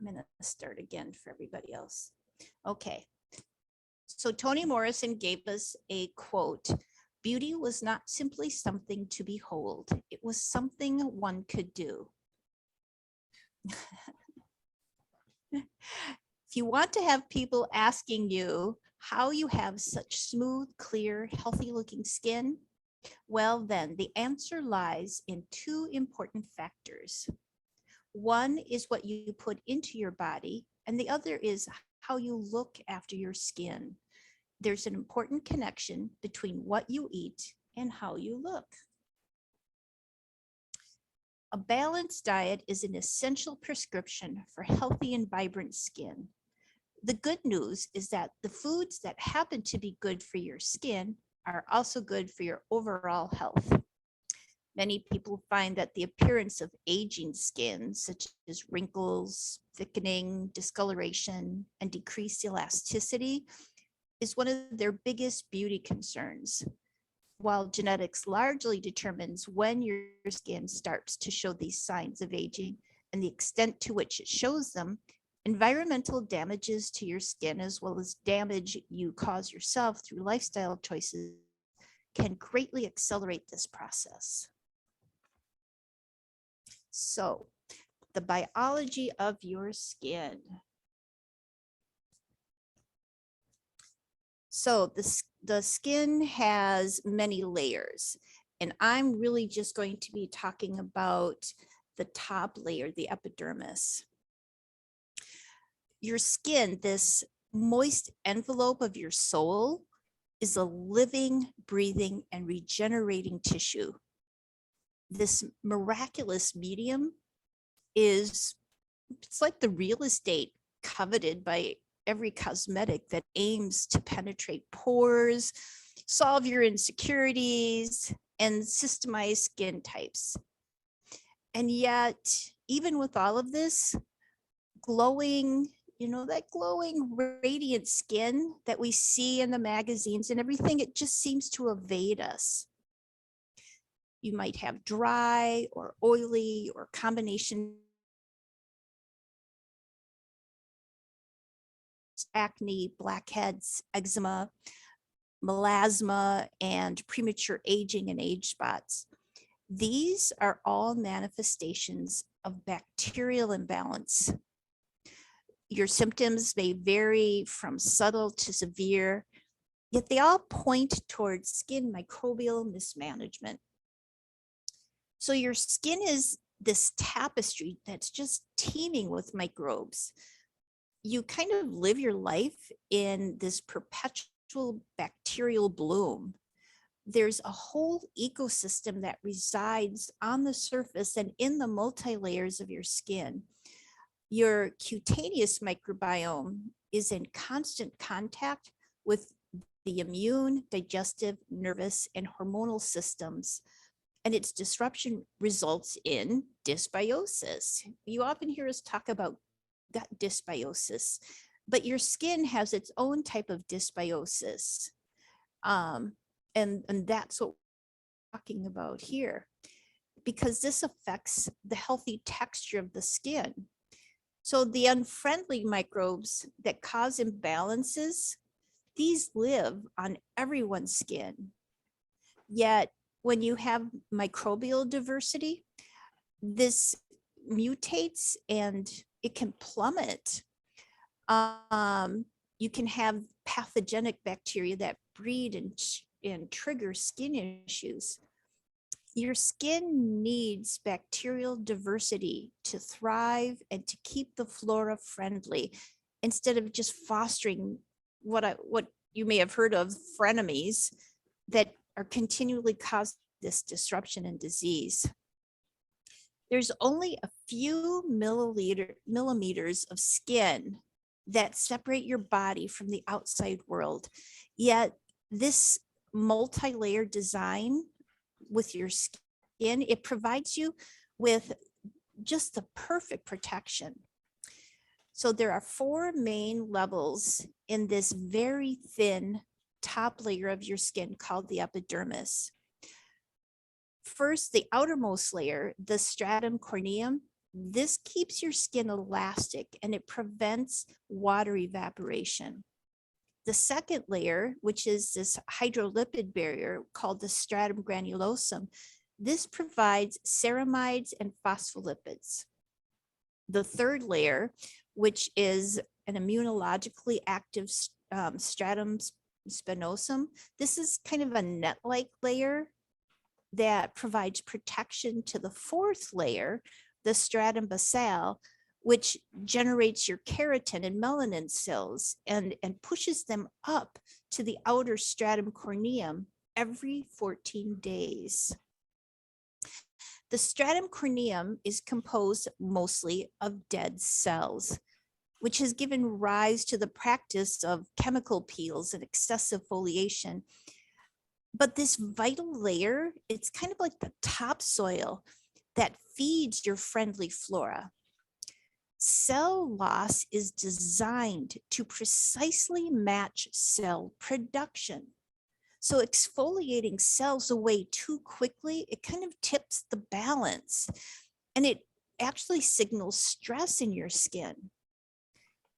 I'm going to start again for everybody else. Okay. So Toni Morrison gave us a quote. Beauty was not simply something to behold. It was something one could do. If you want to have people asking you how you have such smooth, clear, healthy looking skin, well then the answer lies in two important factors. One is what you put into your body, and the other is how you look after your skin. There's an important connection between what you eat and how you look. A balanced diet is an essential prescription for healthy and vibrant skin. The good news is that the foods that happen to be good for your skin are also good for your overall health. Many people find that the appearance of aging skin, such as wrinkles, thickening, discoloration, and decreased elasticity, is one of their biggest beauty concerns. While genetics largely determines when your skin starts to show these signs of aging and the extent to which it shows them, environmental damages to your skin, as well as damage you cause yourself through lifestyle choices, can greatly accelerate this process. So, the biology of your skin. So the skin has many layers, and I'm really just going to be talking about the top layer, the epidermis. Your skin, this moist envelope of your soul, is a living, breathing, and regenerating tissue. This miraculous medium it's like the real estate coveted by every cosmetic that aims to penetrate pores, solve your insecurities, and systemize skin types. And yet, even with all of this, glowing, that glowing, radiant skin that we see in the magazines and everything, it just seems to evade us. You might have dry or oily or combination acne, blackheads, eczema, melasma, and premature aging and age spots. These are all manifestations of bacterial imbalance. Your symptoms may vary from subtle to severe, yet they all point towards skin microbial mismanagement. So your skin is this tapestry that's just teeming with microbes. You kind of live your life in this perpetual bacterial bloom. There's a whole ecosystem that resides on the surface and in the multi-layers of your skin. Your cutaneous microbiome is in constant contact with the immune, digestive, nervous, and hormonal systems, and its disruption results in dysbiosis. You often hear us talk about gut dysbiosis, but your skin has its own type of dysbiosis. And that's what we're talking about here, because this affects the healthy texture of the skin. So the unfriendly microbes that cause imbalances, these live on everyone's skin. Yet when you have microbial diversity, this mutates and it can plummet. You can have pathogenic bacteria that breed and trigger skin issues. Your skin needs bacterial diversity to thrive and to keep the flora friendly, instead of just fostering what you may have heard of, frenemies that are continually causing this disruption and disease. There's only a few millimeters of skin that separate your body from the outside world. Yet this multi-layer design with your skin, it provides you with just the perfect protection. So there are 4 main levels in this very thin top layer of your skin called the epidermis. First, the outermost layer, the stratum corneum, This keeps your skin elastic and it prevents water evaporation. The second layer, which is this hydrolipid barrier called the stratum granulosum, this provides ceramides and phospholipids. The third layer, which is an immunologically active stratum spinosum, this is kind of a net-like layer that provides protection to the fourth layer, the stratum basale, which generates your keratin and melanin cells and pushes them up to the outer stratum corneum every 14 days. The stratum corneum is composed mostly of dead cells, which has given rise to the practice of chemical peels and excessive foliation. But this vital layer, it's kind of like the topsoil that feeds your friendly flora. Cell loss is designed to precisely match cell production. So exfoliating cells away too quickly, it kind of tips the balance and it actually signals stress in your skin.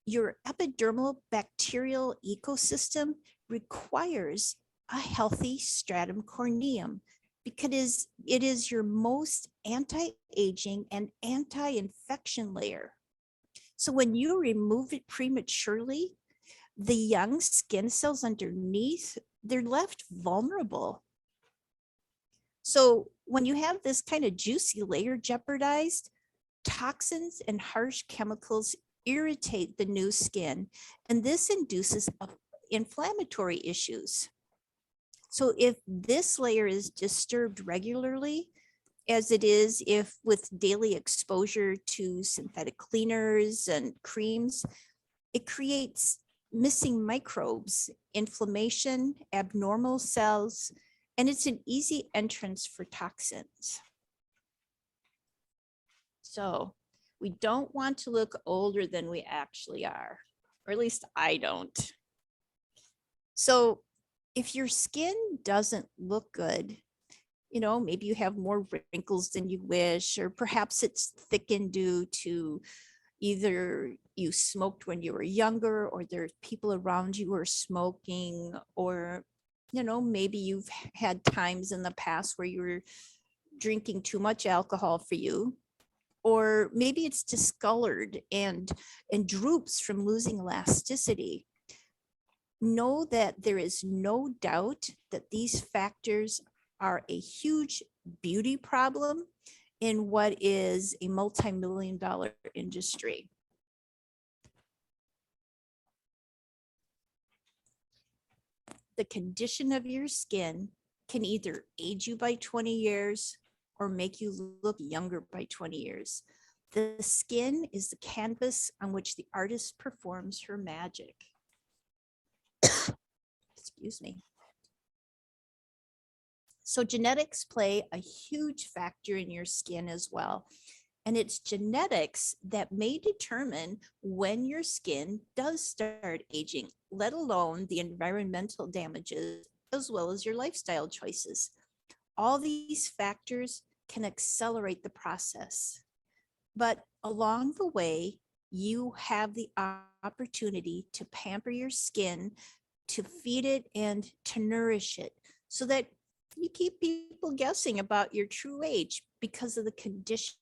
Your epidermal bacterial ecosystem requires a healthy stratum corneum because it is your most anti-aging and anti-infection layer. So when you remove it prematurely, the young skin cells underneath, they're left vulnerable. So when you have this kind of juicy layer jeopardized, toxins and harsh chemicals irritate the new skin, and this induces inflammatory issues. So if this layer is disturbed regularly, as it is if with daily exposure to synthetic cleaners and creams, it creates missing microbes, inflammation, abnormal cells, and it's an easy entrance for toxins. So we don't want to look older than we actually are, or at least I don't. So if your skin doesn't look good, maybe you have more wrinkles than you wish, or perhaps it's thickened due to either you smoked when you were younger, or there's people around you who are smoking, or, maybe you've had times in the past where you were drinking too much alcohol for you, or maybe it's discolored and droops from losing elasticity. Know that there is no doubt that these factors are a huge beauty problem in what is a multi-million-dollar industry. The condition of your skin can either age you by 20 years or make you look younger by 20 years. The skin is the canvas on which the artist performs her magic. Excuse me. So genetics play a huge factor in your skin as well. And it's genetics that may determine when your skin does start aging, let alone the environmental damages, as well as your lifestyle choices. All these factors can accelerate the process. But along the way, you have the opportunity to pamper your skin, to feed it and to nourish it so that you keep people guessing about your true age because of the condition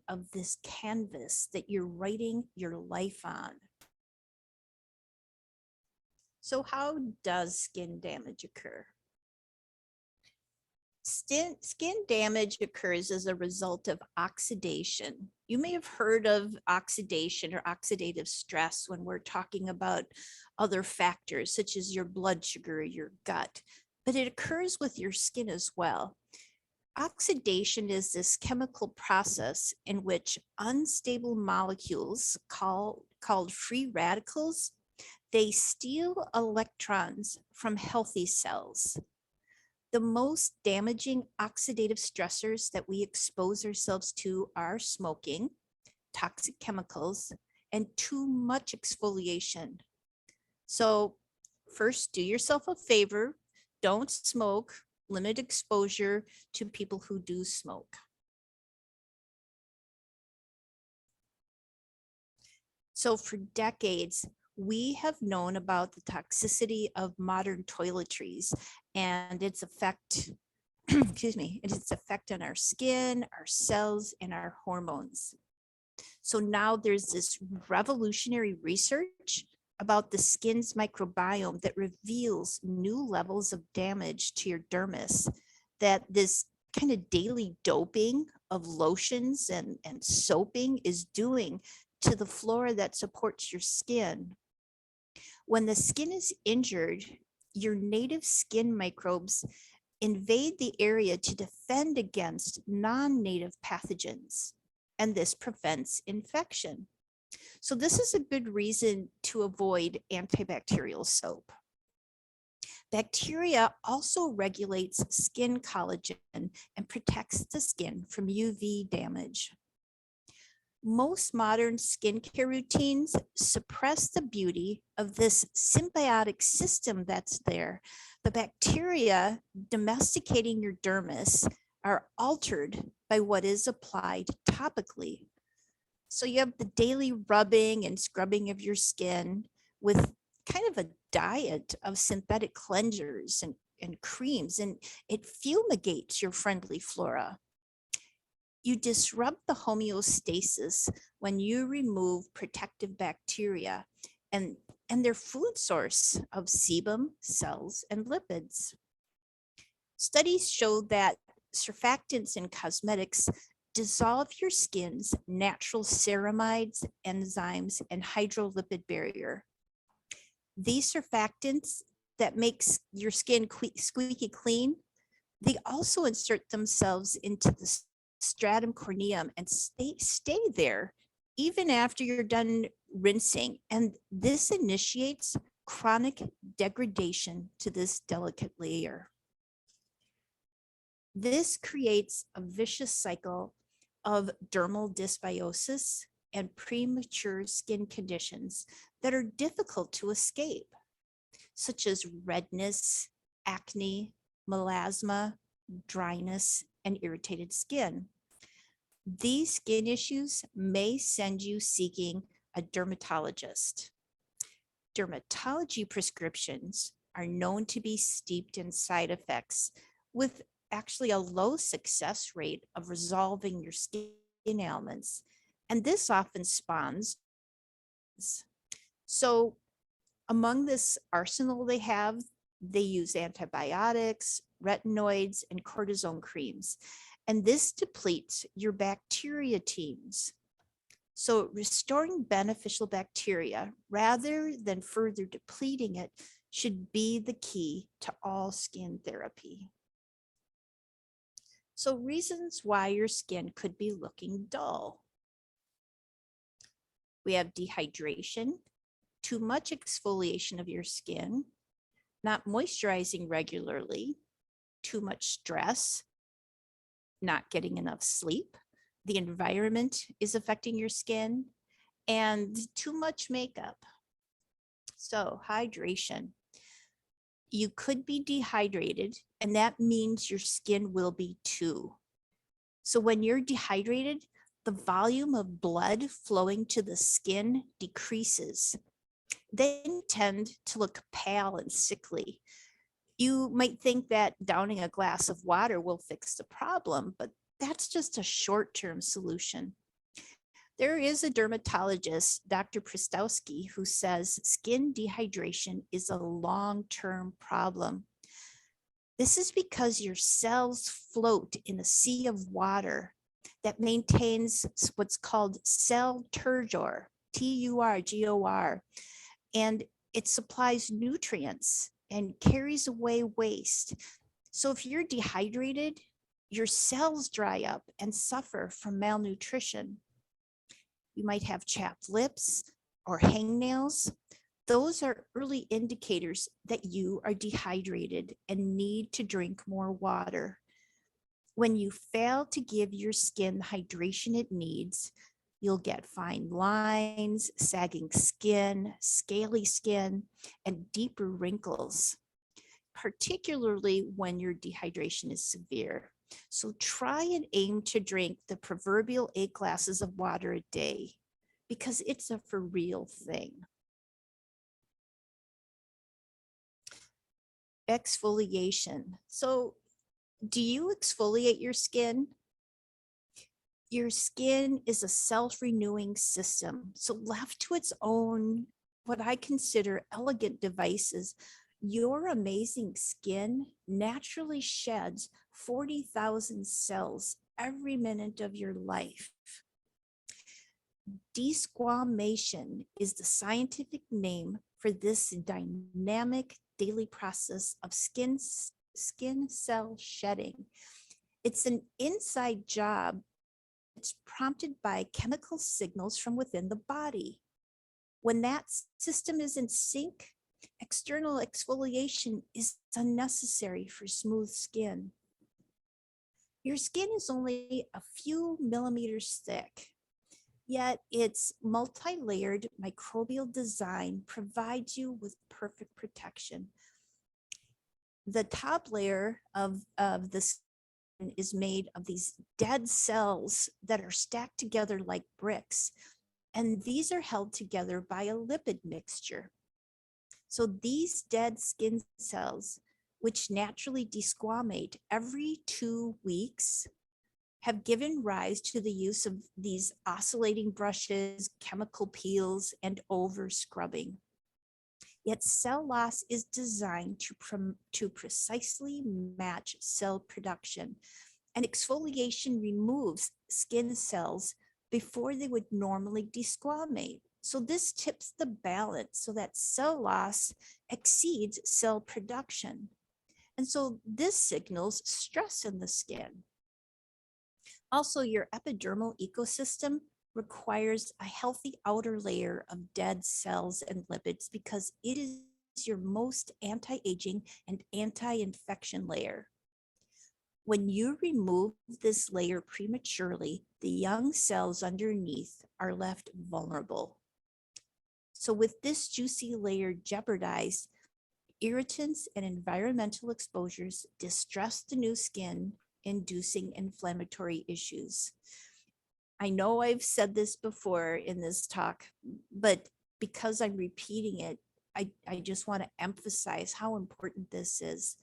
of this canvas that you're writing your life on. So how does skin damage occur? Skin damage occurs as a result of oxidation. You may have heard of oxidation or oxidative stress when we're talking about other factors such as your blood sugar, your gut, but it occurs with your skin as well. Oxidation is this chemical process in which unstable molecules called free radicals, they steal electrons from healthy cells. The most damaging oxidative stressors that we expose ourselves to are smoking, toxic chemicals, and too much exfoliation. So first, do yourself a favor, don't smoke, limit exposure to people who do smoke. So for decades, we have known about the toxicity of modern toiletries and its effect, excuse me, and its effect on our skin, our cells, and our hormones. So now there's this revolutionary research about the skin's microbiome that reveals new levels of damage to your dermis that this kind of daily doping of lotions and soaping is doing to the flora that supports your skin. When the skin is injured, your native skin microbes invade the area to defend against non-native pathogens, and this prevents infection. So this is a good reason to avoid antibacterial soap. Bacteria also regulates skin collagen and protects the skin from UV damage. Most modern skincare routines suppress the beauty of this symbiotic system that's there. The bacteria domesticating your dermis are altered by what is applied topically. So you have the daily rubbing and scrubbing of your skin with kind of a diet of synthetic cleansers and creams, and it fumigates your friendly flora. You disrupt the homeostasis when you remove protective bacteria and, and their food source of sebum, cells, and lipids. Studies show that surfactants in cosmetics dissolve your skin's natural ceramides, enzymes, and hydrolipid barrier. These surfactants that makes your skin squeaky clean, they also insert themselves into the stratum corneum and stay there even after you're done rinsing. And this initiates chronic degradation to this delicate layer. This creates a vicious cycle of dermal dysbiosis and premature skin conditions that are difficult to escape, such as redness, acne, melasma, dryness, and irritated skin. These skin issues may send you seeking a dermatologist. Dermatology prescriptions are known to be steeped in side effects with actually a low success rate of resolving your skin ailments. And this often spawns. So among this arsenal they use antibiotics, retinoids, and cortisone creams. And this depletes your bacteria teams. So restoring beneficial bacteria rather than further depleting it should be the key to all skin therapy. So reasons why your skin could be looking dull. We have dehydration, too much exfoliation of your skin, not moisturizing regularly, too much stress, not getting enough sleep, the environment is affecting your skin, and too much makeup. So hydration. You could be dehydrated, and that means your skin will be too. So when you're dehydrated, the volume of blood flowing to the skin decreases. They tend to look pale and sickly. You might think that downing a glass of water will fix the problem, but that's just a short-term solution. There is a dermatologist, Dr. Pristowski, who says skin dehydration is a long-term problem. This is because your cells float in a sea of water that maintains what's called cell turgor, Turgor, and it supplies nutrients and carries away waste. So if you're dehydrated, your cells dry up and suffer from malnutrition. You might have chapped lips or hangnails. Those are early indicators that you are dehydrated and need to drink more water. When you fail to give your skin the hydration it needs, you'll get fine lines, sagging skin, scaly skin, and deeper wrinkles, particularly when your dehydration is severe. So try and aim to drink the proverbial 8 glasses of water a day. because it's a for real thing. Exfoliation. So, do you exfoliate your skin? Your skin is a self renewing system. So, left to its own, what I consider elegant devices, your amazing skin naturally sheds 40,000 cells every minute of your life. Desquamation is the scientific name for this dynamic daily process of skin cell shedding. It's an inside job. It's prompted by chemical signals from within the body. When that system is in sync, external exfoliation is unnecessary for smooth skin. Your skin is only a few millimeters thick, yet its multi-layered microbial design provides you with perfect protection. The top layer of the skin is made of these dead cells that are stacked together like bricks, and these are held together by a lipid mixture. So these dead skin cells, which naturally desquamate every 2 weeks, have given rise to the use of these oscillating brushes, chemical peels, and over scrubbing. Yet cell loss is designed to precisely match cell production, and exfoliation removes skin cells before they would normally desquamate. So this tips the balance so that cell loss exceeds cell production. And so this signals stress in the skin. Also, your epidermal ecosystem requires a healthy outer layer of dead cells and lipids because it is your most anti-aging and anti-infection layer. When you remove this layer prematurely, the young cells underneath are left vulnerable. So with this juicy layer jeopardized, irritants and environmental exposures distress the new skin, inducing inflammatory issues. I know I've said this before in this talk, but because I'm repeating it, I just want to emphasize how important this is.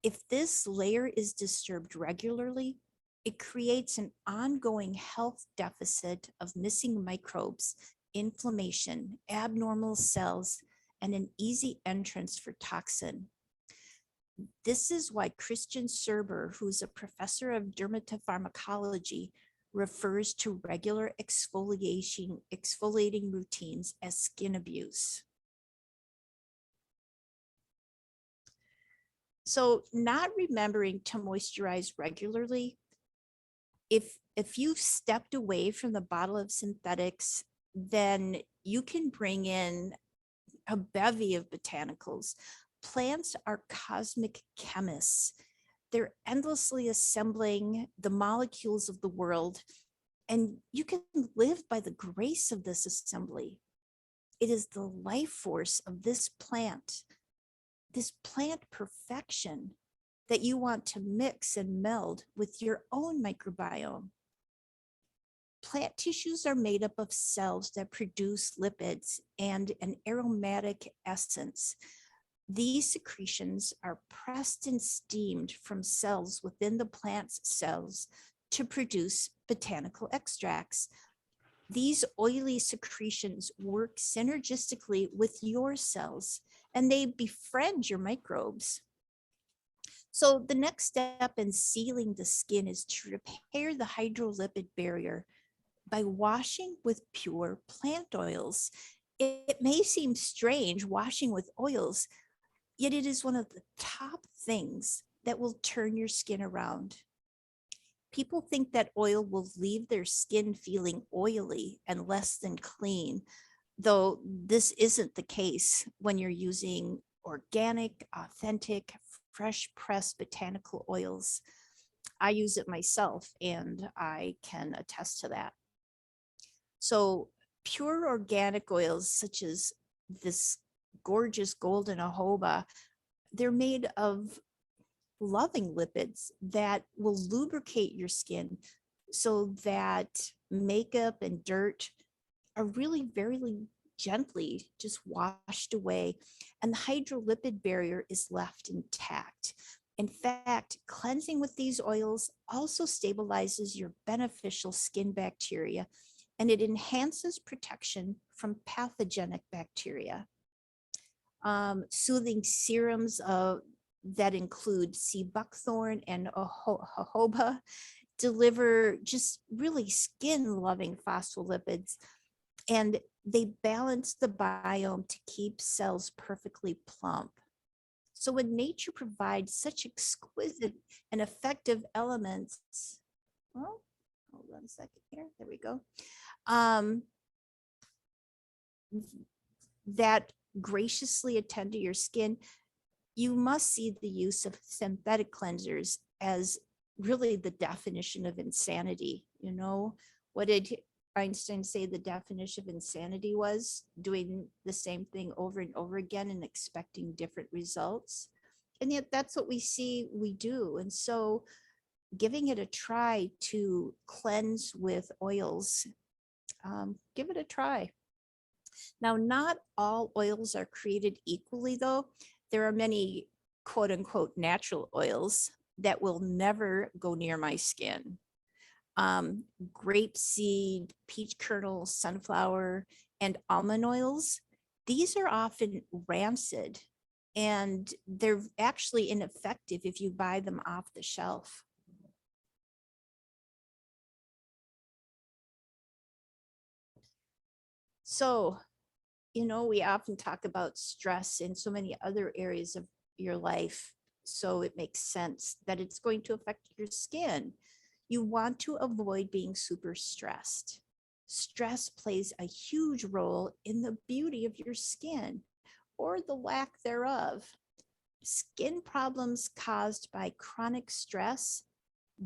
If this layer is disturbed regularly, it creates an ongoing health deficit of missing microbes, inflammation, abnormal cells, and an easy entrance for toxin. This is why Christian Serber, who's a professor of dermatopharmacology, refers to regular exfoliating routines as skin abuse. So not remembering to moisturize regularly, if you've stepped away from the bottle of synthetics, then you can bring in a bevy of botanicals. Plants are cosmic chemists. They're endlessly assembling the molecules of the world, and you can live by the grace of this assembly. It is the life force of this plant perfection that you want to mix and meld with your own microbiome. Plant tissues are made up of cells that produce lipids and an aromatic essence. These secretions are pressed and steamed from cells within the plant's cells to produce botanical extracts. These oily secretions work synergistically with your cells, and they befriend your microbes. So the next step in sealing the skin is to repair the hydrolipid barrier by washing with pure plant oils. It may seem strange washing with oils, yet it is one of the top things that will turn your skin around. People think that oil will leave their skin feeling oily and less than clean, though this isn't the case when you're using organic, authentic, fresh pressed botanical oils. I use it myself and I can attest to that. So pure organic oils such as this gorgeous golden jojoba, they're made of loving lipids that will lubricate your skin so that makeup and dirt are really very gently just washed away, and the hydrolipid barrier is left intact. In fact, cleansing with these oils also stabilizes your beneficial skin bacteria, and it enhances protection from pathogenic bacteria. Soothing serums that include sea buckthorn and jojoba deliver just really skin loving phospholipids, and they balance the biome to keep cells perfectly plump. So when nature provides such exquisite and effective elements, well, hold on a second here, there we go, um, that graciously attend to your skin, you must see the use of synthetic cleansers as really the definition of insanity. You know, what did Einstein say the definition of insanity was? Doing the same thing over and over again and expecting different results. And yet that's what we see we do. And so giving it a try to cleanse with oils, give it a try. Now, not all oils are created equally, though. There are many quote unquote natural oils that will never go near my skin. Grapeseed, peach kernel, sunflower, and almond oils, these are often rancid and they're actually ineffective if you buy them off the shelf. So, you know, we often talk about stress in so many other areas of your life. So it makes sense that it's going to affect your skin. You want to avoid being super stressed. Stress plays a huge role in the beauty of your skin or the lack thereof. Skin problems caused by chronic stress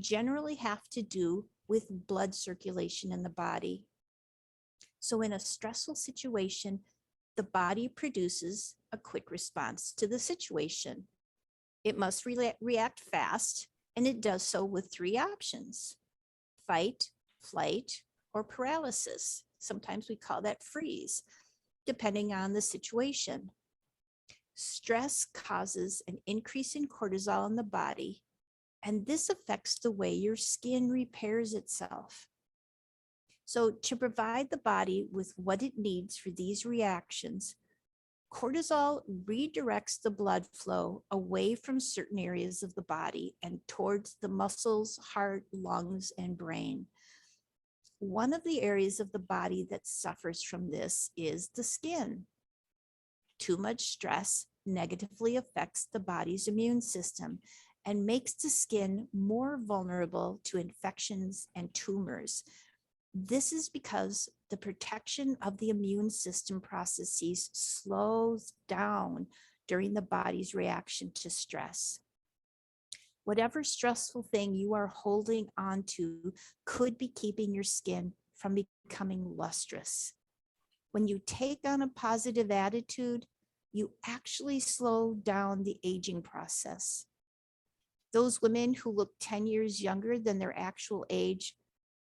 generally have to do with blood circulation in the body. So, in a stressful situation, the body produces a quick response to the situation. It must react fast, and it does so with three options: fight, flight, or paralysis. Sometimes we call that freeze, depending on the situation. Stress causes an increase in cortisol in the body, and this affects the way your skin repairs itself. So, to provide the body with what it needs for these reactions, cortisol redirects the blood flow away from certain areas of the body and towards the muscles, heart, lungs, and brain. One of the areas of the body that suffers from this is the skin. Too much stress negatively affects the body's immune system and makes the skin more vulnerable to infections and tumors. This is because the protection of the immune system processes slows down during the body's reaction to stress. Whatever stressful thing you are holding on to could be keeping your skin from becoming lustrous. When you take on a positive attitude, you actually slow down the aging process. Those women who look 10 years younger than their actual age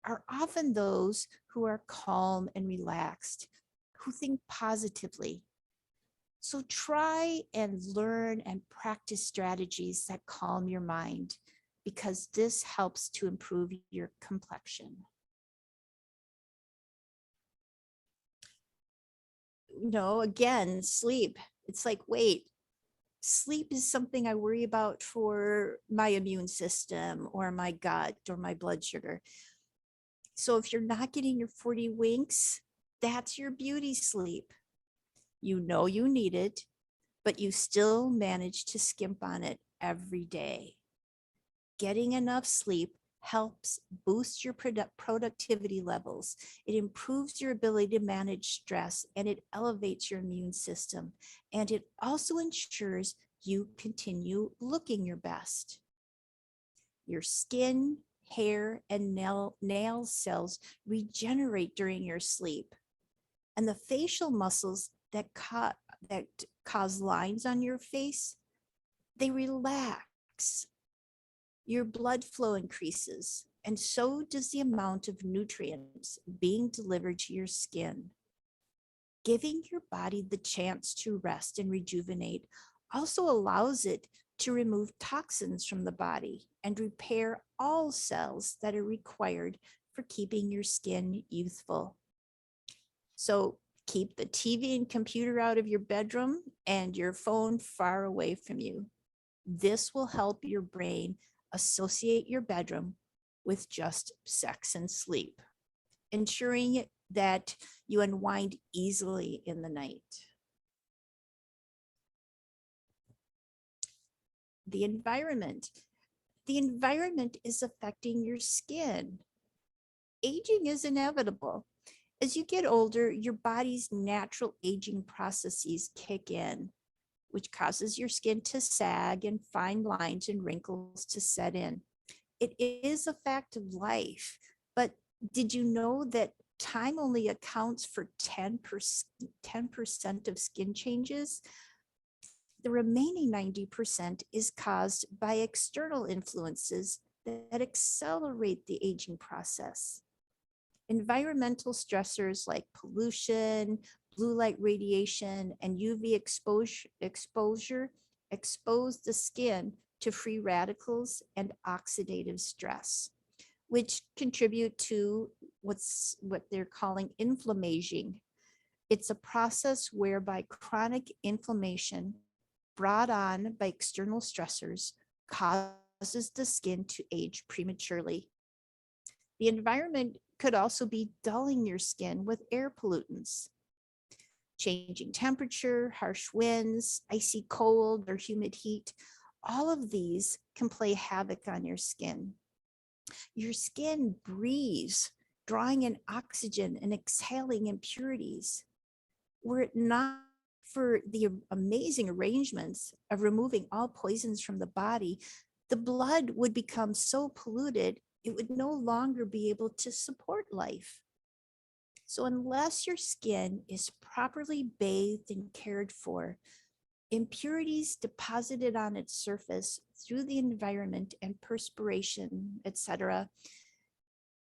are often those who are calm and relaxed, who think positively. So try and learn and practice strategies that calm your mind, because this helps to improve your complexion. You know, again, sleep. It's like, wait, sleep is something I worry about for my immune system or my gut or my blood sugar. So if you're not getting your 40 winks, that's your beauty sleep. You know you need it, but you still manage to skimp on it every day. Getting enough sleep helps boost your productivity levels. It improves your ability to manage stress, and it elevates your immune system. And it also ensures you continue looking your best. Your skin, hair, and nail cells regenerate during your sleep. And the facial muscles that cause lines on your face, they relax. Your blood flow increases, and so does the amount of nutrients being delivered to your skin. Giving your body the chance to rest and rejuvenate also allows it to remove toxins from the body and repair all cells that are required for keeping your skin youthful. So keep the TV and computer out of your bedroom and your phone far away from you. This will help your brain associate your bedroom with just sex and sleep, ensuring that you unwind easily in the night. The environment. The environment is affecting your skin. Aging is inevitable. As you get older, your body's natural aging processes kick in, which causes your skin to sag and fine lines and wrinkles to set in. It is a fact of life, but did you know that time only accounts for 10% of skin changes? The remaining 90% is caused by external influences that accelerate the aging process. Environmental stressors like pollution, blue light radiation, and UV exposure expose the skin to free radicals and oxidative stress, which contribute to what they're calling inflammaging. It's a process whereby chronic inflammation brought on by external stressors causes the skin to age prematurely. The environment could also be dulling your skin with air pollutants. Changing temperature, harsh winds, icy cold, or humid heat, all of these can play havoc on your skin. Your skin breathes, drawing in oxygen and exhaling impurities. Were it not for the amazing arrangements of removing all poisons from the body, the blood would become so polluted it would no longer be able to support life. So unless your skin is properly bathed and cared for, impurities deposited on its surface through the environment and perspiration, etc.,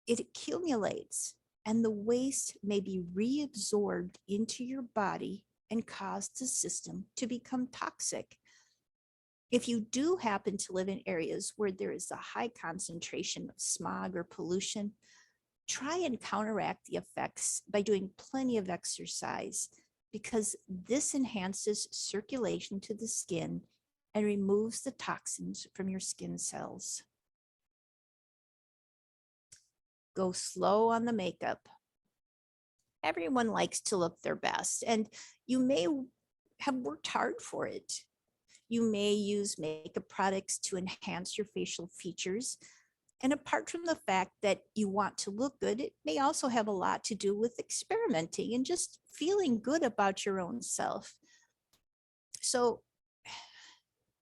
it accumulates, and the waste may be reabsorbed into your body and cause the system to become toxic. If you do happen to live in areas where there is a high concentration of smog or pollution, try and counteract the effects by doing plenty of exercise, because this enhances circulation to the skin and removes the toxins from your skin cells. Go slow on the makeup. Everyone likes to look their best, and you may have worked hard for it. You may use makeup products to enhance your facial features. And apart from the fact that you want to look good, it may also have a lot to do with experimenting and just feeling good about your own self. So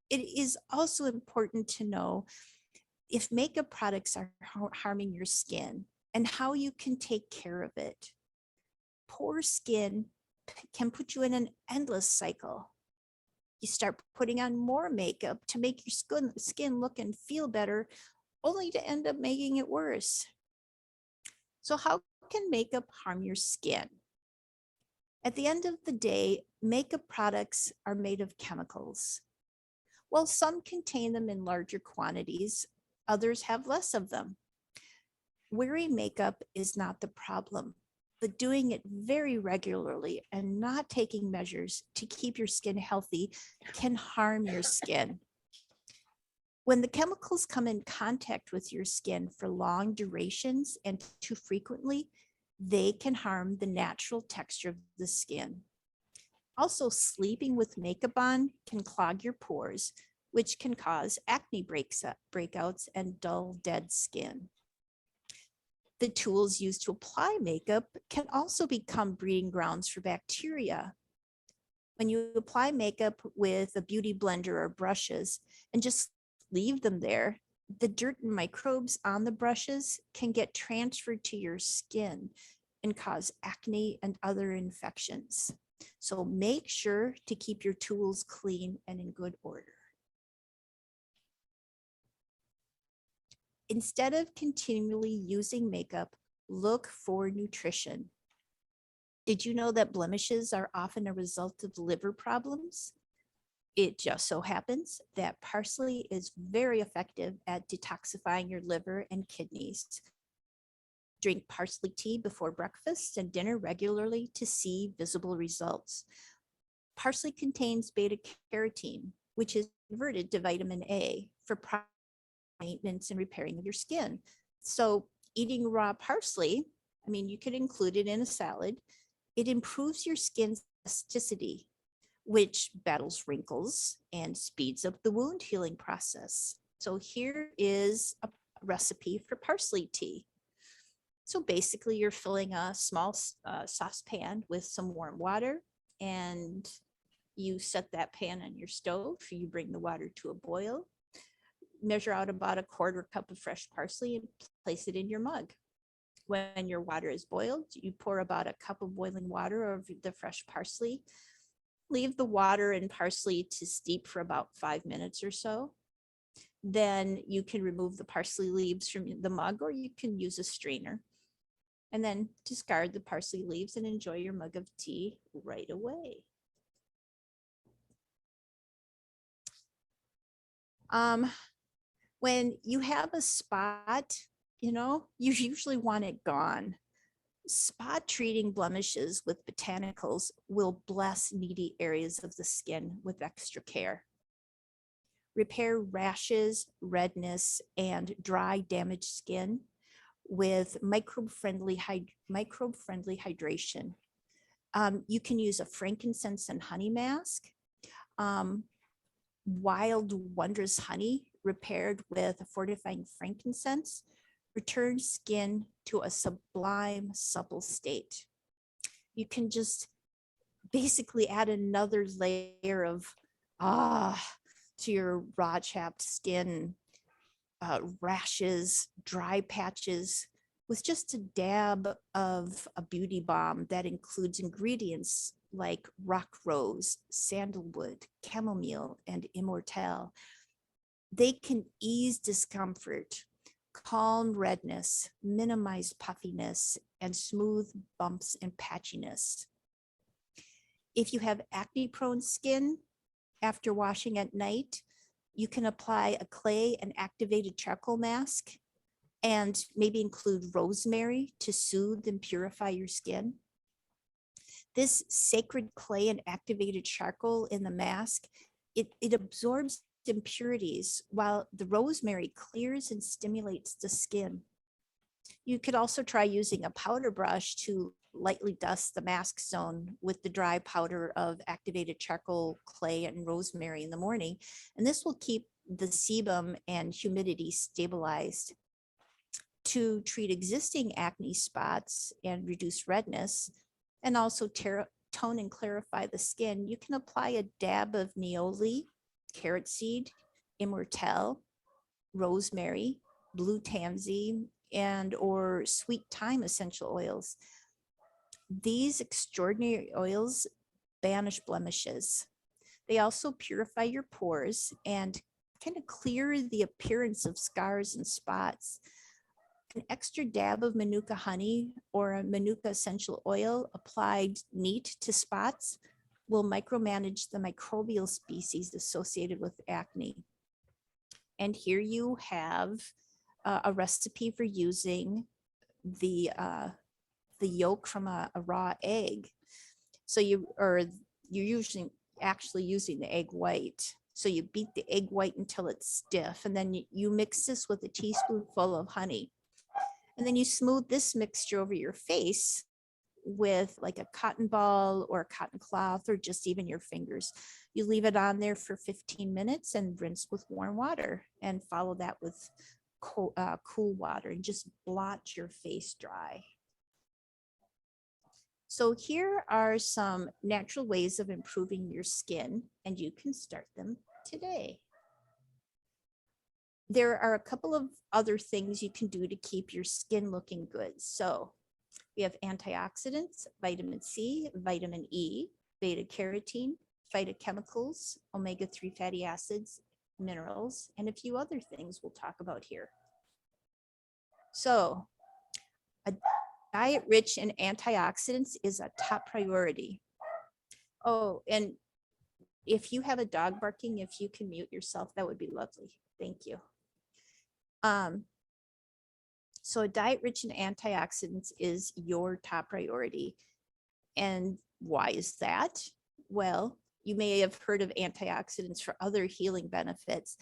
it is also important to know if makeup products are harming your skin and how you can take care of it. Poor skin can put you in an endless cycle. You start putting on more makeup to make your skin look and feel better, only to end up making it worse. So how can makeup harm your skin? At the end of the day, makeup products are made of chemicals. While some contain them in larger quantities, others have less of them. Wearing makeup is not the problem, but doing it very regularly and not taking measures to keep your skin healthy can harm your skin. When the chemicals come in contact with your skin for long durations and too frequently, they can harm the natural texture of the skin. Also, sleeping with makeup on can clog your pores, which can cause acne breakouts and dull, dead skin. The tools used to apply makeup can also become breeding grounds for bacteria. When you apply makeup with a beauty blender or brushes and just leave them there, the dirt and microbes on the brushes can get transferred to your skin and cause acne and other infections. So make sure to keep your tools clean and in good order. Instead of continually using makeup, look for nutrition. Did you know that blemishes are often a result of liver problems? It just so happens that parsley is very effective at detoxifying your liver and kidneys. Drink parsley tea before breakfast and dinner regularly to see visible results. Parsley contains beta carotene, which is converted to vitamin A for maintenance and repairing of your skin. So, eating raw parsley, I mean, you could include it in a salad. It improves your skin's elasticity, which battles wrinkles and speeds up the wound healing process. So, here is a recipe for parsley tea. So basically, you're filling a small saucepan with some warm water, and you set that pan on your stove. You bring the water to a boil, measure out about a quarter cup of fresh parsley, and place it in your mug. When your water is boiled, you pour about a cup of boiling water over the fresh parsley. Leave the water and parsley to steep for about 5 minutes or so. Then you can remove the parsley leaves from the mug, or you can use a strainer. And then discard the parsley leaves and enjoy your mug of tea right away. When you have a spot, you usually want it gone. Spot treating blemishes with botanicals will bless needy areas of the skin with extra care. Repair rashes, redness, and dry, damaged skin with microbe-friendly hydration. You can use a frankincense and honey mask. Wild wondrous honey repaired with a fortifying frankincense returns skin to a sublime, supple state. You can just basically add another layer of to your raw chapped skin, rashes, dry patches, with just a dab of a beauty balm that includes ingredients like rock rose, sandalwood, chamomile, and immortelle. They can ease discomfort, calm redness, minimize puffiness, and smooth bumps and patchiness. If you have acne-prone skin after washing at night, you can apply a clay and activated charcoal mask and maybe include rosemary to soothe and purify your skin. This sacred clay and activated charcoal in the mask, it absorbs impurities while the rosemary clears and stimulates the skin. You could also try using a powder brush to lightly dust the mask zone with the dry powder of activated charcoal, clay, and rosemary in the morning. And this will keep the sebum and humidity stabilized. To treat existing acne spots and reduce redness, and also tone and clarify the skin, you can apply a dab of neoli, carrot seed, immortelle, rosemary, blue tansy, and or sweet thyme essential oils. These extraordinary oils banish blemishes. They also purify your pores and kind of clear the appearance of scars and spots. An extra dab of manuka honey or a manuka essential oil applied neat to spots will micromanage the microbial species associated with acne. And here you have a recipe for using the yolk from a raw egg. So you're actually using the egg white. So you beat the egg white until it's stiff, and then you mix this with a teaspoonful of honey. And then you smooth this mixture over your face with like a cotton ball or a cotton cloth or just even your fingers. You leave it on there for 15 minutes and rinse with warm water, and follow that with cool water, and just blot your face dry. So here are some natural ways of improving your skin, and you can start them today. There are a couple of other things you can do to keep your skin looking good. So we have antioxidants, vitamin C, vitamin E, beta carotene, phytochemicals, omega-3 fatty acids, minerals, and a few other things we'll talk about here. So, a diet rich in antioxidants is a top priority. Oh, and if you have a dog barking, if you can mute yourself, that would be lovely. Thank you. Um, so a diet rich in antioxidants is your top priority. And why is that? Well, you may have heard of antioxidants for other healing benefits,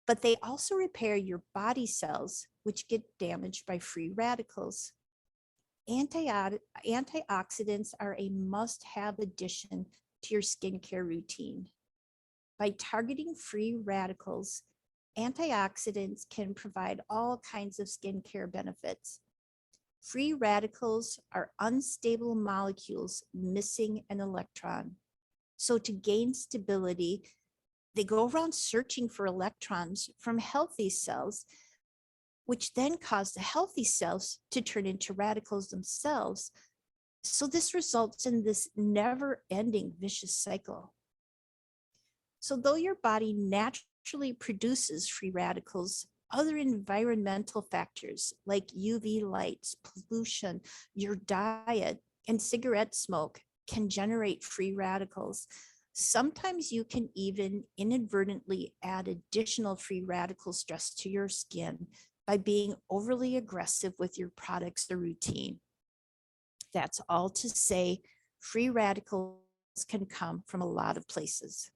but they also repair your body cells, which get damaged by free radicals. Antioxidants are a must-have addition to your skincare routine. By targeting free radicals, antioxidants can provide all kinds of skincare benefits. Free radicals are unstable molecules missing an electron. So to gain stability, they go around searching for electrons from healthy cells, which then cause the healthy cells to turn into radicals themselves. So this results in this never-ending vicious cycle. So though your body naturally produces free radicals, other environmental factors like UV lights, pollution, your diet, and cigarette smoke can generate free radicals. Sometimes you can even inadvertently add additional free radical stress to your skin by being overly aggressive with your products or routine. That's all to say, free radicals can come from a lot of places.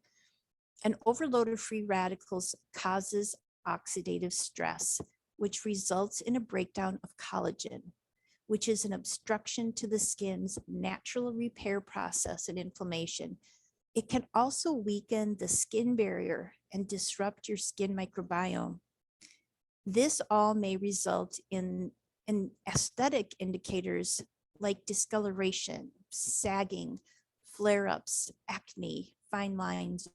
An overload of free radicals causes oxidative stress, which results in a breakdown of collagen, which is an obstruction to the skin's natural repair process and inflammation. It can also weaken the skin barrier and disrupt your skin microbiome. This all may result in aesthetic indicators like discoloration, sagging, flare-ups, acne, fine lines,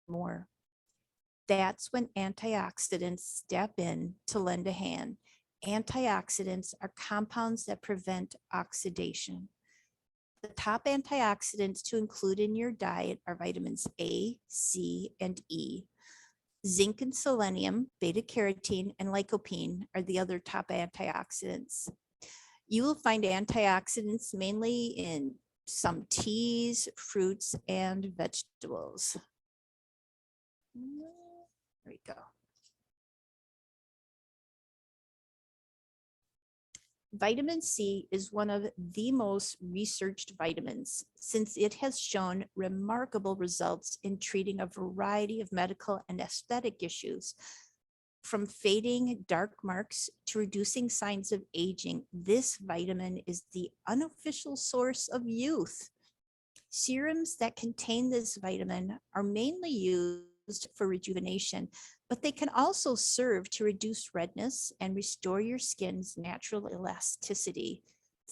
more. That's when antioxidants step in to lend a hand. Antioxidants are compounds that prevent oxidation. The top antioxidants to include in your diet are vitamins A, C, and E. Zinc and selenium, beta carotene, and lycopene are the other top antioxidants. You will find antioxidants mainly in some teas, fruits, and vegetables. There we go. Vitamin C is one of the most researched vitamins since it has shown remarkable results in treating a variety of medical and aesthetic issues. From fading dark marks to reducing signs of aging, this vitamin is the unofficial source of youth. Serums that contain this vitamin are mainly used for rejuvenation, but they can also serve to reduce redness and restore your skin's natural elasticity,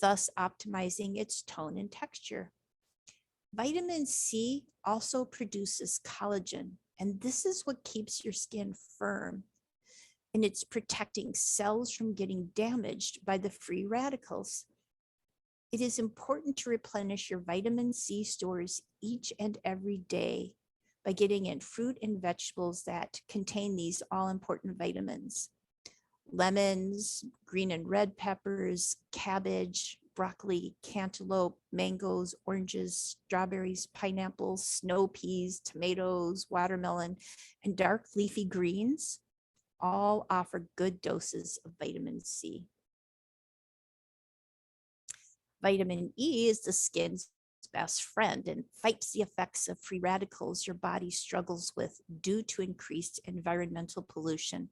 thus optimizing its tone and texture. Vitamin C also produces collagen, and this is what keeps your skin firm. And it's protecting cells from getting damaged by the free radicals. It is important to replenish your vitamin C stores each and every day by getting in fruit and vegetables that contain these all-important vitamins. Lemons, green and red peppers, cabbage, broccoli, cantaloupe, mangoes, oranges, strawberries, pineapples, snow peas, tomatoes, watermelon, and dark leafy greens all offer good doses of vitamin C. Vitamin E is the skin's best friend and fights the effects of free radicals your body struggles with due to increased environmental pollution.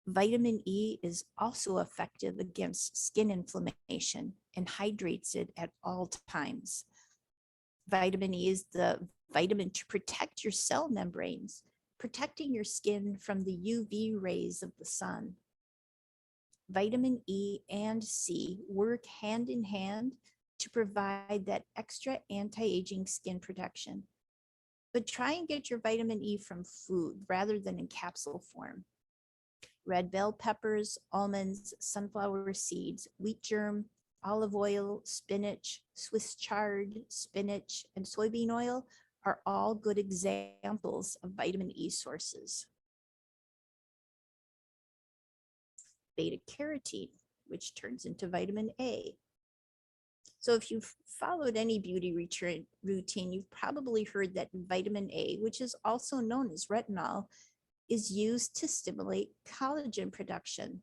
Vitamin E is also effective against skin inflammation and hydrates it at all times. Vitamin E is the vitamin to protect your cell membranes, protecting your skin from the UV rays of the sun. Vitamin E and C work hand in hand to provide that extra anti-aging skin protection. But try and get your vitamin E from food rather than in capsule form. Red bell peppers, almonds, sunflower seeds, wheat germ, olive oil, spinach, Swiss chard, spinach, and soybean oil are all good examples of vitamin E sources. Beta carotene. which turns into vitamin A. So if you've followed any beauty routine, you've probably heard that vitamin A, which is also known as retinol, is used to stimulate collagen production.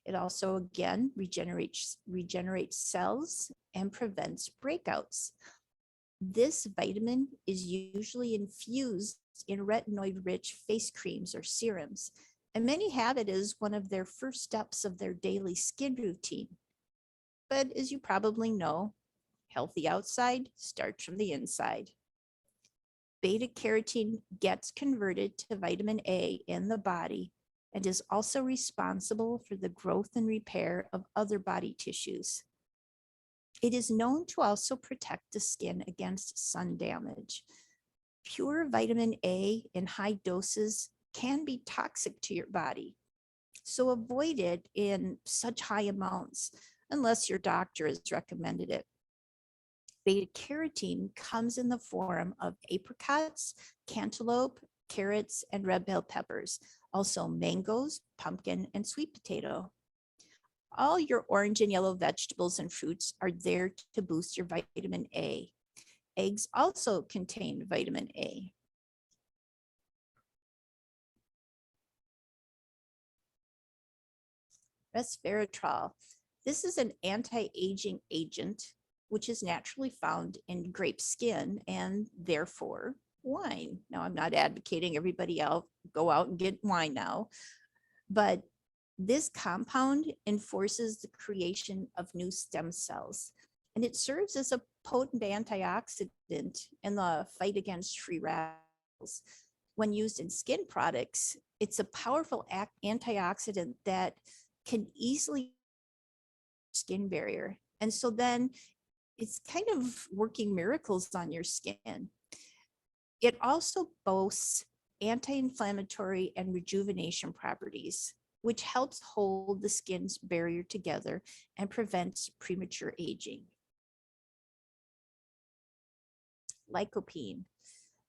It also, again, regenerates cells and prevents breakouts. This vitamin is usually infused in retinoid-rich face creams or serums, and many have it as one of their first steps of their daily skin routine. But as you probably know, healthy outside starts from the inside. Beta carotene gets converted to vitamin A in the body and is also responsible for the growth and repair of other body tissues. It is known to also protect the skin against sun damage. Pure vitamin A in high doses can be toxic to your body, so avoid it in such high amounts unless your doctor has recommended it. Beta carotene comes in the form of apricots, cantaloupe, carrots, and red bell peppers, also mangoes, pumpkin, and sweet potato. All your orange and yellow vegetables and fruits are there to boost your vitamin A. Eggs also contain vitamin A. Resveratrol. This is an anti-aging agent, which is naturally found in grape skin and therefore wine. Now, I'm not advocating everybody else go out and get wine now, but this compound enforces the creation of new stem cells, and it serves as a potent antioxidant in the fight against free radicals. When used in skin products, it's a powerful antioxidant that can easily skin barrier. And so then it's kind of working miracles on your skin. It also boasts anti-inflammatory and rejuvenation properties, which helps hold the skin's barrier together and prevents premature aging. Lycopene.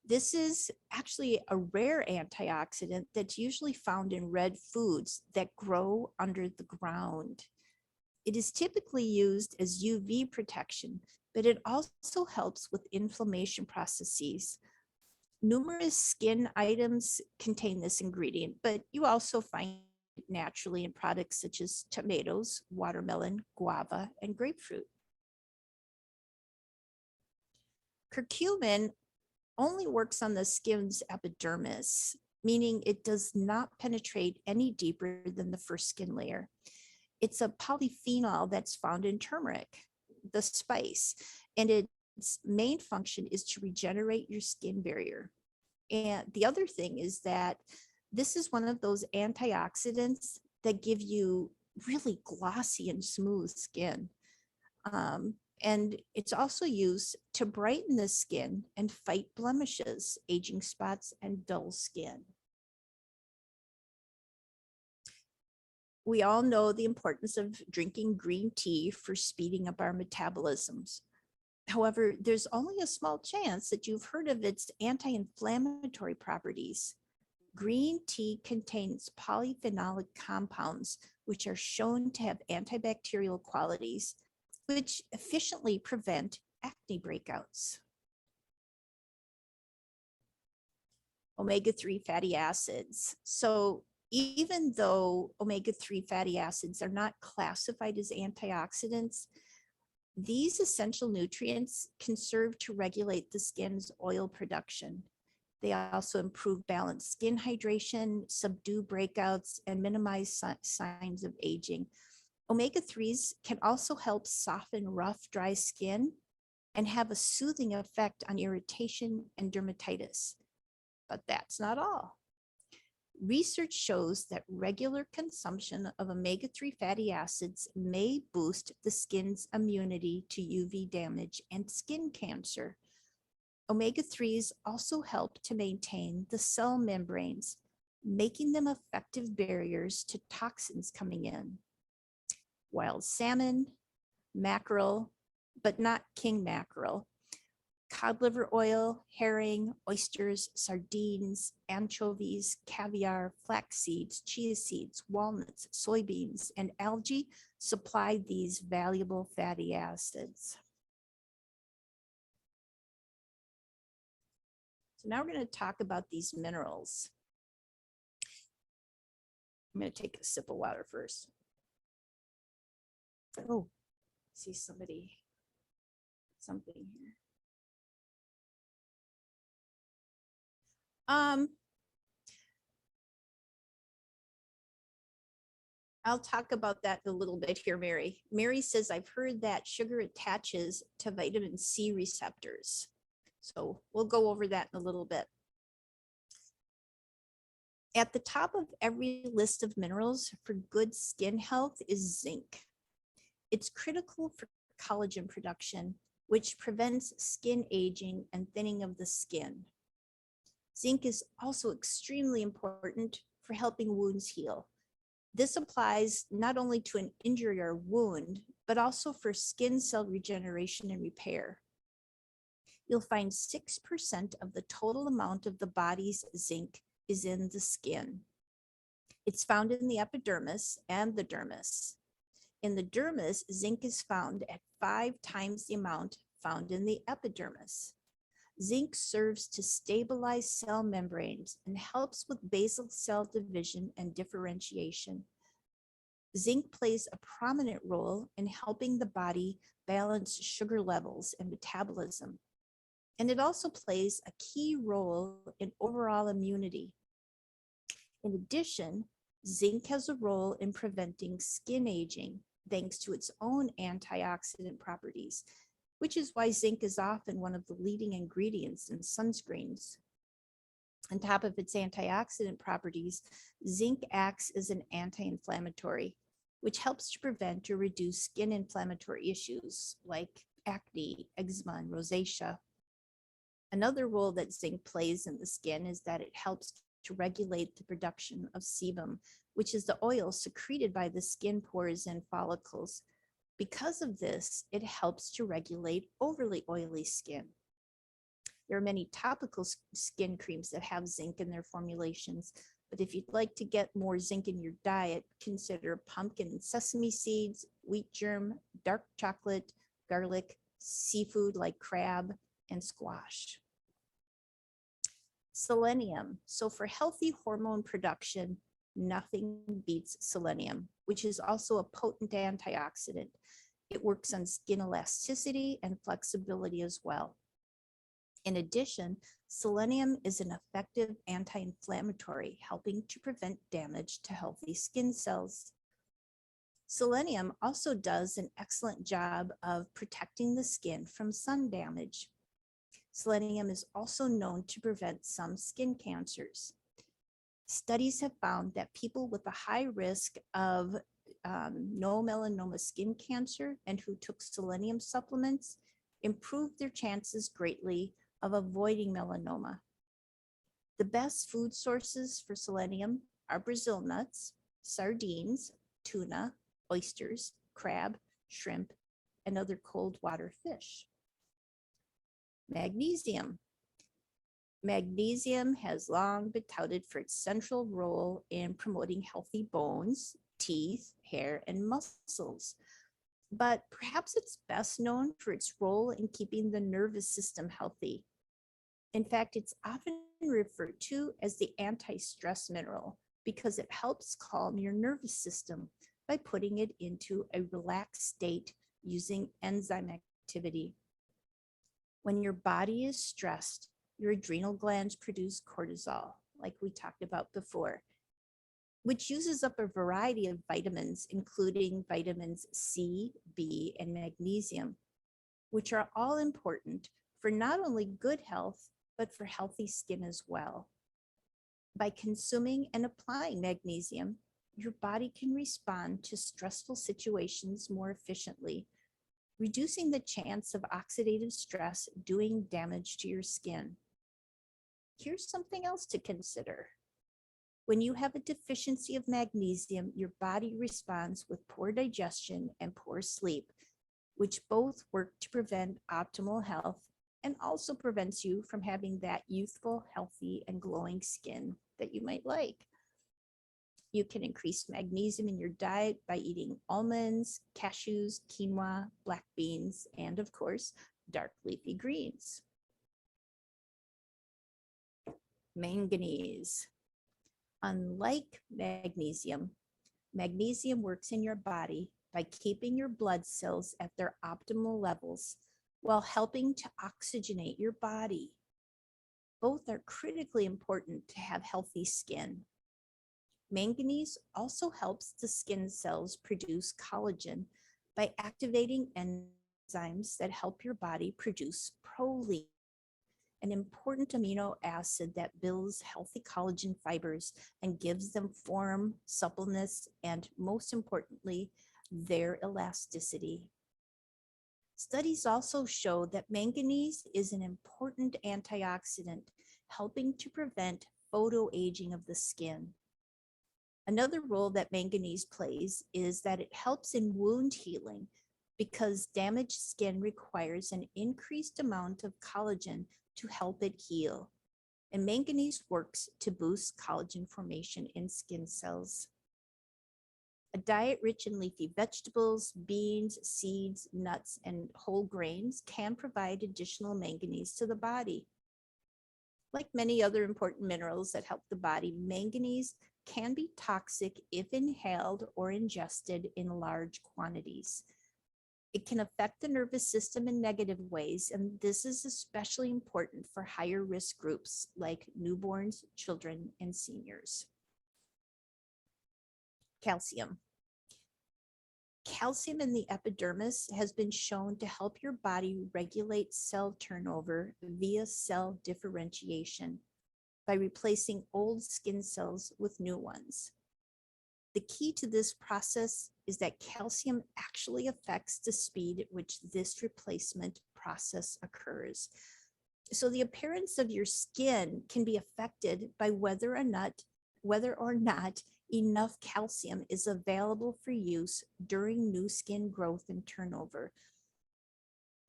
This is actually a rare antioxidant that's usually found in red foods that grow under the ground. It is typically used as UV protection, but it also helps with inflammation processes. Numerous skin items contain this ingredient, but you also find it naturally in products such as tomatoes, watermelon, guava, and grapefruit. Curcumin only works on the skin's epidermis, meaning it does not penetrate any deeper than the first skin layer. It's a polyphenol that's found in turmeric, the spice, and its main function is to regenerate your skin barrier. And the other thing is that this is one of those antioxidants that give you really glossy and smooth skin. And it's also used to brighten the skin and fight blemishes, aging spots, and dull skin. We all know the importance of drinking green tea for speeding up our metabolisms. However, there's only a small chance that you've heard of its anti-inflammatory properties. Green tea contains polyphenolic compounds, which are shown to have antibacterial qualities, which efficiently prevent acne breakouts. Omega-3 fatty acids. So even though omega-3 fatty acids are not classified as antioxidants, these essential nutrients can serve to regulate the skin's oil production. They also improve balanced skin hydration, subdue breakouts, and minimize signs of aging. Omega-3s can also help soften rough, dry skin and have a soothing effect on irritation and dermatitis. But that's not all. Research shows that regular consumption of omega-3 fatty acids may boost the skin's immunity to UV damage and skin cancer. Omega-3s also help to maintain the cell membranes, making them effective barriers to toxins coming in. Wild salmon, mackerel, but not king mackerel, cod liver oil, herring, oysters, sardines, anchovies, caviar, flax seeds, chia seeds, walnuts, soybeans, and algae supply these valuable fatty acids. So now we're going to talk about these minerals. I'm going to take a sip of water first. Oh, I see something here. I'll talk about that in a little bit here, Mary. Mary says, I've heard that sugar attaches to vitamin C receptors. So we'll go over that in a little bit. At the top of every list of minerals for good skin health is zinc. It's critical for collagen production, which prevents skin aging and thinning of the skin. Zinc is also extremely important for helping wounds heal. This applies not only to an injury or wound, but also for skin cell regeneration and repair. You'll find 6% of the total amount of the body's zinc is in the skin. It's found in the epidermis and the dermis. In the dermis, zinc is found at 5 times the amount found in the epidermis. Zinc serves to stabilize cell membranes and helps with basal cell division and differentiation. Zinc plays a prominent role in helping the body balance sugar levels and metabolism. And it also plays a key role in overall immunity. In addition, zinc has a role in preventing skin aging thanks to its own antioxidant properties, which is why zinc is often one of the leading ingredients in sunscreens. On top of its antioxidant properties, zinc acts as an anti-inflammatory, which helps to prevent or reduce skin inflammatory issues like acne, eczema, and rosacea. Another role that zinc plays in the skin is that it helps to regulate the production of sebum, which is the oil secreted by the skin pores and follicles. Because of this, it helps to regulate overly oily skin. There are many topical skin creams that have zinc in their formulations, but if you'd like to get more zinc in your diet, consider pumpkin and sesame seeds, wheat germ, dark chocolate, garlic, seafood like crab, and squash. Selenium. So for healthy hormone production, nothing beats selenium, which is also a potent antioxidant. It works on skin elasticity and flexibility as well. In addition, selenium is an effective anti-inflammatory, helping to prevent damage to healthy skin cells. Selenium also does an excellent job of protecting the skin from sun damage. Selenium is also known to prevent some skin cancers. Studies have found that people with a high risk of no melanoma skin cancer and who took selenium supplements improved their chances greatly of avoiding melanoma. The best food sources for selenium are Brazil nuts, sardines, tuna, oysters, crab, shrimp, and other cold water fish. Magnesium. Magnesium has long been touted for its central role in promoting healthy bones, teeth, hair, and muscles. But perhaps it's best known for its role in keeping the nervous system healthy. In fact, it's often referred to as the anti-stress mineral because it helps calm your nervous system by putting it into a relaxed state using enzyme activity. When your body is stressed, your adrenal glands produce cortisol, like we talked about before, which uses up a variety of vitamins, including vitamins C, B, and magnesium, which are all important for not only good health, but for healthy skin as well. By consuming and applying magnesium, your body can respond to stressful situations more efficiently, reducing the chance of oxidative stress doing damage to your skin. Here's something else to consider. When you have a deficiency of magnesium, your body responds with poor digestion and poor sleep, which both work to prevent optimal health and also prevents you from having that youthful, healthy, and glowing skin that you might like. You can increase magnesium in your diet by eating almonds, cashews, quinoa, black beans, and of course, dark leafy greens. Manganese. Unlike magnesium, magnesium works in your body by keeping your blood cells at their optimal levels while helping to oxygenate your body. Both are critically important to have healthy skin. Manganese also helps the skin cells produce collagen by activating enzymes that help your body produce proline, an important amino acid that builds healthy collagen fibers and gives them form, suppleness, and most importantly, their elasticity. Studies also show that manganese is an important antioxidant, helping to prevent photoaging of the skin. Another role that manganese plays is that it helps in wound healing because damaged skin requires an increased amount of collagen to help it heal. And manganese works to boost collagen formation in skin cells. A diet rich in leafy vegetables, beans, seeds, nuts, and whole grains can provide additional manganese to the body. Like many other important minerals that help the body, manganese can be toxic if inhaled or ingested in large quantities. It can affect the nervous system in negative ways, and this is especially important for higher risk groups like newborns, children, and seniors. Calcium. Calcium in the epidermis has been shown to help your body regulate cell turnover via cell differentiation by replacing old skin cells with new ones. The key to this process is that calcium actually affects the speed at which this replacement process occurs. So the appearance of your skin can be affected by whether or not enough calcium is available for use during new skin growth and turnover.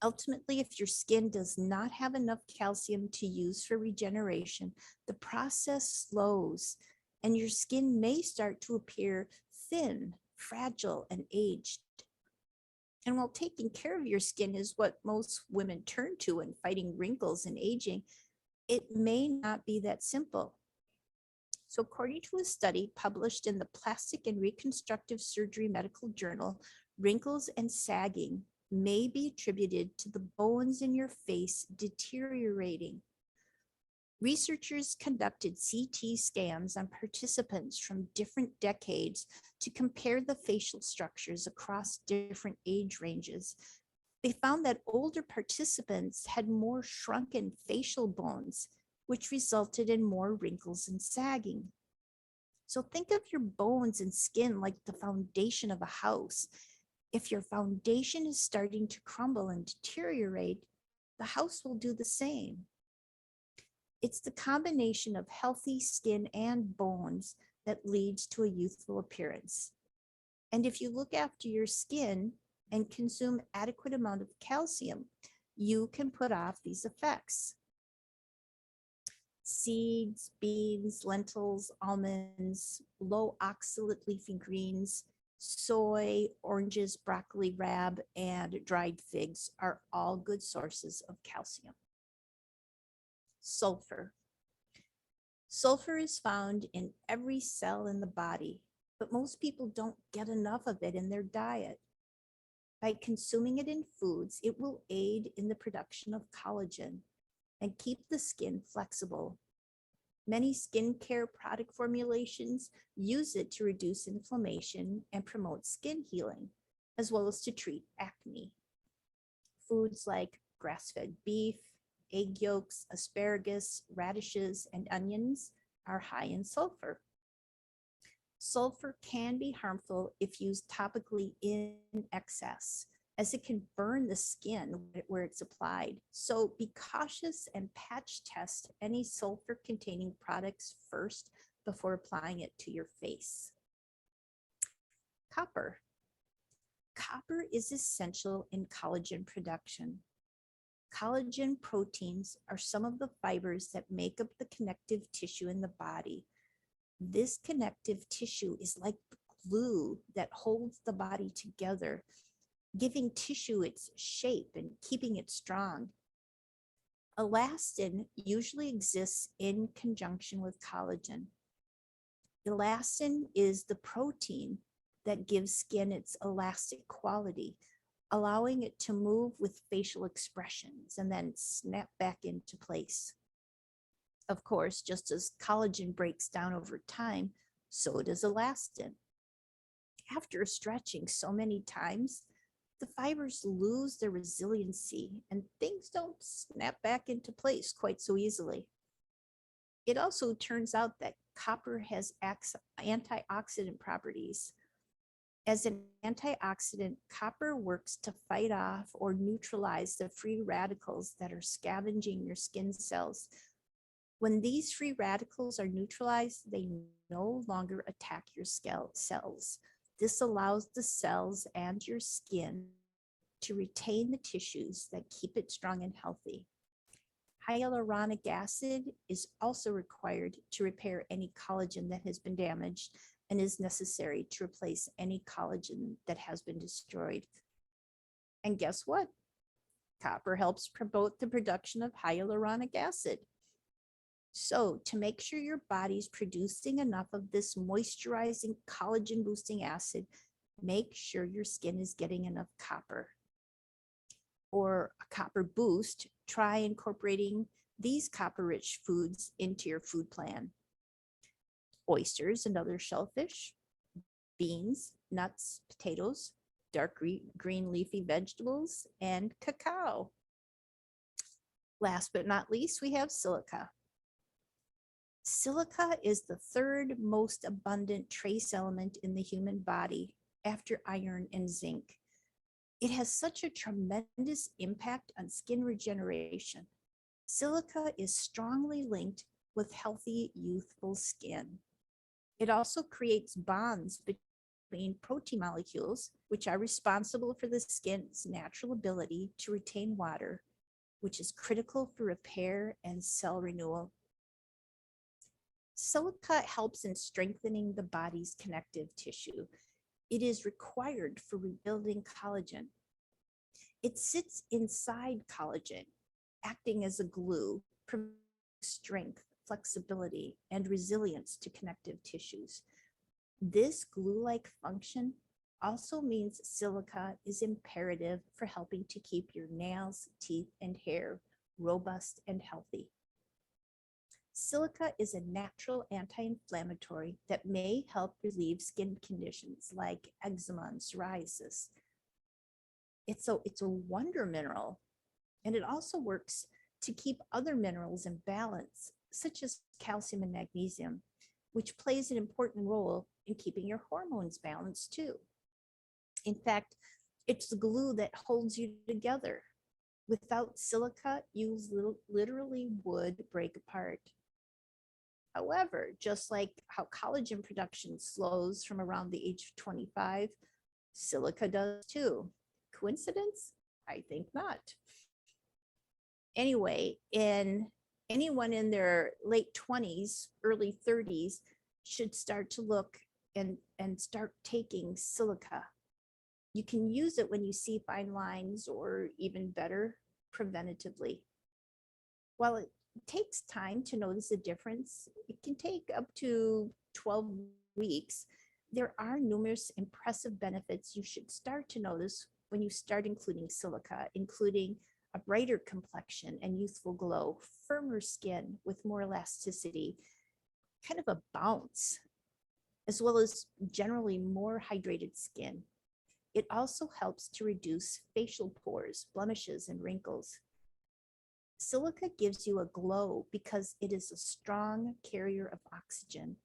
Ultimately, if your skin does not have enough calcium to use for regeneration, the process slows and your skin may start to appear thin, fragile, and aged. And while taking care of your skin is what most women turn to in fighting wrinkles and aging, it may not be that simple. So according to a study published in the Plastic and Reconstructive Surgery Medical Journal, wrinkles and sagging may be attributed to the bones in your face deteriorating. Researchers conducted CT scans on participants from different decades to compare the facial structures across different age ranges. They found that older participants had more shrunken facial bones, which resulted in more wrinkles and sagging. So think of your bones and skin like the foundation of a house. If your foundation is starting to crumble and deteriorate, the house will do the same. It's the combination of healthy skin and bones that leads to a youthful appearance. And if you look after your skin and consume adequate amount of calcium, you can put off these effects. Seeds, beans, lentils, almonds, low oxalate leafy greens, soy, oranges, broccoli, rab, and dried figs are all good sources of calcium. Sulfur. Sulfur is found in every cell in the body, but most people don't get enough of it in their diet. By consuming it in foods, it will aid in the production of collagen and keep the skin flexible. Many skincare product formulations use it to reduce inflammation and promote skin healing, as well as to treat acne. Foods like grass-fed beef, egg yolks, asparagus, radishes, and onions are high in sulfur. Sulfur can be harmful if used topically in excess, as it can burn the skin where it's applied. So be cautious and patch test any sulfur containing products first before applying it to your face. Copper. Copper is essential in collagen production. Collagen proteins are some of the fibers that make up the connective tissue in the body. This connective tissue is like the glue that holds the body together, giving tissue its shape and keeping it strong. Elastin usually exists in conjunction with collagen. Elastin is the protein that gives skin its elastic quality, allowing it to move with facial expressions and then snap back into place. Of course, just as collagen breaks down over time, so does elastin. After stretching so many times, the fibers lose their resiliency and things don't snap back into place quite so easily. It also turns out that copper has antioxidant properties. As an antioxidant, copper works to fight off or neutralize the free radicals that are scavenging your skin cells. When these free radicals are neutralized, they no longer attack your cells. This allows the cells and your skin to retain the tissues that keep it strong and healthy. Hyaluronic acid is also required to repair any collagen that has been damaged and is necessary to replace any collagen that has been destroyed. And guess what? Copper helps promote the production of hyaluronic acid. So to make sure your body's producing enough of this moisturizing collagen boosting acid, make sure your skin is getting enough copper. Or a copper boost, try incorporating these copper-rich foods into your food plan. Oysters and other shellfish, beans, nuts, potatoes, dark green leafy vegetables, and cacao. Last but not least, we have silica. Silica is the third most abundant trace element in the human body after iron and zinc. It has such a tremendous impact on skin regeneration. Silica is strongly linked with healthy, youthful skin. It also creates bonds between protein molecules, which are responsible for the skin's natural ability to retain water, which is critical for repair and cell renewal. Silica helps in strengthening the body's connective tissue. It is required for rebuilding collagen. It sits inside collagen, acting as a glue, providing strength, flexibility, and resilience to connective tissues. This glue-like function also means silica is imperative for helping to keep your nails, teeth, and hair robust and healthy. Silica is a natural anti-inflammatory that may help relieve skin conditions like eczema and psoriasis. It's a wonder mineral, and it also works to keep other minerals in balance, such as calcium and magnesium, which plays an important role in keeping your hormones balanced too. In fact, it's the glue that holds you together. Without silica, you literally would break apart. However, just like how collagen production slows from around the age of 25, silica does too. Coincidence? I think not. Anyway, anyone in their late 20s, early 30s should start to look and start taking silica. You can use it when you see fine lines, or even better, preventatively. While it takes time to notice a difference, it can take up to 12 weeks. There are numerous impressive benefits you should start to notice when you start including silica, including a brighter complexion and youthful glow, firmer skin with more elasticity, kind of a bounce, as well as generally more hydrated skin. It also helps to reduce facial pores, blemishes, and wrinkles. Silica gives you a glow because it is a strong carrier of oxygen,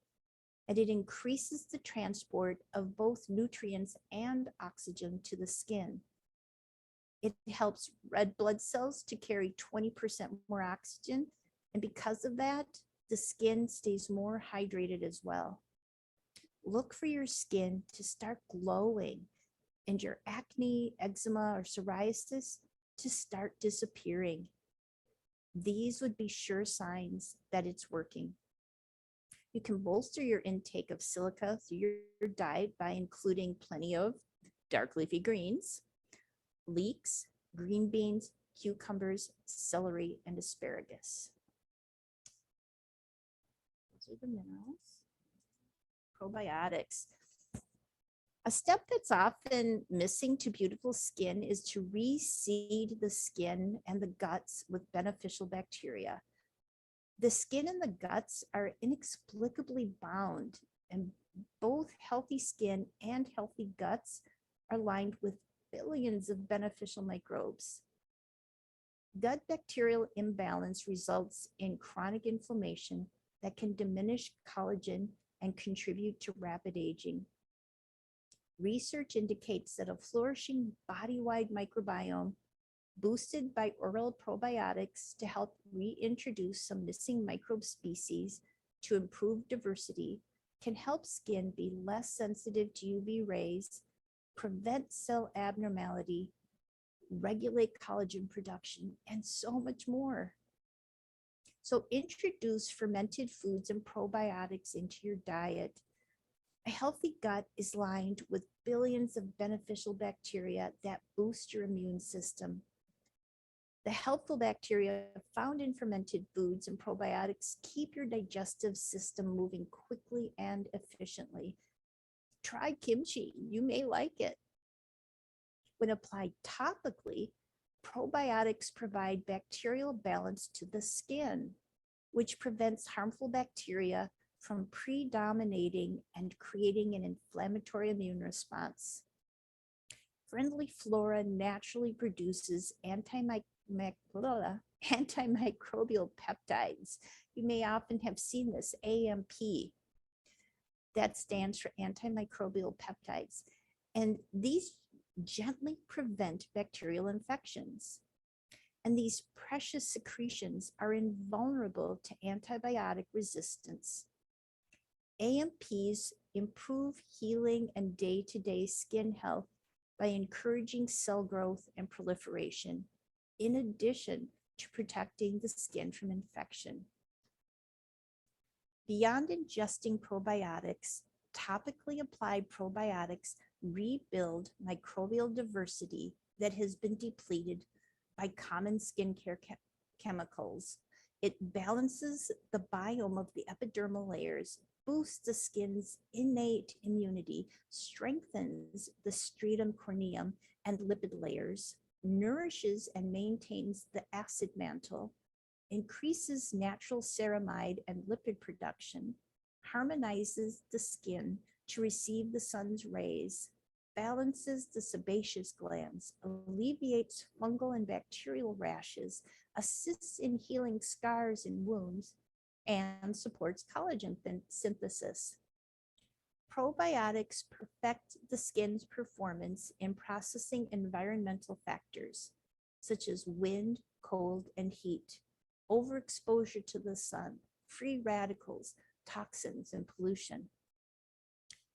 and it increases the transport of both nutrients and oxygen to the skin. It helps red blood cells to carry 20% more oxygen, and because of that, the skin stays more hydrated as well. Look for your skin to start glowing and your acne, eczema, or psoriasis to start disappearing. These would be sure signs that it's working. You can bolster your intake of silica through your diet by including plenty of dark leafy greens, leeks, green beans, cucumbers, celery, and asparagus. Those are the minerals. Probiotics. A step that's often missing to beautiful skin is to reseed the skin and the guts with beneficial bacteria. The skin and the guts are inexplicably bound, and both healthy skin and healthy guts are lined with billions of beneficial microbes. Gut bacterial imbalance results in chronic inflammation that can diminish collagen and contribute to rapid aging. Research indicates that a flourishing body-wide microbiome boosted by oral probiotics to help reintroduce some missing microbe species to improve diversity can help skin be less sensitive to UV rays, prevent cell abnormality, regulate collagen production, and so much more. So introduce fermented foods and probiotics into your diet. A healthy gut is lined with billions of beneficial bacteria that boost your immune system. The helpful bacteria found in fermented foods and probiotics keep your digestive system moving quickly and efficiently. Try kimchi, you may like it. When applied topically, probiotics provide bacterial balance to the skin, which prevents harmful bacteria from predominating and creating an inflammatory immune response. Friendly flora naturally produces antimicrobial peptides. You may often have seen this, AMP. That stands for antimicrobial peptides. And these gently prevent bacterial infections. And these precious secretions are invulnerable to antibiotic resistance. AMPs improve healing and day-to-day skin health by encouraging cell growth and proliferation, in addition to protecting the skin from infection. Beyond ingesting probiotics, topically applied probiotics rebuild microbial diversity that has been depleted by common skincare chemicals. It balances the biome of the epidermal layers, boosts the skin's innate immunity, strengthens the stratum corneum and lipid layers, nourishes and maintains the acid mantle, increases natural ceramide and lipid production, harmonizes the skin to receive the sun's rays, balances the sebaceous glands, alleviates fungal and bacterial rashes, assists in healing scars and wounds, and supports collagen synthesis. Probiotics perfect the skin's performance in processing environmental factors such as wind, cold, and heat, overexposure to the sun, free radicals, toxins, and pollution.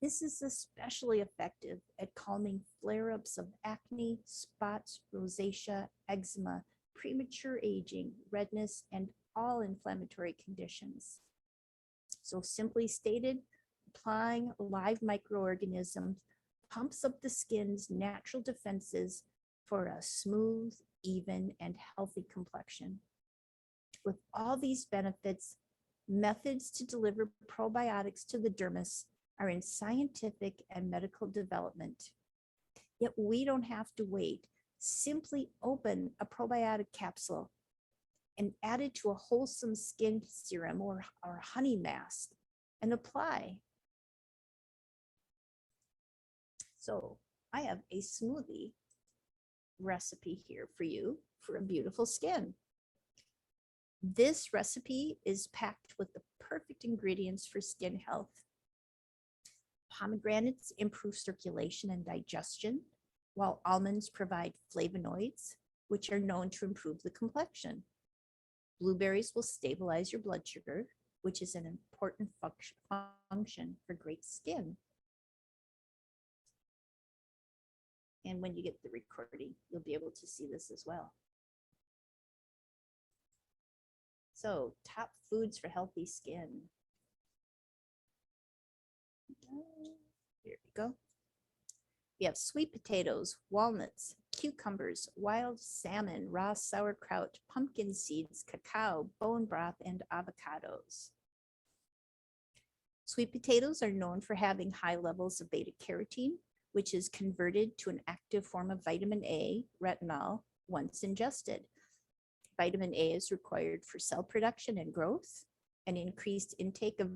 This is especially effective at calming flare-ups of acne, spots, rosacea, eczema, premature aging, redness, and all inflammatory conditions. So simply stated, applying live microorganisms pumps up the skin's natural defenses for a smooth, even, and healthy complexion. With all these benefits, methods to deliver probiotics to the dermis are in scientific and medical development. Yet we don't have to wait. Simply open a probiotic capsule and add it to a wholesome skin serum or honey mask and apply. So I have a smoothie recipe here for you for a beautiful skin. This recipe is packed with the perfect ingredients for skin health. Pomegranates improve circulation and digestion, while almonds provide flavonoids, which are known to improve the complexion. Blueberries will stabilize your blood sugar, which is an important function for great skin. And when you get the recording, you'll be able to see this as well. So, top foods for healthy skin. Here we go. We have sweet potatoes, walnuts, cucumbers, wild salmon, raw sauerkraut, pumpkin seeds, cacao, bone broth, and avocados. Sweet potatoes are known for having high levels of beta carotene, which is converted to an active form of vitamin A, retinol, once ingested. Vitamin A is required for cell production and growth. An increased intake of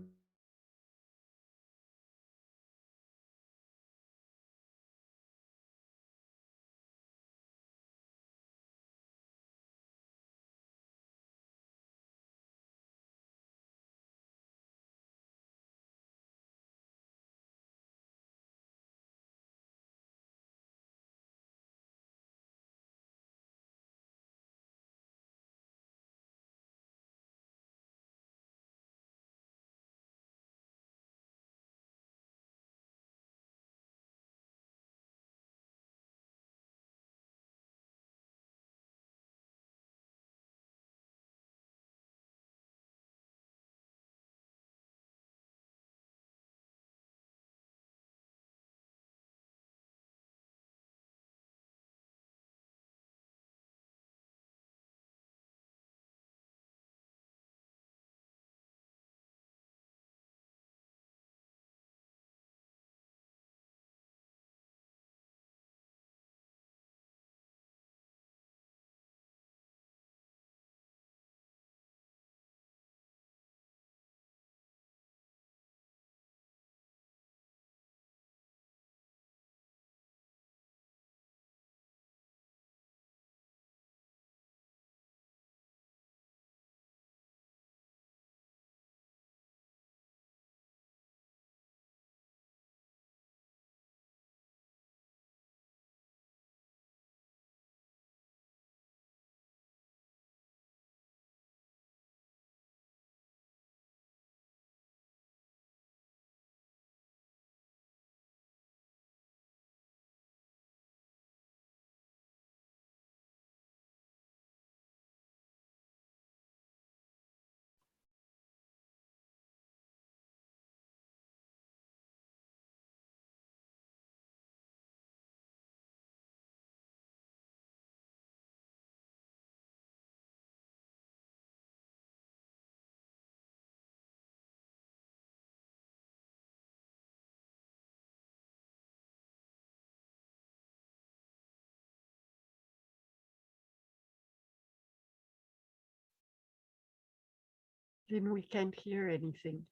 Then we can't hear anything.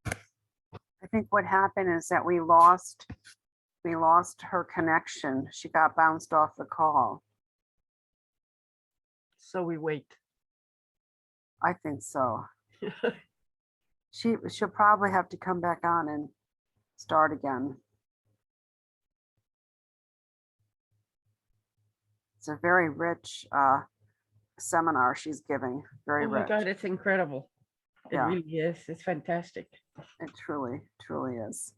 I think what happened is that we lost her connection. She got bounced off the call. So we wait. I think so. She'll probably have to come back on and start again. It's a very rich seminar she's giving. Very Oh my rich. God, it's incredible. It Yeah. really is. It's fantastic. It truly, truly is.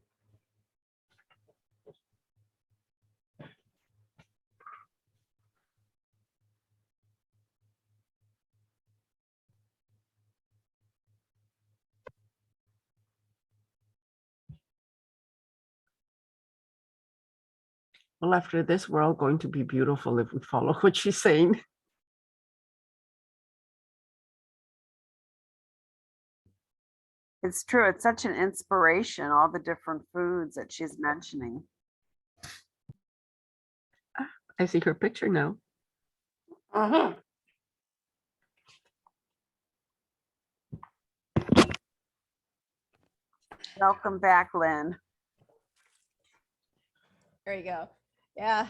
Well, after this, we're all going to be beautiful if we follow what she's saying. It's true. It's such an inspiration, all the different foods that she's mentioning. I see her picture now. Welcome back, Lynn. There you go. Yeah.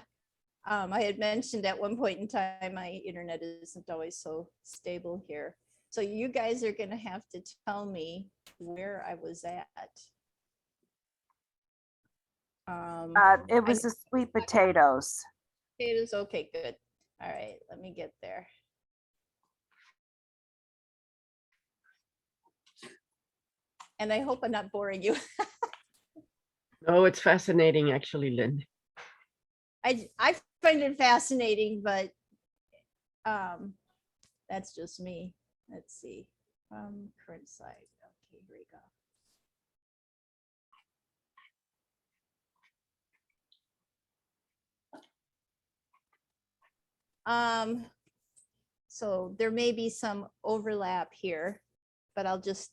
I had mentioned at one point in time, my internet isn't always so stable here. So you guys are going to have to tell me where I was at. It was the sweet potatoes. Potatoes. Okay, good. All right, let me get there. And I hope I'm not boring you. Oh, it's fascinating, actually, Lynn. I find it fascinating, but that's just me. Let's see. Current site. Okay, here we go. So there may be some overlap here, but I'll just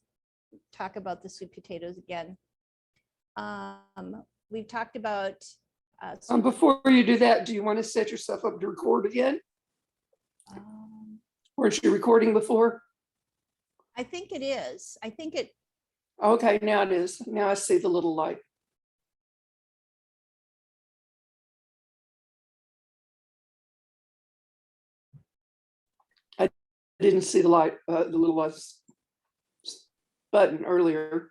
talk about the sweet potatoes again. We've talked about Before you do that, do you want to set yourself up to record again? Weren't you recording before? I think it is. I think it, Okay, now it is. Now I see the little light. I didn't see the light, the little button earlier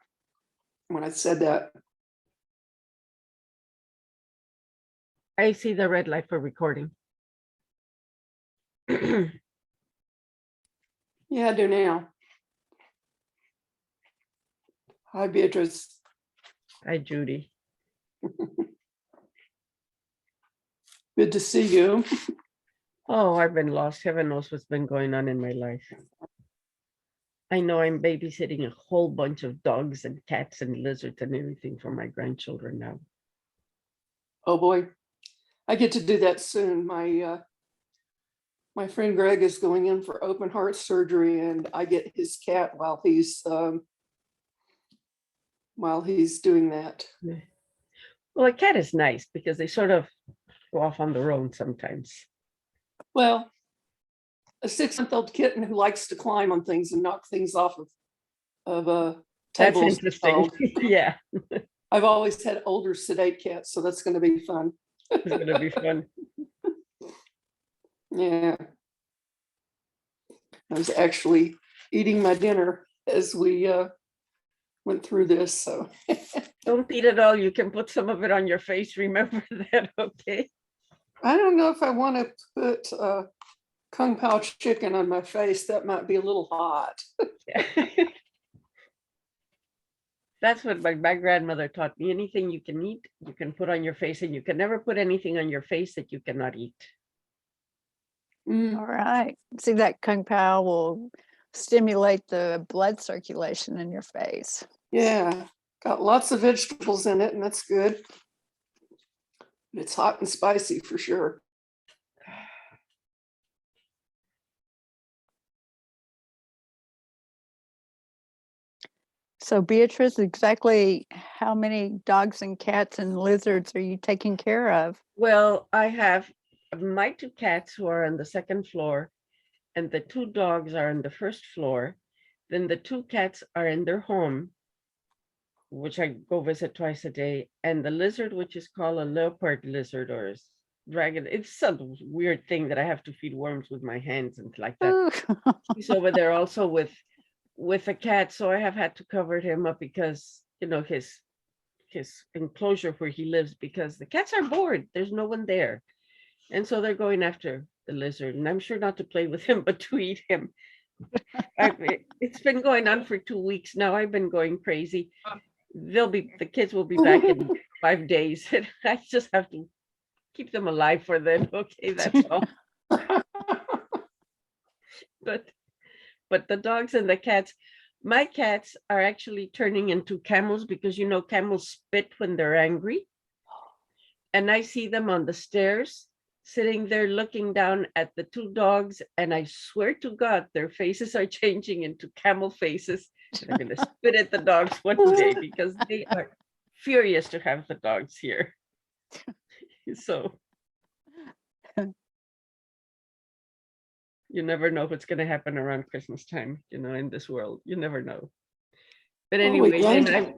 when I said that. I see the red light for recording. Yeah, I do now. Hi, Beatrice. Hi, Judy. Good to see you. Oh, I've been lost. Heaven knows what's been going on in my life. I know I'm babysitting a whole bunch of dogs and cats and lizards and everything for my grandchildren now. Oh, boy. I get to do that soon. My friend Greg is going in for open heart surgery, and I get his cat while he's doing that. Well, a cat is nice because they sort of go off on their own sometimes. Well, a 6-month-old kitten who likes to climb on things and knock things off of That's tables. interesting. Yeah, I've always had older sedate cats, so that's going to be fun. it's going to be fun. Yeah. I was actually eating my dinner as we went through this, so. Don't eat it all. You can put some of it on your face. Remember that, okay? I don't know if I want to put Kung Pao chicken on my face. That might be a little hot. That's what my grandmother taught me. Anything you can eat, you can put on your face, and you can never put anything on your face that you cannot eat. Mm, All right. See, that Kung Pao will stimulate the blood circulation in your face. yeah, got lots of vegetables in it, and that's good. It's hot and spicy for sure. So, Beatrice, exactly how many dogs and cats and lizards are you taking care of? Well, I have my 2 cats who are on the 2nd floor, and the 2 dogs are on the 1st floor. Then the 2 cats are in their home, which I go visit twice a day, and the lizard, which is called a leopard lizard or a dragon. It's some weird thing that I have to feed worms with my hands and like that. Ooh. He's over there also with a cat, so I have had to cover him up because his enclosure where he lives, because the cats are bored. There's no one there, and so they're going after the lizard. And I'm sure not to play with him, but to eat him. It's been going on for 2 weeks now. I've been going crazy. The kids will be back in 5 days, and I just have to keep them alive for then. Okay, that's all. But the dogs and the cats, my cats are actually turning into camels, because camels spit when they're angry. And I see them on the stairs sitting there looking down at the 2 dogs, and I swear to God their faces are changing into camel faces. They're going to spit at the dogs one day because they are furious to have the dogs here. So you never know what's going to happen around Christmas time, in this world. You never know. But anyway, then I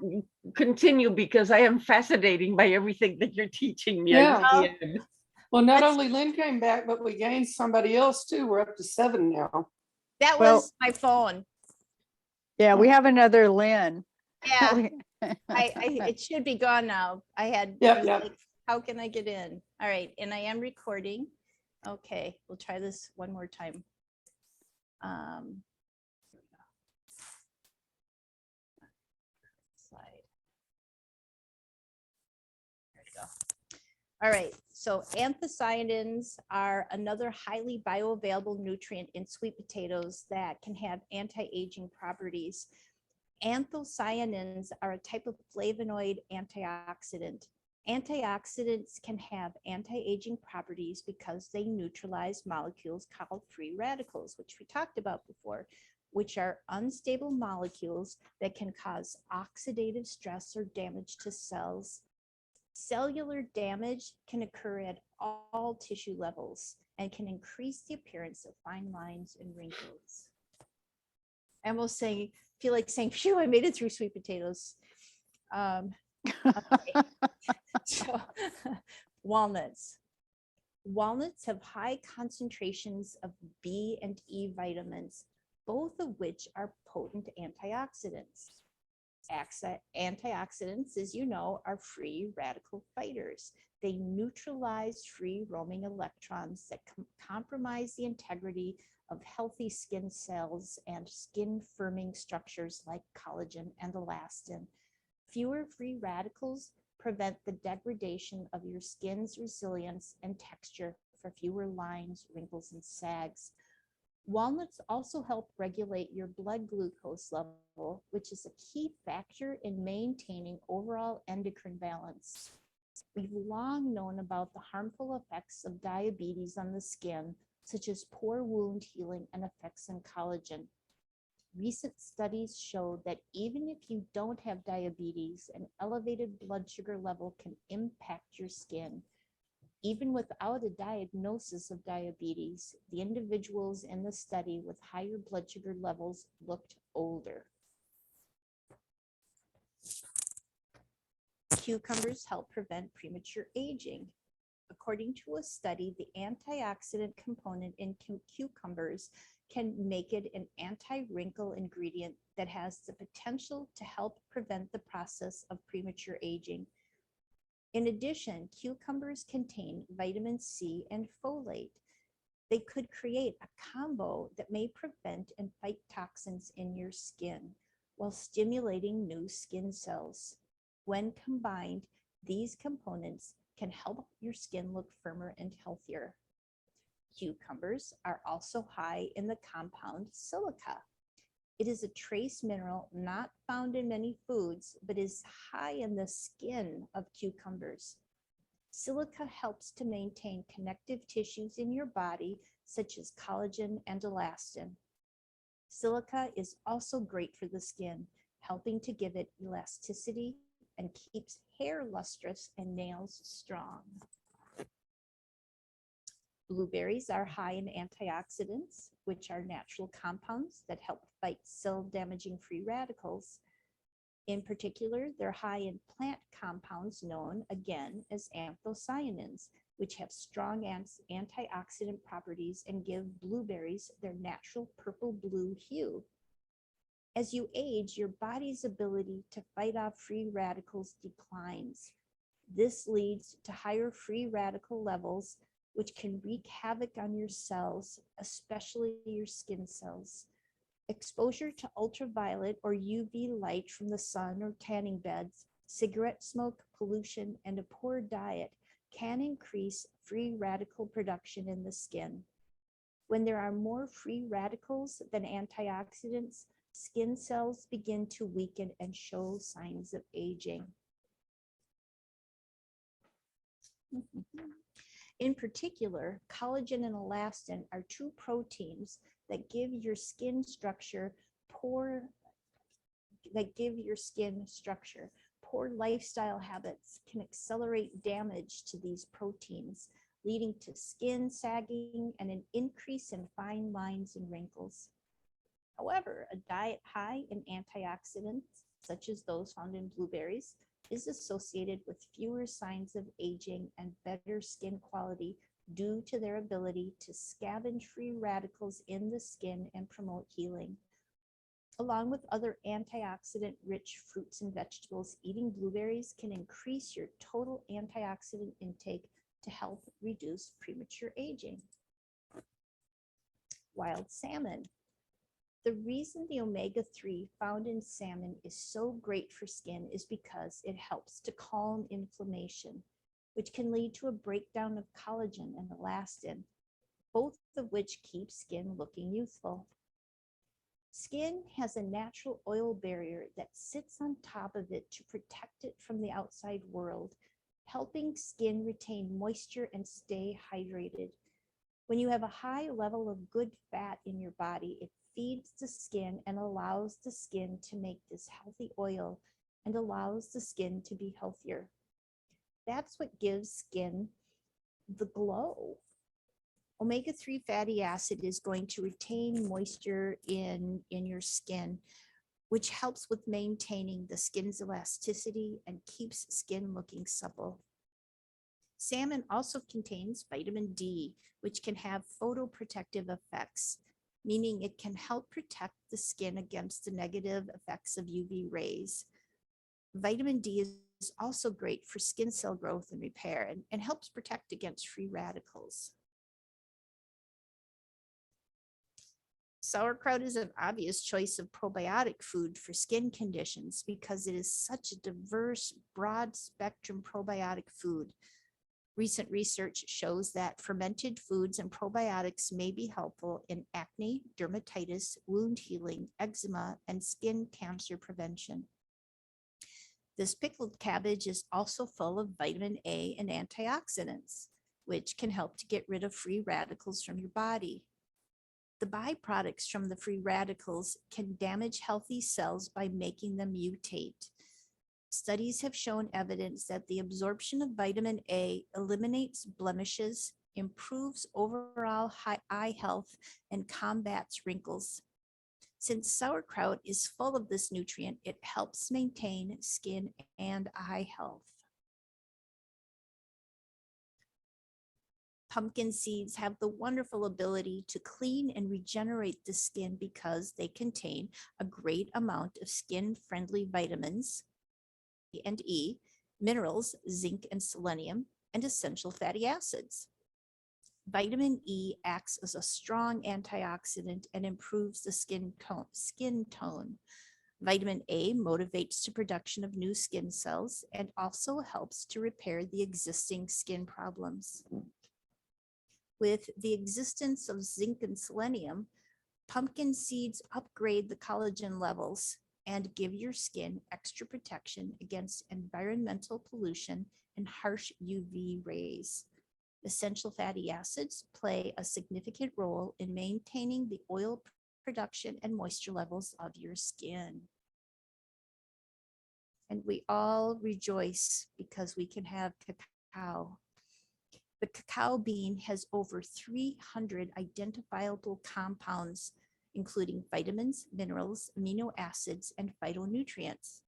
continue because I am fascinating by everything that you're teaching me. Yeah. I really am. Well, not Let's- only Lynn came back, but we gained somebody else too. We're up to 7 now. that Well- was my phone. Yeah, we have another Lynn. Yeah, it should be gone now. I Yep, was yep. like, how can I get in? All right, and I am recording. Okay, we'll try this one more time. Here we go. go. All right, so anthocyanins are another highly bioavailable nutrient in sweet potatoes that can have anti-aging properties. Anthocyanins are a type of flavonoid antioxidant. Antioxidants can have anti-aging properties because they neutralize molecules called free radicals, which we talked about before, which are unstable molecules that can cause oxidative stress or damage to cells. Cellular damage can occur at all tissue levels and can increase the appearance of fine lines and wrinkles. I almost feel like saying, phew, I made it through sweet potatoes. Okay. So, walnuts. Walnuts have high concentrations of B and E vitamins, both of which are potent antioxidants. Antioxidants, as you know, are free radical fighters. They neutralize free roaming electrons that compromise the integrity of healthy skin cells and skin firming structures like collagen and elastin. Fewer free radicals prevent the degradation of your skin's resilience and texture for fewer lines, wrinkles, and sags. Walnuts also help regulate your blood glucose level, which is a key factor in maintaining overall endocrine balance. We've long known about the harmful effects of diabetes on the skin, such as poor wound healing and effects on collagen. Recent studies show that even if you don't have diabetes, an elevated blood sugar level can impact your skin. Even without a diagnosis of diabetes, the individuals in the study with higher blood sugar levels looked older. Cucumbers help prevent premature aging. According to a study, the antioxidant component in cucumbers can make it an anti-wrinkle ingredient that has the potential to help prevent the process of premature aging. In addition, cucumbers contain vitamin C and folate. They could create a combo that may prevent and fight toxins in your skin while stimulating new skin cells. When combined, these components can help your skin look firmer and healthier. Cucumbers are also high in the compound silica. It is a trace mineral not found in many foods, but is high in the skin of cucumbers. Silica helps to maintain connective tissues in your body, such as collagen and elastin. Silica is also great for the skin, helping to give it elasticity and keeps hair lustrous and nails strong. Blueberries are high in antioxidants, which are natural compounds that help fight cell-damaging free radicals. In particular, they're high in plant compounds known, again, as anthocyanins, which have strong antioxidant properties and give blueberries their natural purple-blue hue. As you age, your body's ability to fight off free radicals declines. This leads to higher free radical levels, which can wreak havoc on your cells, especially your skin cells. Exposure to ultraviolet or UV light from the sun or tanning beds, cigarette smoke, pollution, and a poor diet can increase free radical production in the skin. When there are more free radicals than antioxidants, skin cells begin to weaken and show signs of aging. In particular, collagen and elastin are two proteins that give your skin structure. Poor lifestyle habits can accelerate damage to these proteins, leading to skin sagging and an increase in fine lines and wrinkles. However, a diet high in antioxidants, such as those found in blueberries, is associated with fewer signs of aging and better skin quality due to their ability to scavenge free radicals in the skin and promote healing. Along with other antioxidant-rich fruits and vegetables, eating blueberries can increase your total antioxidant intake to help reduce premature aging. Wild salmon. The reason the omega-3 found in salmon is so great for skin is because it helps to calm inflammation. which can lead to a breakdown of collagen and elastin, both of which keep skin looking youthful. Skin has a natural oil barrier that sits on top of it to protect it from the outside world, helping skin retain moisture and stay hydrated. When you have a high level of good fat in your body, it feeds the skin and allows the skin to make this healthy oil and allows the skin to be healthier. That's what gives skin the glow. Omega-3 fatty acid is going to retain moisture in your skin, which helps with maintaining the skin's elasticity and keeps skin looking supple. Salmon also contains vitamin D, which can have photoprotective effects, meaning it can help protect the skin against the negative effects of UV rays. Vitamin D is also great for skin cell growth and repair and helps protect against free radicals. Sauerkraut is an obvious choice of probiotic food for skin conditions because it is such a diverse, broad spectrum probiotic food. Recent research shows that fermented foods and probiotics may be helpful in acne, dermatitis, wound healing, eczema, and skin cancer prevention. This pickled cabbage is also full of vitamin A and antioxidants, which can help to get rid of free radicals from your body. The byproducts from the free radicals can damage healthy cells by making them mutate. Studies have shown evidence that the absorption of vitamin A eliminates blemishes, improves overall eye health, and combats wrinkles. Since sauerkraut is full of this nutrient, it helps maintain skin and eye health. Pumpkin seeds have the wonderful ability to clean and regenerate the skin because they contain a great amount of skin-friendly vitamins and E, minerals, zinc and selenium, and essential fatty acids. Vitamin E acts as a strong antioxidant and improves the skin tone. Vitamin A motivates the production of new skin cells and also helps to repair the existing skin problems. With the existence of zinc and selenium, pumpkin seeds upgrade the collagen levels and give your skin extra protection against environmental pollution and harsh UV rays. Essential fatty acids play a significant role in maintaining the oil production and moisture levels of your skin. And we all rejoice because we can have cacao. The cacao bean has over 300 identifiable compounds, including vitamins, minerals, amino acids, and phytonutrients.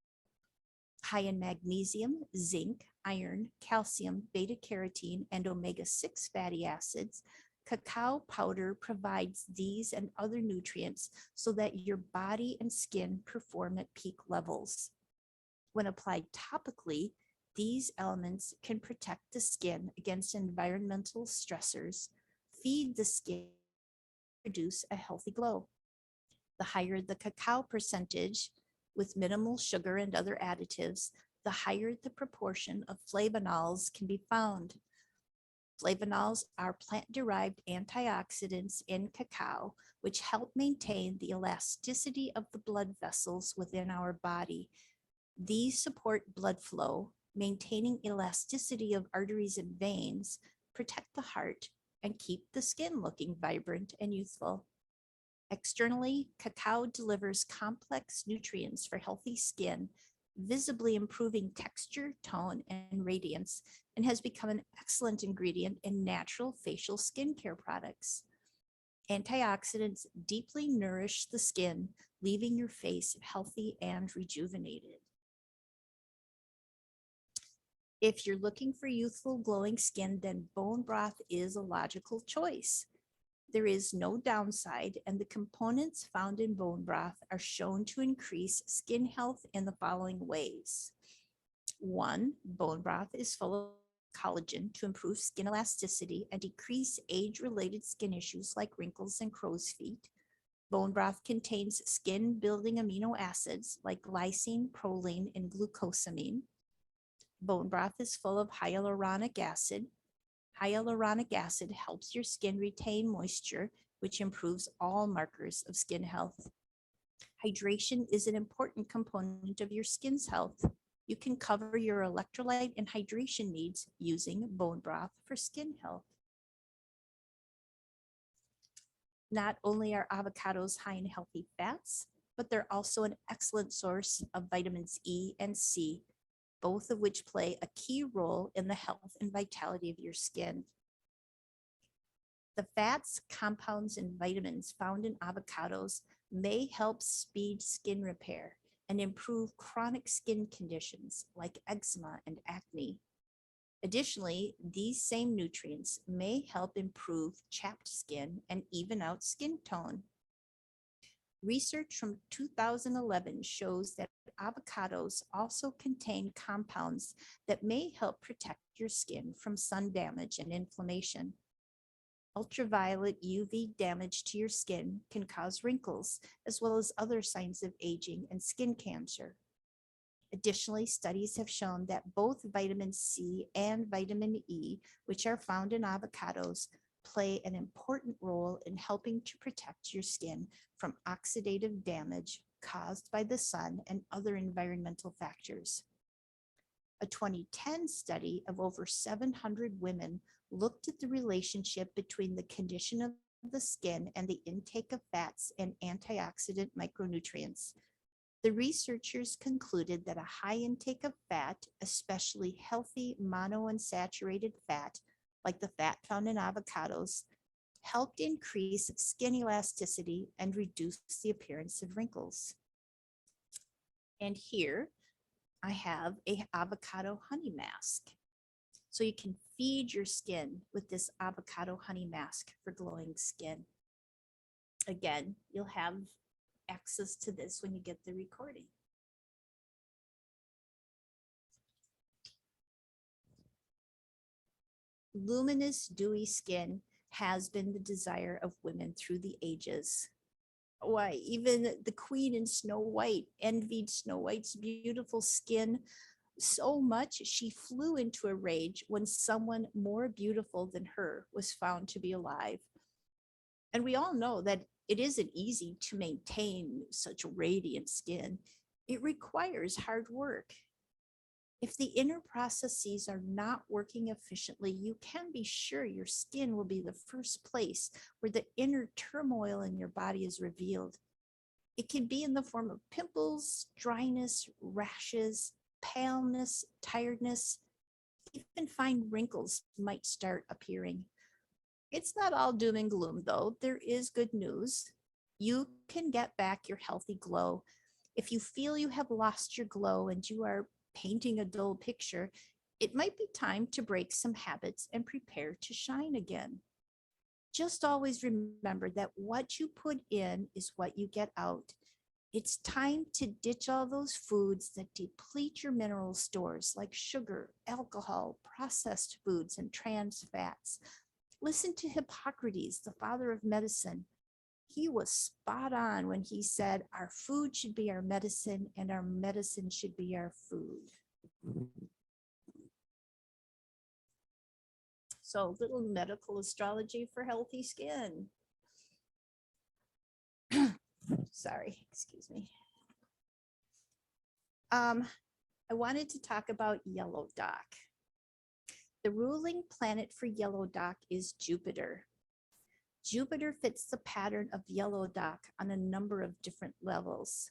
High in magnesium, zinc, iron, calcium, beta carotene, and omega-6 fatty acids, cacao powder provides these and other nutrients so that your body and skin perform at peak levels. When applied topically, these elements can protect the skin against environmental stressors, feed the skin, and produce a healthy glow. The higher the cacao percentage with minimal sugar and other additives, the higher the proportion of flavonols can be found. Flavonols are plant-derived antioxidants in cacao, which help maintain the elasticity of the blood vessels within our body. These support blood flow, maintaining elasticity of arteries and veins, protect the heart, and keep the skin looking vibrant and youthful. Externally, cacao delivers complex nutrients for healthy skin, visibly improving texture, tone, and radiance, and has become an excellent ingredient in natural facial skincare products. Antioxidants deeply nourish the skin, leaving your face healthy and rejuvenated. If you're looking for youthful, glowing skin, then bone broth is a logical choice. There is no downside, and the components found in bone broth are shown to increase skin health in the following ways. 1, bone broth is full of collagen to improve skin elasticity and decrease age-related skin issues like wrinkles and crow's feet. Bone broth contains skin-building amino acids like glycine, proline, and glucosamine. Bone broth is full of hyaluronic acid. Hyaluronic acid helps your skin retain moisture, which improves all markers of skin health. Hydration is an important component of your skin's health. You can cover your electrolyte and hydration needs using bone broth for skin health. Not only are avocados high in healthy fats, but they're also an excellent source of vitamins E and C, both of which play a key role in the health and vitality of your skin. The fats, compounds, and vitamins found in avocados may help speed skin repair and improve chronic skin conditions like eczema and acne. Additionally, these same nutrients may help improve chapped skin and even out skin tone. Research from 2011 shows that avocados also contain compounds that may help protect your skin from sun damage and inflammation. Ultraviolet UV damage to your skin can cause wrinkles, as well as other signs of aging and skin cancer. Additionally, studies have shown that both vitamin C and vitamin E, which are found in avocados, play an important role in helping to protect your skin from oxidative damage caused by the sun and other environmental factors. A 2010 study of over 700 women looked at the relationship between the condition of the skin and the intake of fats and antioxidant micronutrients. The researchers concluded that a high intake of fat, especially healthy monounsaturated fat, like the fat found in avocados, helped increase skin elasticity and reduce the appearance of wrinkles. And here I have a avocado honey mask. So you can feed your skin with this avocado honey mask for glowing skin. Again, you'll have access to this when you get the recording. Luminous, dewy skin has been the desire of women through the ages. Why, even the queen in Snow White envied Snow White's beautiful skin so much she flew into a rage when someone more beautiful than her was found to be alive. And we all know that it isn't easy to maintain such radiant skin. It requires hard work. If the inner processes are not working efficiently, you can be sure your skin will be the first place where the inner turmoil in your body is revealed. It can be in the form of pimples, dryness, rashes, paleness, tiredness, even fine wrinkles might start appearing. It's not all doom and gloom, though. There is good news. You can get back your healthy glow. If you feel you have lost your glow and you are painting a dull picture, it might be time to break some habits and prepare to shine again. Just always remember that what you put in is what you get out. It's time to ditch all those foods that deplete your mineral stores like sugar, alcohol, processed foods, and trans fats. Listen to Hippocrates, the father of medicine. He was spot on when he said our food should be our medicine and our medicine should be our food. So, little medical astrology for healthy skin. Sorry, excuse me. I wanted to talk about yellow dock. The ruling planet for yellow dock is Jupiter. Jupiter fits the pattern of yellow dock on a number of different levels.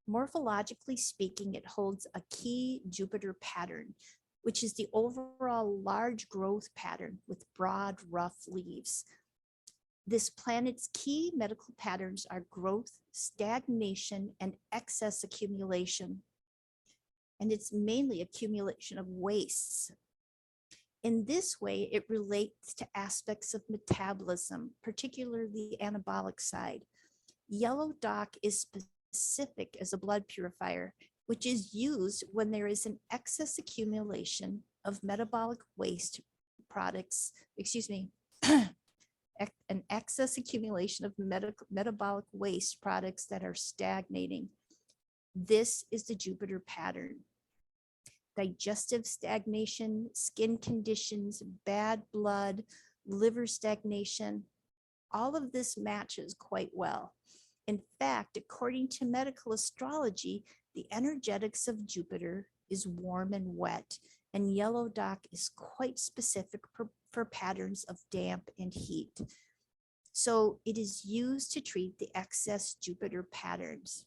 Morphologically speaking, it holds a key Jupiter pattern, which is the overall large growth pattern with broad, rough leaves. This planet's key medical patterns are growth, stagnation, and excess accumulation. And it's mainly accumulation of wastes. In this way, it relates to aspects of metabolism, particularly the anabolic side. Yellow dock is specific as a blood purifier, which is used when there is an excess accumulation of metabolic waste products, an excess accumulation of metabolic waste products that are stagnating. This is the Jupiter pattern. digestive stagnation, skin conditions, bad blood, liver stagnation. All of this matches quite well. In fact, according to medical astrology, the energetics of Jupiter is warm and wet, and yellow dock is quite specific for patterns of damp and heat. So it is used to treat the excess Jupiter patterns.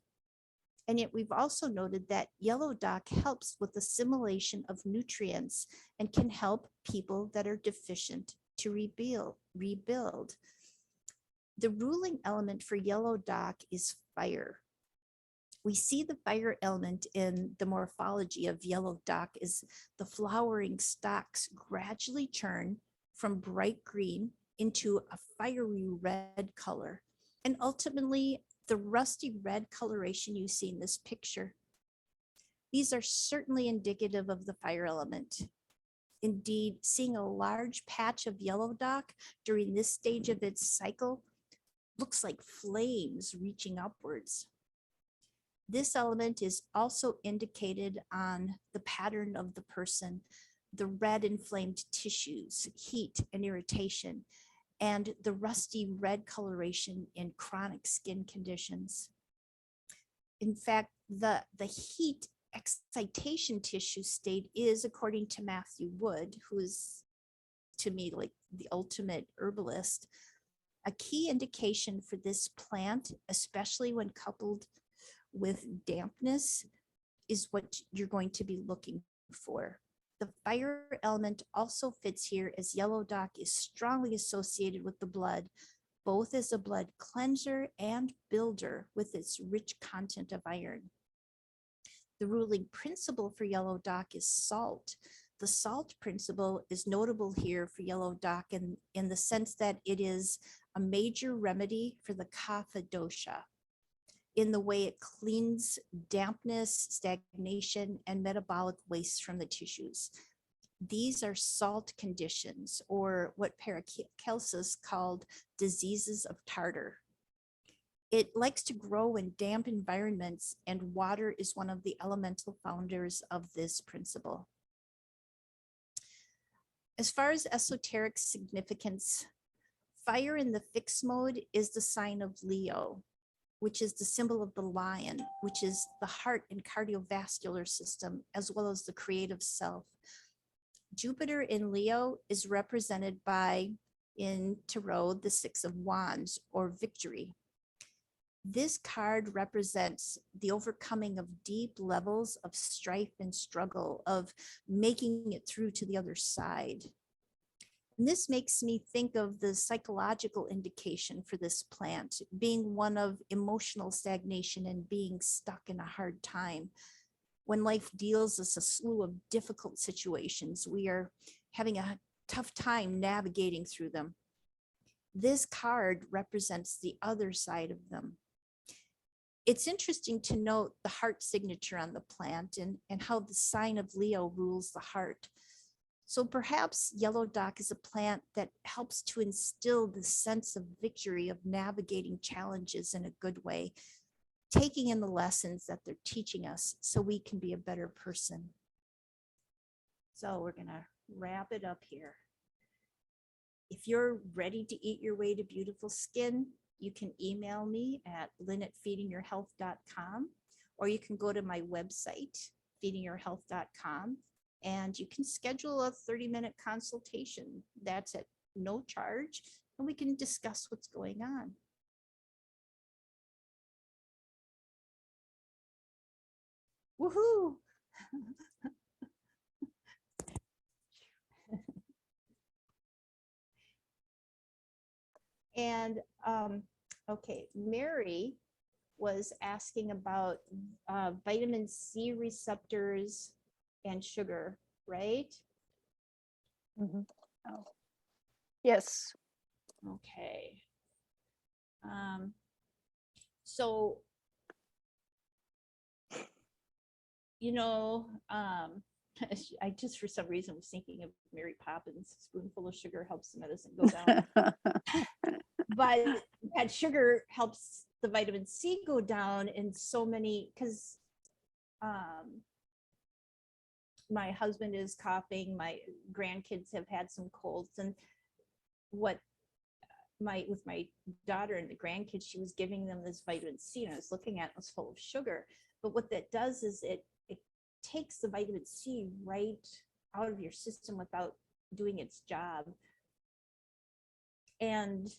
And yet we've also noted that yellow dock helps with assimilation of nutrients and can help people that are deficient to rebuild. The ruling element for yellow dock is fire. We see the fire element in the morphology of yellow dock as the flowering stalks gradually turn from bright green into a fiery red color. And ultimately, the rusty red coloration you see in this picture, these are certainly indicative of the fire element. Indeed, seeing a large patch of yellow dock during this stage of its cycle looks like flames reaching upwards. This element is also indicated on the pattern of the person, the red inflamed tissues, heat and irritation, and the rusty red coloration in chronic skin conditions. In fact, the heat excitation tissue state is, according to Matthew Wood, who is to me like the ultimate herbalist, a key indication for this plant, especially when coupled with dampness, is what you're going to be looking for. The fire element also fits here as yellow dock is strongly associated with the blood, both as a blood cleanser and builder with its rich content of iron. The ruling principle for yellow dock is salt. The salt principle is notable here for yellow dock in the sense that it is a major remedy for the kapha dosha, in the way it cleans dampness, stagnation, and metabolic waste from the tissues. These are salt conditions, or what Paracelsus called diseases of tartar. It likes to grow in damp environments, and water is one of the elemental founders of this principle. As far as esoteric significance, fire in the fixed mode is the sign of Leo, which is the symbol of the lion, which is the heart and cardiovascular system, as well as the creative self. Jupiter in Leo is represented by, in Tarot, the Six of Wands, or victory. This card represents the overcoming of deep levels of strife and struggle, of making it through to the other side. And this makes me think of the psychological indication for this plant being one of emotional stagnation and being stuck in a hard time. When life deals us a slew of difficult situations, we are having a tough time navigating through them. This card represents the other side of them. It's interesting to note the heart signature on the plant and how the sign of Leo rules the heart. So perhaps yellow dock is a plant that helps to instill the sense of victory, of navigating challenges in a good way, taking in the lessons that they're teaching us so we can be a better person. So we're gonna wrap it up here. If you're ready to eat your way to beautiful skin, you can email me at lynn@feedingyourhealth.com, or you can go to my website, feedingyourhealth.com, and you can schedule a 30-minute consultation. That's at no charge, and we can discuss what's going on. Woohoo! And okay, Mary was asking about vitamin C receptors and sugar, right? Mhm. Oh. Yes. Okay. So, you know, I just for some reason was thinking of Mary Poppins. Spoonful of sugar helps the medicine go down. But that sugar helps the vitamin C go down in so many, because my husband is coughing, my grandkids have had some colds, and what with my daughter and the grandkids, she was giving them this vitamin C, and I was looking at it, it was full of sugar. But what that does is it takes the vitamin C right out of your system without doing its job. And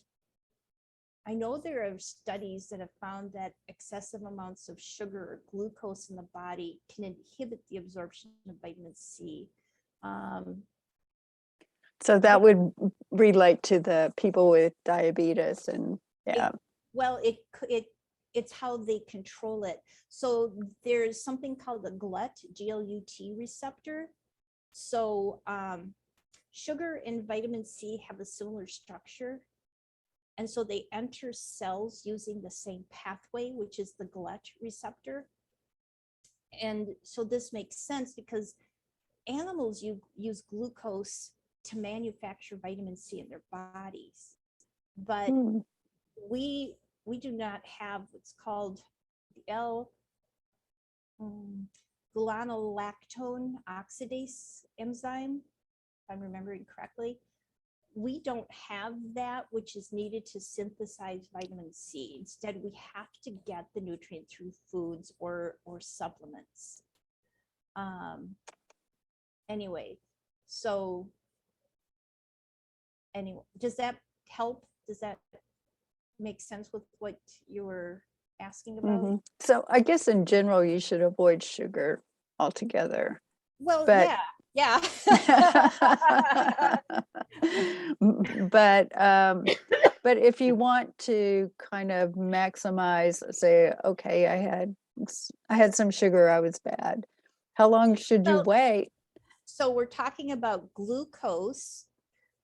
I know there are studies that have found that excessive amounts of sugar or glucose in the body can inhibit the absorption of vitamin C. So that would relate to the people with diabetes and yeah. Well, it's how they control it. So there's something called the GLUT receptor. So sugar and vitamin C have a similar structure. And so they enter cells using the same pathway, which is the GLUT receptor. And so this makes sense because animals use glucose to manufacture vitamin C in their bodies. But we do not have what's called the guanylactone oxidase enzyme, if I'm remembering correctly. We don't have that, which is needed to synthesize vitamin C. Instead, we have to get the nutrient through foods or supplements. Anyway, does that help? Does that make sense with what you were asking about? So I guess in general, you should avoid sugar altogether. Well, But yeah. but if you want to kind of maximize, say, okay, I had some sugar, I was bad. How long should you wait? So we're talking about glucose.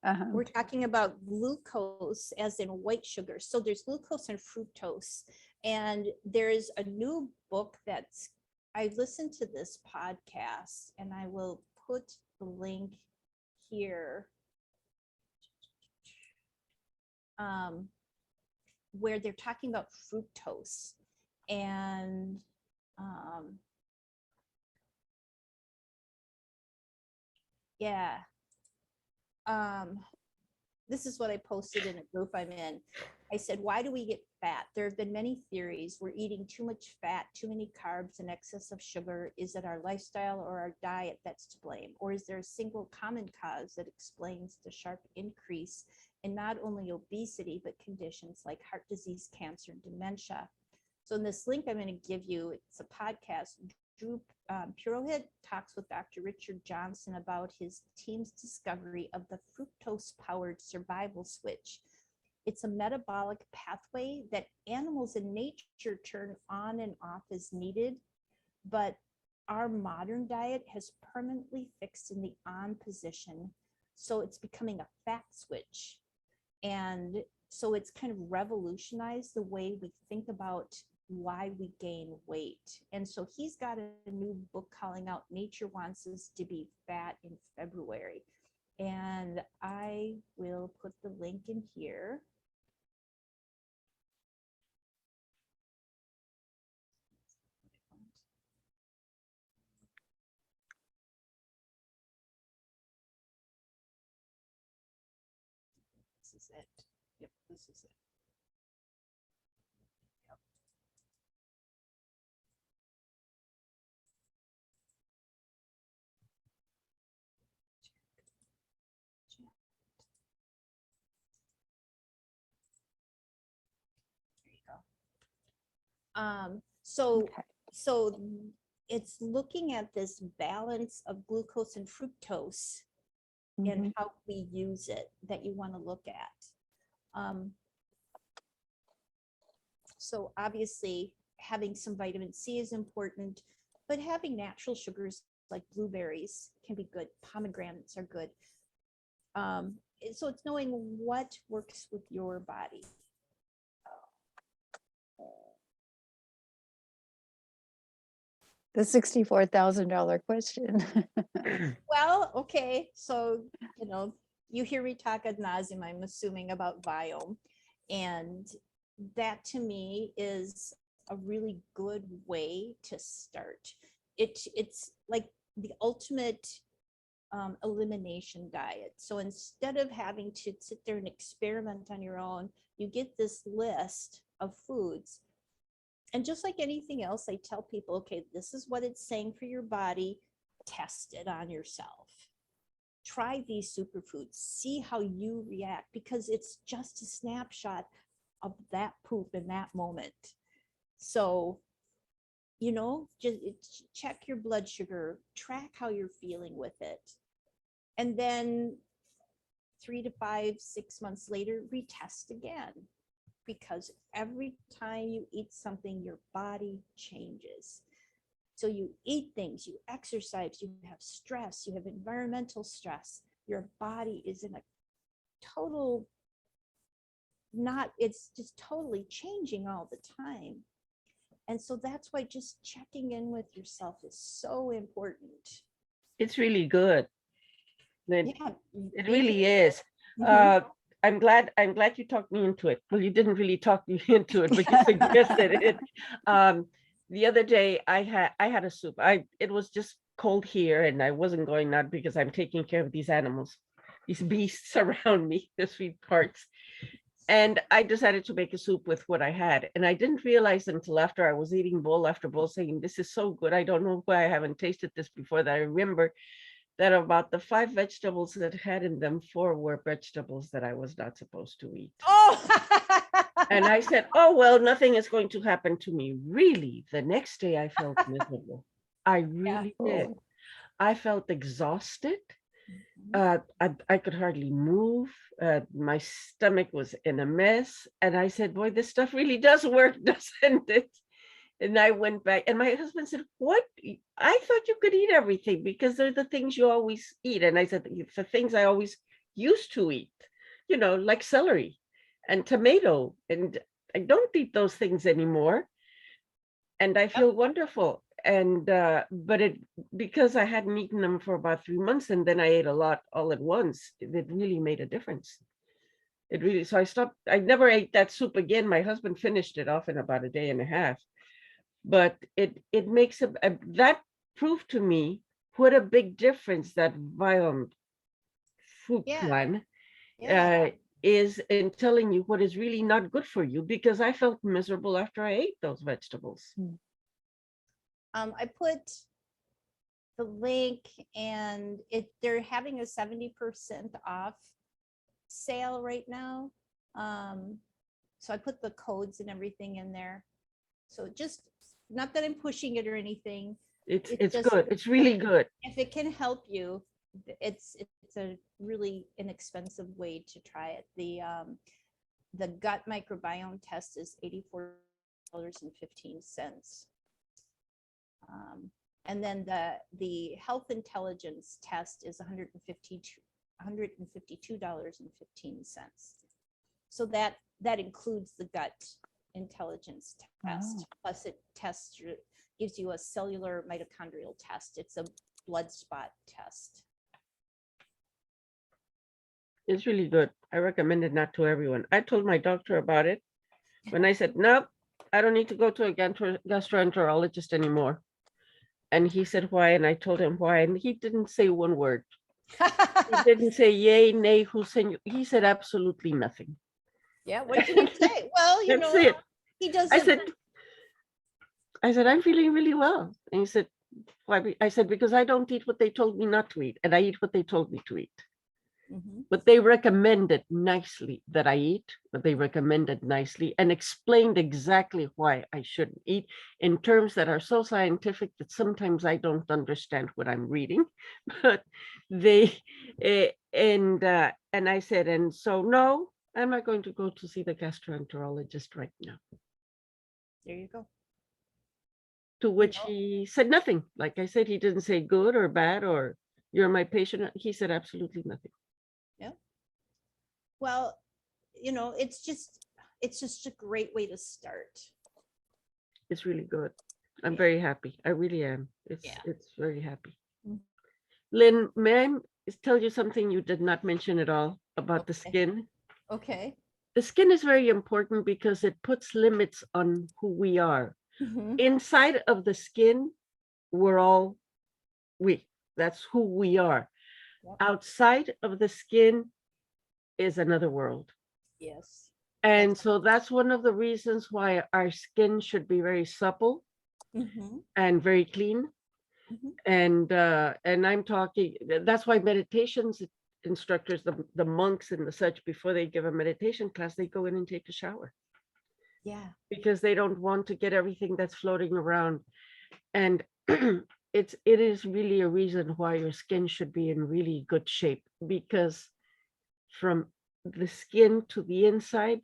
Uh-huh. We're talking about glucose as in white sugar. So there's glucose and fructose. And there's a new book I listened to this podcast, and I will put the link here, where they're talking about fructose. And yeah. This is what I posted in a group I'm in. I said, why do we get fat? There have been many theories. We're eating too much fat, too many carbs, and excess of sugar. Is it our lifestyle or our diet that's to blame? Or is there a single common cause that explains the sharp increase in not only obesity, but conditions like heart disease, cancer, and dementia? So in this link I'm going to give you, it's a podcast. Drew Purohit talks with Dr. Richard Johnson about his team's discovery of the fructose-powered survival switch. It's a metabolic pathway that animals in nature turn on and off as needed, but our modern diet has permanently fixed in the on position, so it's becoming a fat switch. And so it's kind of revolutionized the way we think about why we gain weight. And so he's got a new book calling out Nature Wants Us to Be Fat in February. And I will put the link in here. This is it. Yep, this is it. Yep. There you go. So it's looking at this balance of glucose and fructose and how we use it that you want to look at. So obviously having some vitamin C is important, but having natural sugars like blueberries can be good. Pomegranates are good. So it's knowing what works with your body. The $64,000 question. Well, okay. So, you hear me talk ad nauseum, I'm assuming, about Viome. And that to me is a really good way to start. It's like the ultimate elimination diet. So instead of having to sit there and experiment on your own, you get this list of foods. And just like anything else, I tell people, okay, this is what it's saying for your body. Test it on yourself. Try these superfoods. See how you react, because it's just a snapshot of that poop in that moment. So, you know, just check your blood sugar, track how you're feeling with it. And then 3 to 5, 6 months later, retest again. Because every time you eat something, your body changes. So you eat things, you exercise, you have stress, you have environmental stress. Your body is in a total, it's just totally changing all the time. And so that's why just checking in with yourself is so important. It's really good. It, Yeah, it really is. Mhm. I'm glad you talked me into it. Well, you didn't really talk me into it, but you suggested it. The other day I had a soup. It was just cold here, and I wasn't going out because I'm taking care of these animals, these beasts around me, the sweet parts. And I decided to make a soup with what I had. And I didn't realize until after I was eating bowl after bowl, saying, this is so good. I don't know why I haven't tasted this before, that I remember that about the 5 vegetables that had in them, 4 were vegetables that I was not supposed to eat. Oh, And I said, oh, well, nothing is going to happen to me. Really, the next day I felt miserable. I really did. Oh. I felt exhausted. Mhm. I could hardly move. My stomach was in a mess. And I said, boy, this stuff really does work, doesn't it? And I went back, and my husband said, what? I thought you could eat everything because they're the things you always eat. And I said, it's the things I always used to eat, you know, like celery and tomato. And I don't eat those things anymore. And I feel wonderful. And, but because I hadn't eaten them for about 3 months, and then I ate a lot all at once, it really made a difference. It really, so I stopped, I never ate that soup again. My husband finished it off in about a day and a half. But it makes that proved to me what a big difference that Viome food Yeah, plan yeah. is in telling you what is really not good for you, because I felt miserable after I ate those vegetables. I put the link, and they're having a 70% off sale right now. So I put the codes and everything in there. So just, not that I'm pushing it or anything. It's just, good. It's really good. if it can help you, it's a really inexpensive way to try it. The gut microbiome test is $84.15. And then the health intelligence test is $152.15. So that includes the gut intelligence test. Wow. Plus it gives you a cellular mitochondrial test. It's a blood spot test. It's really good. I recommend it not to everyone. I told my doctor about it when I said, nope, I don't need to go to a gastroenterologist anymore. And he said, why? And I told him why. And he didn't say one word. He didn't say yay, nay, who sent you. He said absolutely nothing. Yeah, what can you say? Well, you That's know, it. he doesn't. I said, I'm feeling really well. And he said, why? I said, because I don't eat what they told me not to eat, and I eat what they told me to eat. Mhm. But they recommended nicely that I eat, but they recommended nicely and explained exactly why I shouldn't eat in terms that are so scientific that sometimes I don't understand what I'm reading. But they, and I said, and so no, I'm not going to go to see the gastroenterologist right now. There you go. To which know? he said nothing. Like I said, he didn't say good or bad or you're my patient. He said absolutely nothing. Yeah. Well, you know, it's just a great way to start. It's really good. I'm Yeah. very happy. I really am. Yeah. It's very happy. Mhm. Lynn, may I tell you something you did not mention at all about the Okay. skin? Okay. The skin is very important because it puts limits on who we are. Mhm. Inside of the skin, we're all That's who we are. Yep. Outside of the skin is another world. Yes. And so that's one of the reasons why our skin should be very supple Mhm, and very clean. mhm. And I'm talking, that's why meditations instructors, the monks and the such, before they give a meditation class, they go in and take a shower Yeah. because they don't want to get everything that's floating around. And it is really a reason why your skin should be in really good shape, because from the skin to the inside,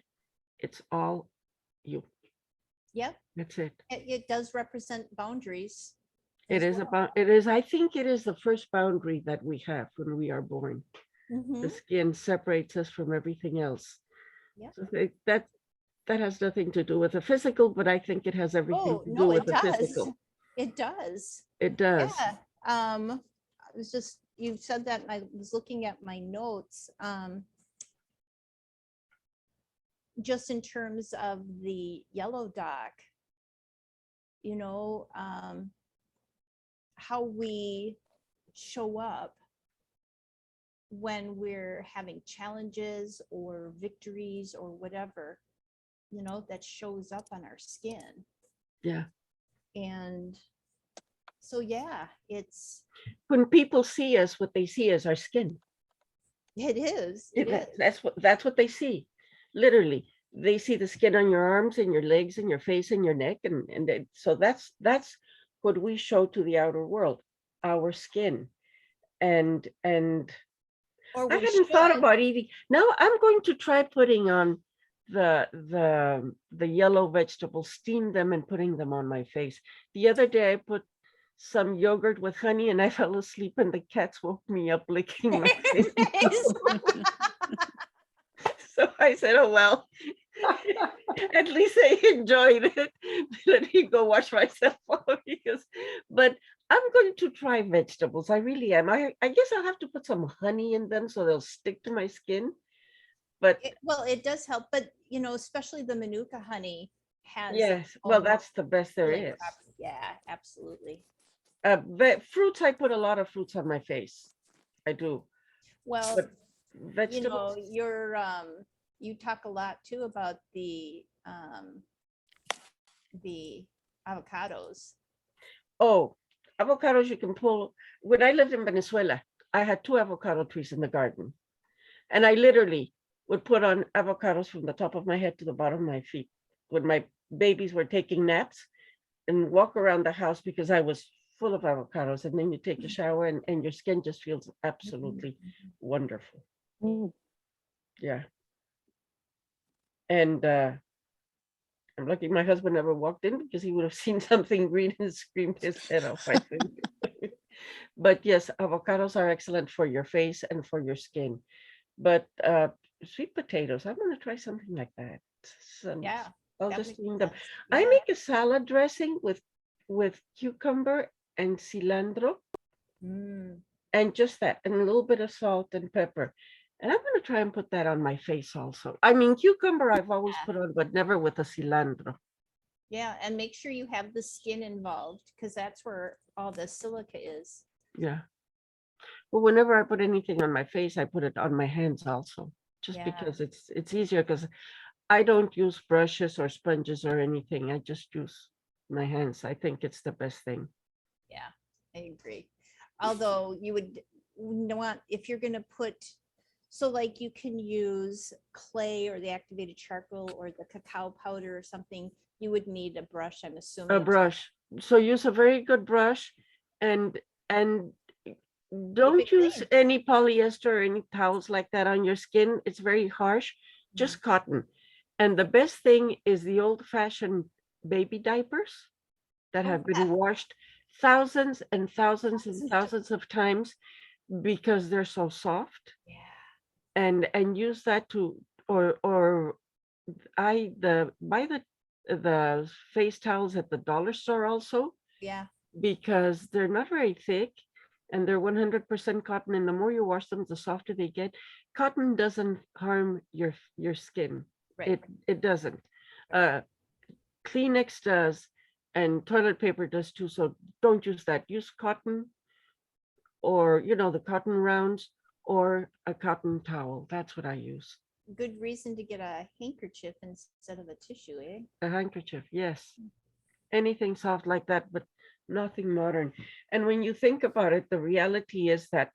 it's all you. Yep. That's it. It does represent boundaries. It as is well. I think it is the first boundary that we have when we are born. The Mhm. skin separates us from everything else. Yep. So that has nothing to do with the physical, but I think it has everything Oh, to do no, with it the does. physical. It does. It does. Yeah. I was just, you said that and I was looking at my notes. Just in terms of the yellow dog, you know, how we show up when we're having challenges or victories or whatever, you know, that shows up on our skin. Yeah. And so, yeah, When people see us, what they see is our skin. it is. It is. That's what they see. Literally, they see the skin on your arms and your legs and your face and your neck, so that's what we show to the outer world, our skin. And Or I we hadn't thought should. about eating. Now I'm going to try putting on the yellow vegetables, steam them and putting them on my face. The other day I put some yogurt with honey and I fell asleep and the cats woke me up licking my face. Nice. So I said, oh well, at least I enjoyed it. Let me go wash myself off but I'm going to try vegetables. I really am. I guess I'll have to put some honey in them so they'll stick to my skin. But Well, it does help, but you know, especially the manuka honey has yes, all well, the that's the best there healing is. Yeah, absolutely. Fruits, I put a lot of fruits on my face. I do. Well, But you vegetables, know, you talk a lot too about the avocados. oh, avocados you can pull. When I lived in Venezuela, I had 2 avocado trees in the garden. And I literally would put on avocados from the top of my head to the bottom of my feet when my babies were taking naps and walk around the house because I was full of avocados. And then you take a shower and your skin just feels absolutely wonderful. Mm. Yeah. And I'm lucky my husband never walked in because he would have seen something green and screamed his head off, I think. But yes, avocados are excellent for your face and for your skin. But sweet potatoes, I'm going to try something like that. Yeah, I'll that just makes steam them. sense. I Yeah. make a salad dressing with cucumber and cilantro Mm, and just that, and a little bit of salt and pepper. And I'm going to try and put that on my face also. I mean, cucumber I've always put on, but never with a cilantro. yeah, and make sure you have the skin involved because that's where all the silica is. Yeah. Well, whenever I put anything on my face, I put it on my hands also, just Yeah. because it's easier because I don't use brushes or sponges or anything. I just use my hands. I think it's the best thing. Yeah, I agree. Although you would want, if you're going to put, so like you can use clay or the activated charcoal or the cacao powder or something, you would need a brush, I'm assuming. A brush. So use a very good brush and don't use clean. any polyester or any towels like that on your skin. It's very harsh, just cotton. And the best thing is the old-fashioned baby diapers that Oh, have been yeah. washed thousands and thousands and thousands of times because they're so soft. Yeah. And use that to or buy the face towels at the dollar store also Yeah. because they're not very thick and they're 100% cotton, and the more you wash them the softer they get. Cotton doesn't harm your skin. Right. It doesn't. Kleenex does and toilet paper does too, so don't use that. Use cotton or, you know, the cotton rounds, or a cotton towel. That's what I use. Good reason to get a handkerchief instead of a tissue, eh? A handkerchief, yes. Anything soft like that, but nothing modern. And when you think about it, the reality is that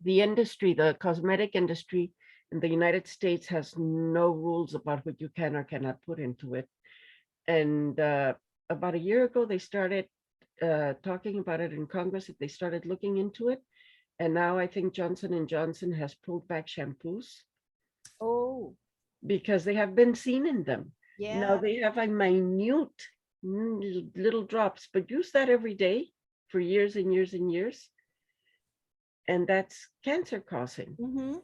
the industry, the cosmetic industry in the United States has no rules about what you can or cannot put into it. And about a year ago, they started talking about it in Congress. They started looking into it. And now I think Johnson and Johnson has pulled back shampoos Oh, because they have been seen in them. Now yeah. they have a minute little drops, but use that every day for years and years and years. And that's cancer causing. Mm-hmm.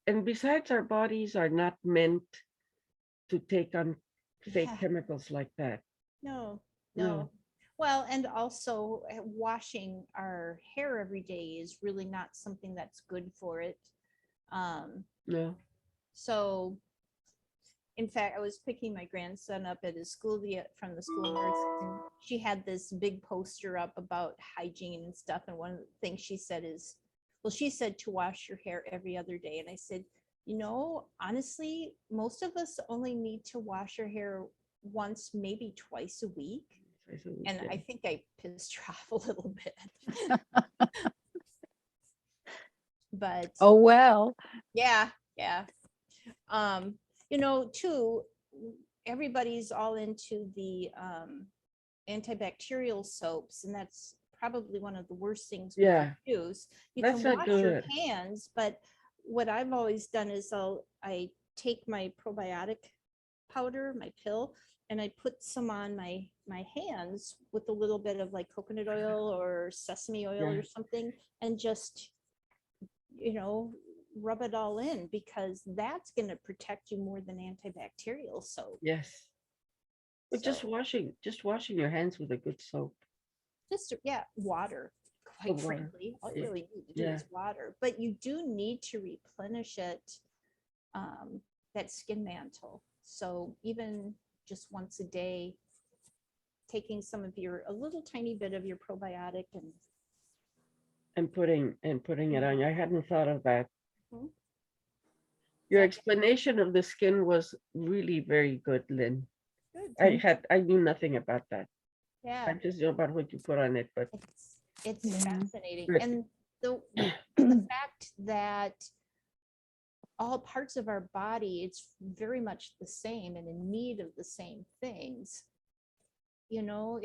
And besides, our bodies are not meant to take on fake Yeah. chemicals like that. No, No. no. Well, and also washing our hair every day is really not something that's good for it. No. So in fact, I was picking my grandson up at his school from the school nurse, and she had this big poster up about hygiene and stuff. And one of the things she said is, well, she said to wash your hair every other day. And I said, you know, honestly, most of us only need to wash our hair once, maybe twice a week. And I think I pissed her off a little bit. But Oh, well. yeah, yeah. You know, too, everybody's all into the antibacterial soaps, and that's probably one of the worst things we Yeah. can use. You That's can not wash your good. hands, but what I've always done is I take my probiotic powder, my pill, and I put some on my hands with a little bit of like coconut oil or sesame oil Yeah. or something, and just, you know, rub it all in, because that's going to protect you more than antibacterial soap. Yes. But just So, washing your hands with a good soap. yeah, water, quite Water. frankly, all you Yeah. really need to do Yeah. is water, but you do need to replenish it, that skin mantle. So even just once a day, taking some of a little tiny bit of your probiotic And putting it on. I hadn't thought of that. Mhm. Your That- explanation of the skin was really very good, Lynn. good. I knew nothing about that. I Yeah, just know about what you put on it, but it's Yeah. fascinating. Good. And the fact that all parts of our body, it's very much the same and in need of the same things. You know,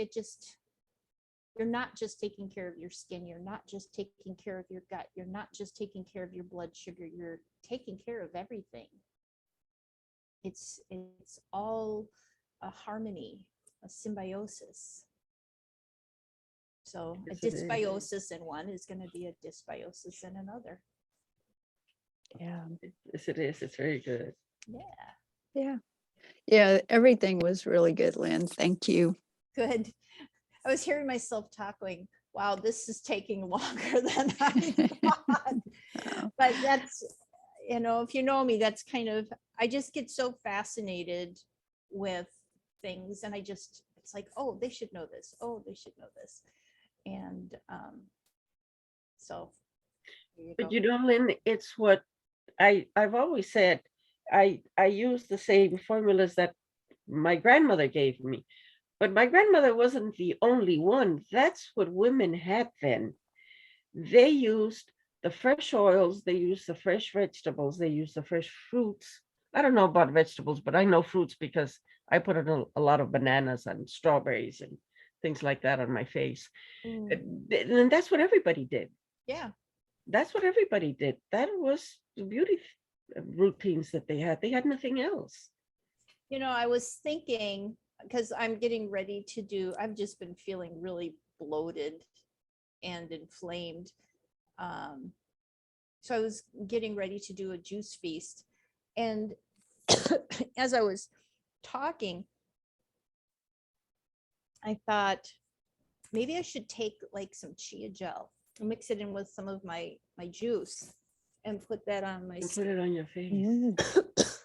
you're not just taking care of your skin, you're not just taking care of your gut, you're not just taking care of your blood sugar, you're taking care of everything. It's all a harmony, a symbiosis. So a Yes, it is. dysbiosis in one is going to be a dysbiosis in another. Yeah. Yes, it is. It's very good. Yeah, Yeah. Yeah. Everything was really good, Lynn. Thank you. good. I was hearing myself talking, wow, this is taking longer than I thought. But that's, you know, if you know me, that's kind of, I just get so fascinated with things, and it's like, oh, they should know this. Oh, they should know this. And so there you But go. you know, Lynn, it's what I've always said. I use the same formulas that my grandmother gave me. But my grandmother wasn't the only one. That's what women had then. They used the fresh oils, they used the fresh vegetables, they used the fresh fruits. I don't know about vegetables, but I know fruits because I put a lot of bananas and strawberries and things like that on my face. And that's what everybody did. Yeah. That's what everybody did. That was the beauty routines that they had. They had nothing else. You know, I was thinking, because I'm getting ready to I've just been feeling really bloated and inflamed. So I was getting ready to do a juice feast. And as I was talking, I thought maybe I should take like some chia gel and mix it in with some of my juice and put that on my And put skin. it on your face.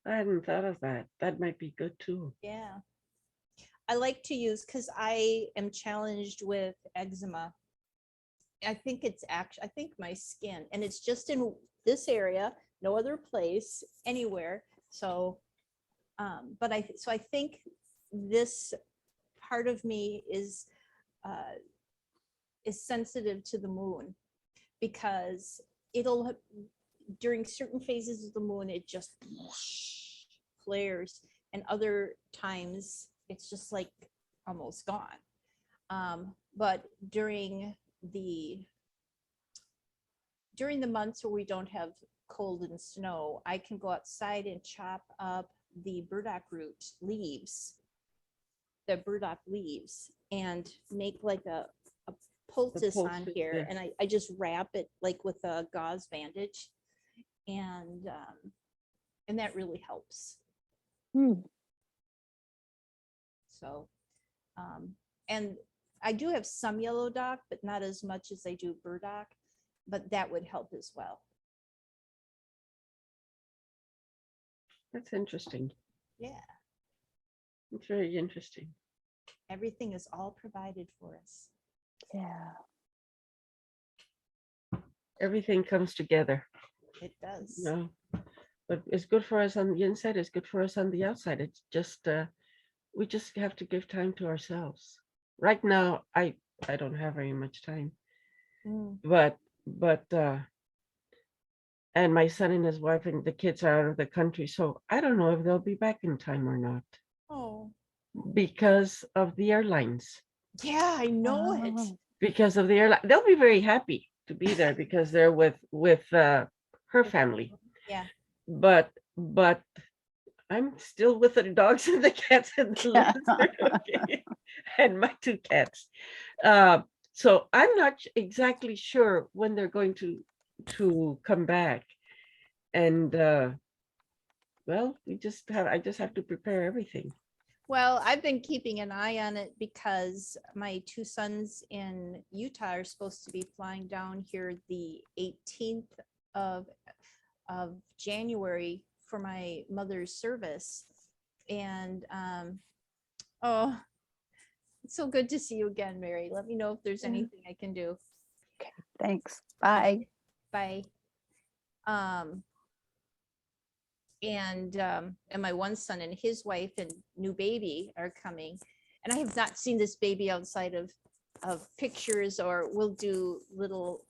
I hadn't thought of that. That might be good too. Yeah. I like to use, because I am challenged with eczema. I think it's actually, I think my skin, and it's just in this area, no other place, anywhere. So, so I think this part of me is sensitive to the moon, because it'll, during certain phases of the moon, it just flares, and other times it's just like almost gone. But during the months where we don't have cold and snow, I can go outside and chop up the burdock root leaves, and make like a poultice on poultice, here, yeah. and I just wrap it like with a gauze bandage, and that really helps. Hmm. So, and I do have some yellow dock, but not as much as I do burdock, but that would help as well. That's interesting. Yeah, It's very interesting. everything is all provided for us. Yeah. Everything comes together. It does. No, but it's good for us on the inside. It's good for us on the outside. It's just we just have to give time to ourselves. Right now, I don't have very much time, Mm. but and my son and his wife and the kids are out of the country, so I don't know if they'll be back in time or not Oh, because of the airlines. yeah, I know it. Oh. Because of the airline, they'll be very happy to be there because they're with her family. Yeah. But I'm still with the dogs and the cats and the lizard, okay? And my two cats. So I'm not exactly sure when they're going to come back. And well, I just have to prepare everything. Well, I've been keeping an eye on it because my two sons in Utah are supposed to be flying down here the 18th of January for my mother's service. And oh, it's so good to see you again, Mary. Let me know if there's Yeah. anything I can do. Thanks. Bye. Bye. And my one son and his wife and new baby are coming, and I have not seen this baby outside of pictures, or we'll do little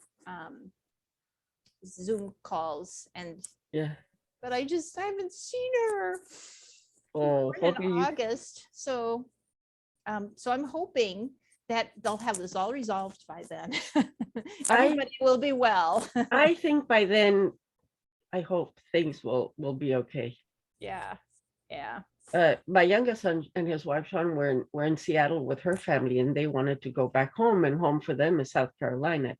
Zoom calls, and Yeah. but I haven't seen her. Oh, We're in hopefully you August, so I'm hoping that they'll have this all resolved by then. Everybody will be well. I think by then, I hope things will be okay. Yeah, yeah. My youngest son and his wife Sean were in Seattle with her family, and they wanted to go back home, and home for them is South Carolina. At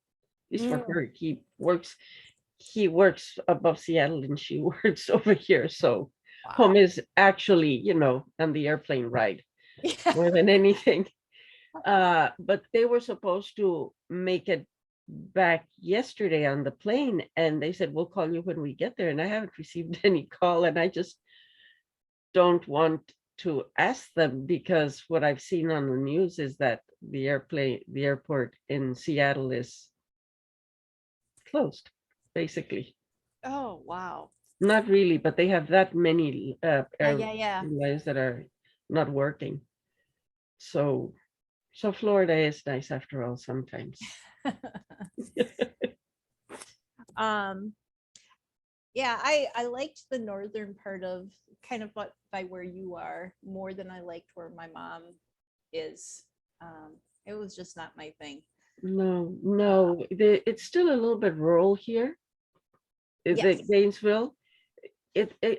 least for her, he works above Seattle, and she works over here. So home is actually, on the airplane ride Yeah. more than anything. But they were supposed to make it back yesterday on the plane, and they said, we'll call you when we get there. And I haven't received any call, and I just don't want to ask them, because what I've seen on the news is that the airport in Seattle is closed, basically. Oh, wow. Not really, but they have that many Yeah. airlines that are not working. So Florida is nice after all sometimes. Yeah, I liked the northern part of kind of by where you are more than I liked where my mom is. It was just not my thing. No, it's still a little bit rural here. Yes. Gainesville.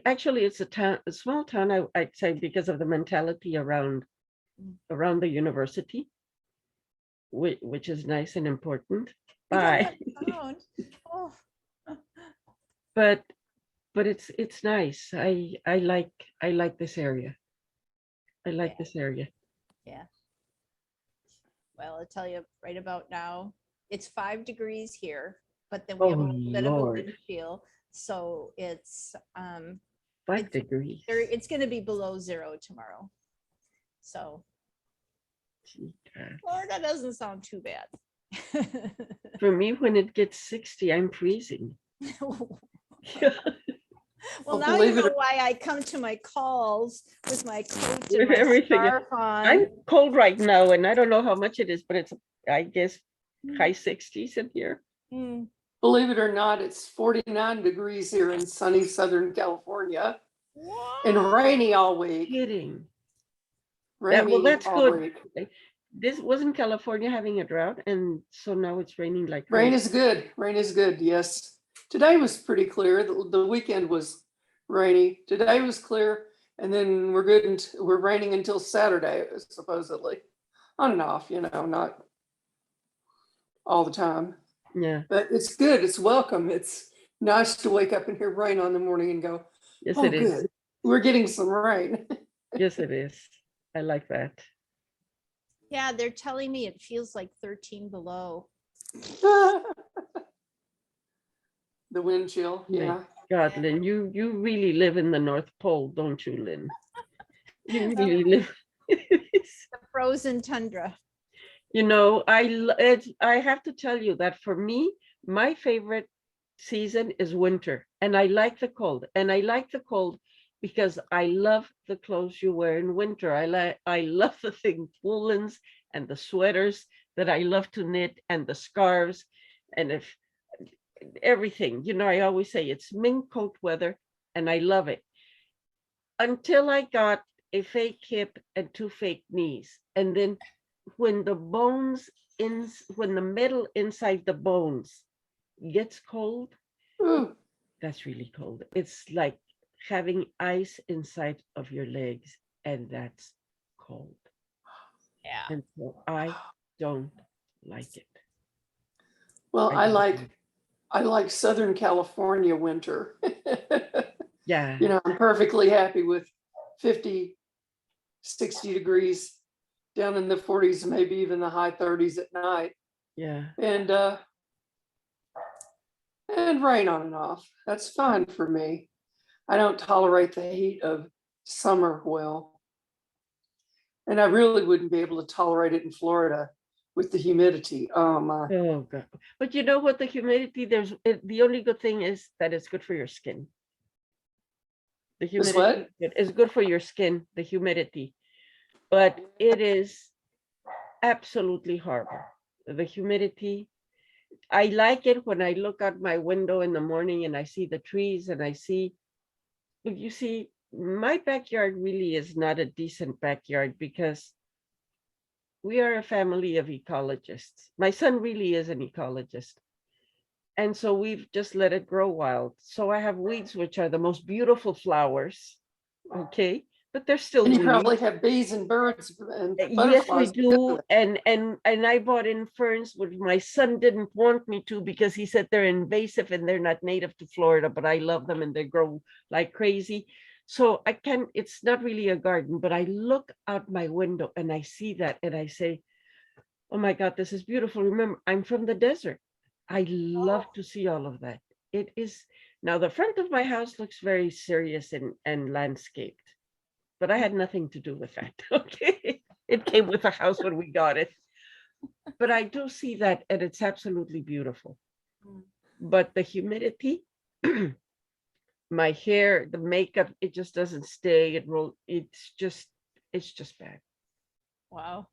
Actually, it's a small town, I'd say, because of the mentality around the university, which is nice and important. We don't Bye. have town. Oh. But it's nice. I like this area. I like Yeah. this area. Yeah. Well, I'll tell you right about now, it's 5 degrees here, but then we have a Oh, little bit of a Lord. wind chill. So it's 5 degrees. it's going to be below zero tomorrow. So Gee, God. Florida doesn't sound too bad. For me, when it gets 60, I'm freezing. Well, Well, now you believe it know or- why I come to my calls with my coat and With my everything. scarf on. I'm cold right now, and I don't know how much it is, but it's, I guess, high 60s in here. Mm. Believe it or not, it's 49 degrees here in sunny Southern California and rainy all week. Kidding. Rainy That's all good. week. This wasn't California having a drought, and so now it's raining like Rain crazy. is good. Rain is good. Yes. Today was pretty clear. The weekend was rainy. Today was clear. And then we're good. And we're raining until Saturday, supposedly. On and off, not all the time. Yeah, But it's good. It's welcome. It's nice to wake up and hear rain on the morning and go, yes, oh, it is. good. We're getting some rain. Yes, it is. I like that. Yeah, they're telling me it feels like 13 below. The wind chill. My Yeah. God, Lynn, you really live in the North Pole, don't you, Lynn? You really live. The frozen tundra. You know, I have to tell you that for me, my favorite season is winter, and I like the cold. And I like the cold because I love the clothes you wear in winter. I love the thing woolens and the sweaters that I love to knit and the scarves and if everything. You know, I always say it's mink coat weather, and I love it. Until I got a fake hip and 2 fake knees, and then when the bones when the metal inside the bones gets cold, Ooh. that's really cold. It's like having ice inside of your legs, and that's cold. Yeah. And so I don't like it. Well, I don't I like Southern California winter. Yeah, I'm perfectly happy with 50, 60 degrees down in the 40s, maybe even the high 30s at night. yeah. And rain on and off. That's fine for me. I don't tolerate the heat of summer well. And I really wouldn't be able to tolerate it in Florida with the humidity. Oh my. Oh God. But you know what? The humidity, the only good thing is that it's good for your skin. The Is what? humidity is good for your skin, the humidity. But it is absolutely horrible. The humidity. I like it when I look out my window in the morning and I see the trees and I see, look, you see, my backyard really is not a decent backyard because we are a family of ecologists. My son really is an ecologist. And so we've just let it grow wild. So I have weeds, which are the most beautiful flowers. Okay. But they're still And you weeds. probably have bees and birds and Yes, we butterflies. do. And I bought in ferns, which my son didn't want me to because he said they're invasive and they're not native to Florida, but I love them and they grow like crazy. So it's not really a garden, but I look out my window and I see that and I say, oh my God, this is beautiful. Remember, I'm from the desert. I love to see all of that. It is now the front of my house looks very serious and landscaped, but I had nothing to do with that. Okay. It came with the house when we got it. But I do see that, and it's absolutely beautiful. But the humidity, my hair, the makeup, it just doesn't stay. It's just bad. Wow.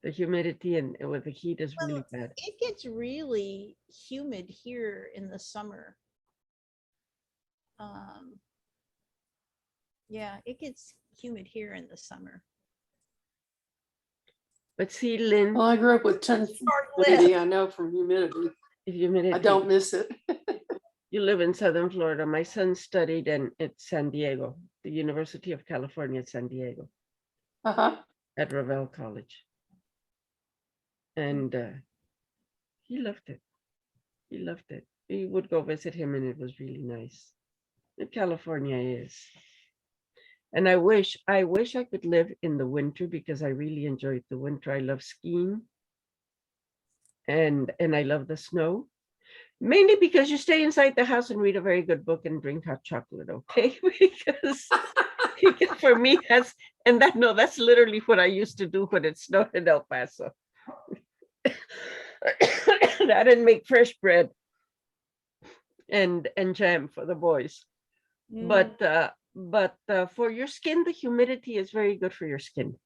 The humidity and with the heat is really bad. It gets really humid here in the summer. Yeah, it gets humid here in the summer. But see, Lynn, Well, I grew up with tons of Short-lived. humidity. I know from humidity. humidity. I don't miss it. You live in Southern Florida. My son studied at San Diego, the University of California at San Diego, Uh-huh. at Ravel College. And he loved it. He loved it. We would go visit him and it was really nice. And California is. And I wish I could live in the winter because I really enjoyed the winter. I love skiing. And I love the snow. Mainly because you stay inside the house and read a very good book and drink hot chocolate, okay? because for me, And that's literally what I used to do when it snowed in El Paso. I didn't make fresh bread and jam for the boys. Mm. But for your skin, the humidity is very good for your skin.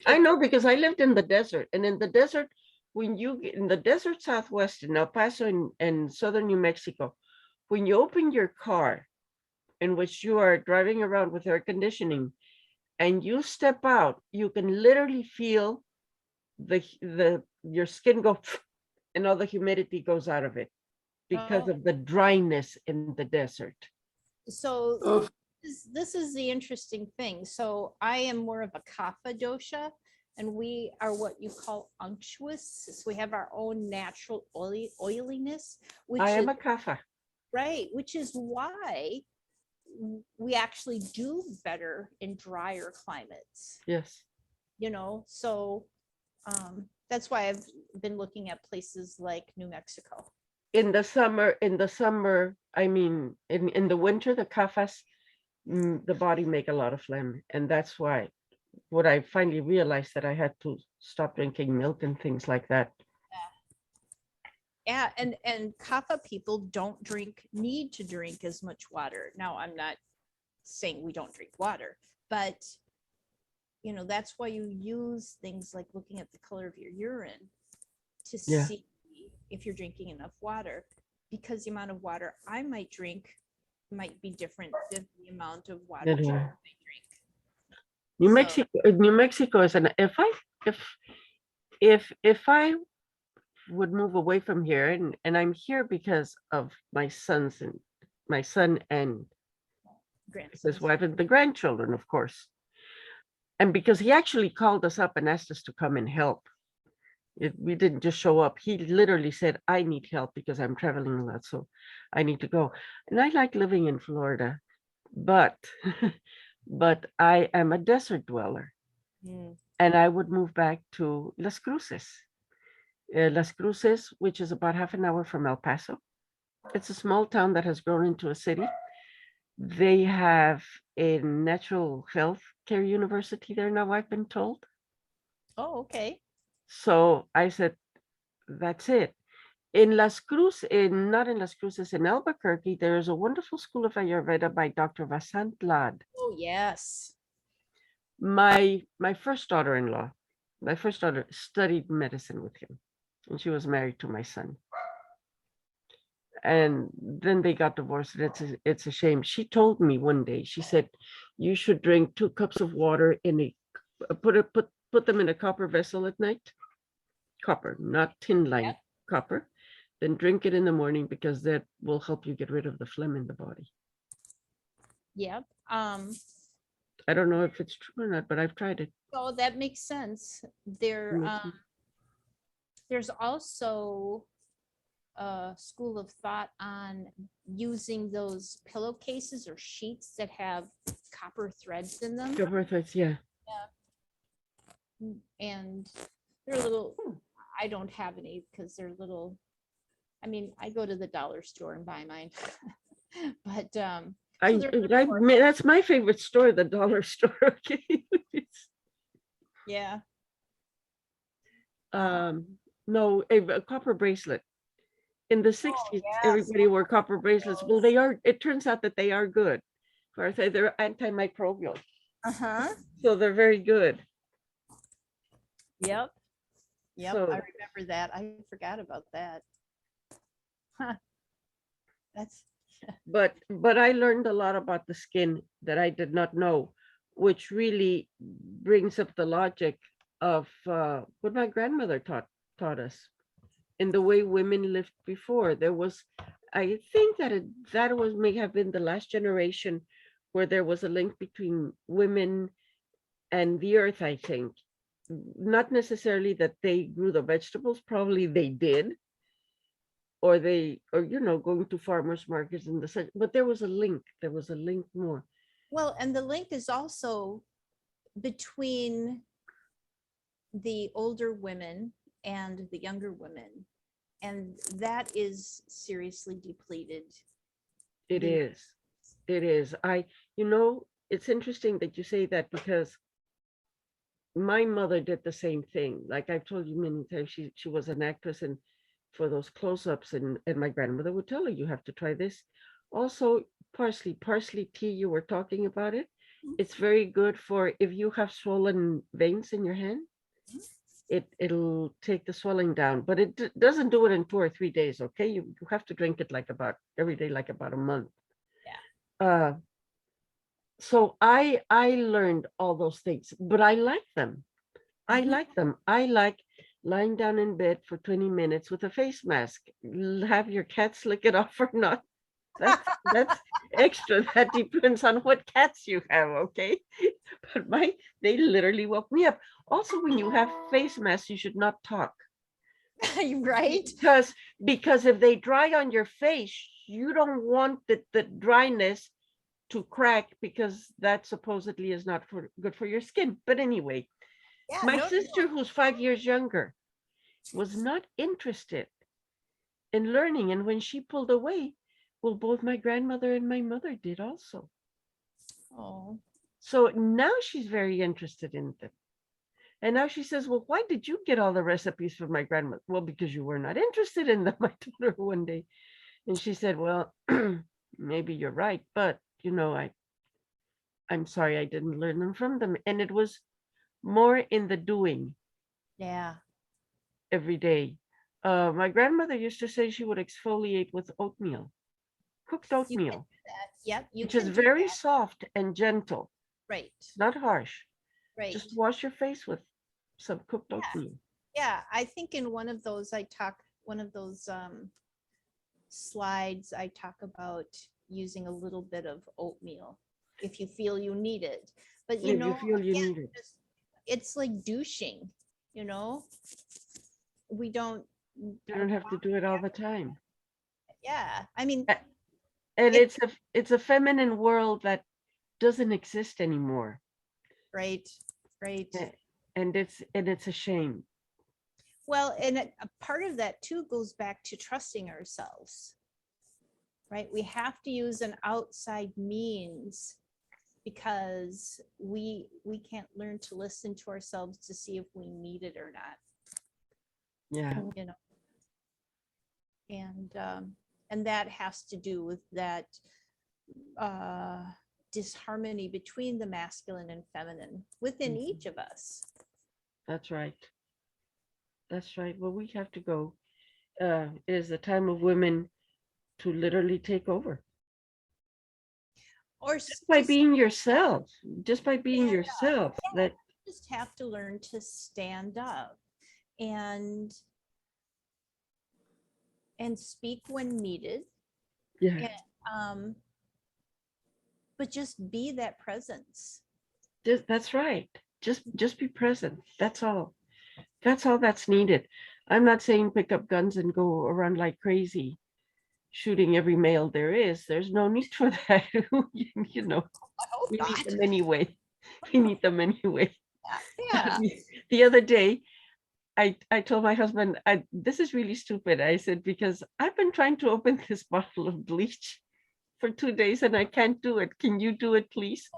I know because I lived in the desert, and in the desert, when you get in the desert Southwest in El Paso and southern New Mexico, when you open your car in which you are driving around with air conditioning and you step out, you can literally feel your skin go and all the humidity goes out of it because Oh. of the dryness in the desert. So Oh, this is the interesting thing. So I am more of a kapha dosha, and we are what you call unctuous. So we have our own natural oiliness, which I is am a kapha. right, which is why we actually do better in drier climates. Yes. So that's why I've been looking at places like New Mexico. In the summer, I mean, in the winter, the kafas, the body make a lot of phlegm. And that's why what I finally realized that I had to stop drinking milk and things like that. Yeah, and kapha people don't need to drink as much water. Now, I'm not saying we don't drink water, but that's why you use things like looking at the color of your urine to Yeah. see if you're drinking enough water, because the amount of water I might drink might be different than the amount of water Yeah. Jared might drink. New Mexico is if I would move away from here, and I'm here because of my son and his Grandsons. wife and the grandchildren, of course. And because he actually called us up and asked us to come and help. We didn't just show up. He literally said, I need help because I'm traveling a lot, so I need to go. And I like living in Florida, but but I am a desert dweller, Mm. and I would move back to Las Cruces. Las Cruces, which is about half an hour from El Paso. It's a small town that has grown into a city. They have a natural health care university there now, I've been told. Oh, okay. So I said, that's it. In Las Cruces, not in Las Cruces, in Albuquerque, there is a wonderful school of Ayurveda by Dr. Vasant Lad. Oh, yes. My first daughter-in-law, my first daughter studied medicine with him, and she was married to my son. And then they got divorced, and it's a shame. She told me one day, she said, you should drink 2 cups of water in put them in a copper vessel at night. Copper, not tin line, Yep. copper. Then drink it in the morning because that will help you get rid of the phlegm in the body. Yep. I don't know if it's true or not, but I've tried it. So that makes sense. There's also a school of thought on using those pillowcases or sheets that have copper threads in them. Copper threads, yeah. And they're a little, I don't have any because they're little. I mean, I go to the dollar store and buy mine. But That's my favorite store, the dollar store. Okay. yeah. No, a copper bracelet. In the 60s, yes. everybody wore copper bracelets. Well, it turns out that they are good. They're antimicrobial. Uh-huh. So they're very good. Yep. Yep. So- I remember that. I forgot about that. Huh. That's But I learned a lot about the skin that I did not know, which really brings up the logic of what my grandmother taught us. In the way women lived before, I think that may have been the last generation where there was a link between women and the earth. I think not necessarily that they grew the vegetables, probably they did, or going to farmers markets and but there was a link more. well, and the link is also between the older women and the younger women, and that is seriously depleted. It The- is. I it's interesting that you say that, because my mother did the same thing. Like I've told you many times, she was an actress, and for those close-ups, and my grandmother would tell her, you have to try this. Also, parsley tea, you were talking about it. It's very good for if you have swollen veins in your hand. It'll take the swelling down, but it doesn't do it in 2 or 3 days. Okay, you have to drink it like about every day, like about a month. Yeah. So I learned all those things, but I like them. I like them. I like lying down in bed for 20 minutes with a face mask. Have your cats lick it off or not. That's extra. That depends on what cats you have, okay? But they literally woke me up. Also, when you have face masks, you should not talk. Right? Because if they dry on your face, you don't want the dryness to crack, because that supposedly is not good for your skin. But anyway, Yeah. my no, sister, who's 5 years younger, was not interested in learning. And when she pulled away, well, both my grandmother and my mother did also. Oh. So now she's very interested in them. And now she says, well, why did you get all the recipes from my grandmother? Well, because you were not interested in them, I told her one day. And she said, well, maybe you're right, but I'm sorry I didn't learn them from them. And it was more in the doing Yeah. every day. My grandmother used to say she would exfoliate with oatmeal, cooked You can oatmeal, do that. Yep. You which is can do very that. soft and gentle, Right. not harsh. Right. Just wash your face with some cooked Yeah. oatmeal. Yeah. I think in one of those, one of those slides, I talk about using a little bit of oatmeal if you feel you need it. But If you feel you again, need it. it's like douching, we don't. You don't have to do it all the time. Yeah. I mean, A- And It- it's a feminine world that doesn't exist anymore. right. Right. And it's a shame. Well, and a part of that too goes back to trusting ourselves, right? We have to use an outside means because we can't learn to listen to ourselves to see if we need it or not, Yeah. and that has to do with that disharmony between the masculine and feminine within Mhm. each of us. That's right. That's right. Well, we have to go. It is the time of women to literally take over. Or Just by just being yourself. Just by being Stand up. yourself. That just have to learn to stand up and speak when needed, yeah. but just be that presence. That's right. Just be present. That's all. That's all that's needed. I'm not saying pick up guns and go around like crazy, shooting every male there is. There's no need for that. You know, I hope we need not. them anyway. We need them anyway. Yeah. The other day, I told my husband, this is really stupid. I said, because I've been trying to open this bottle of bleach for 2 days and I can't do it. Can you do it, please?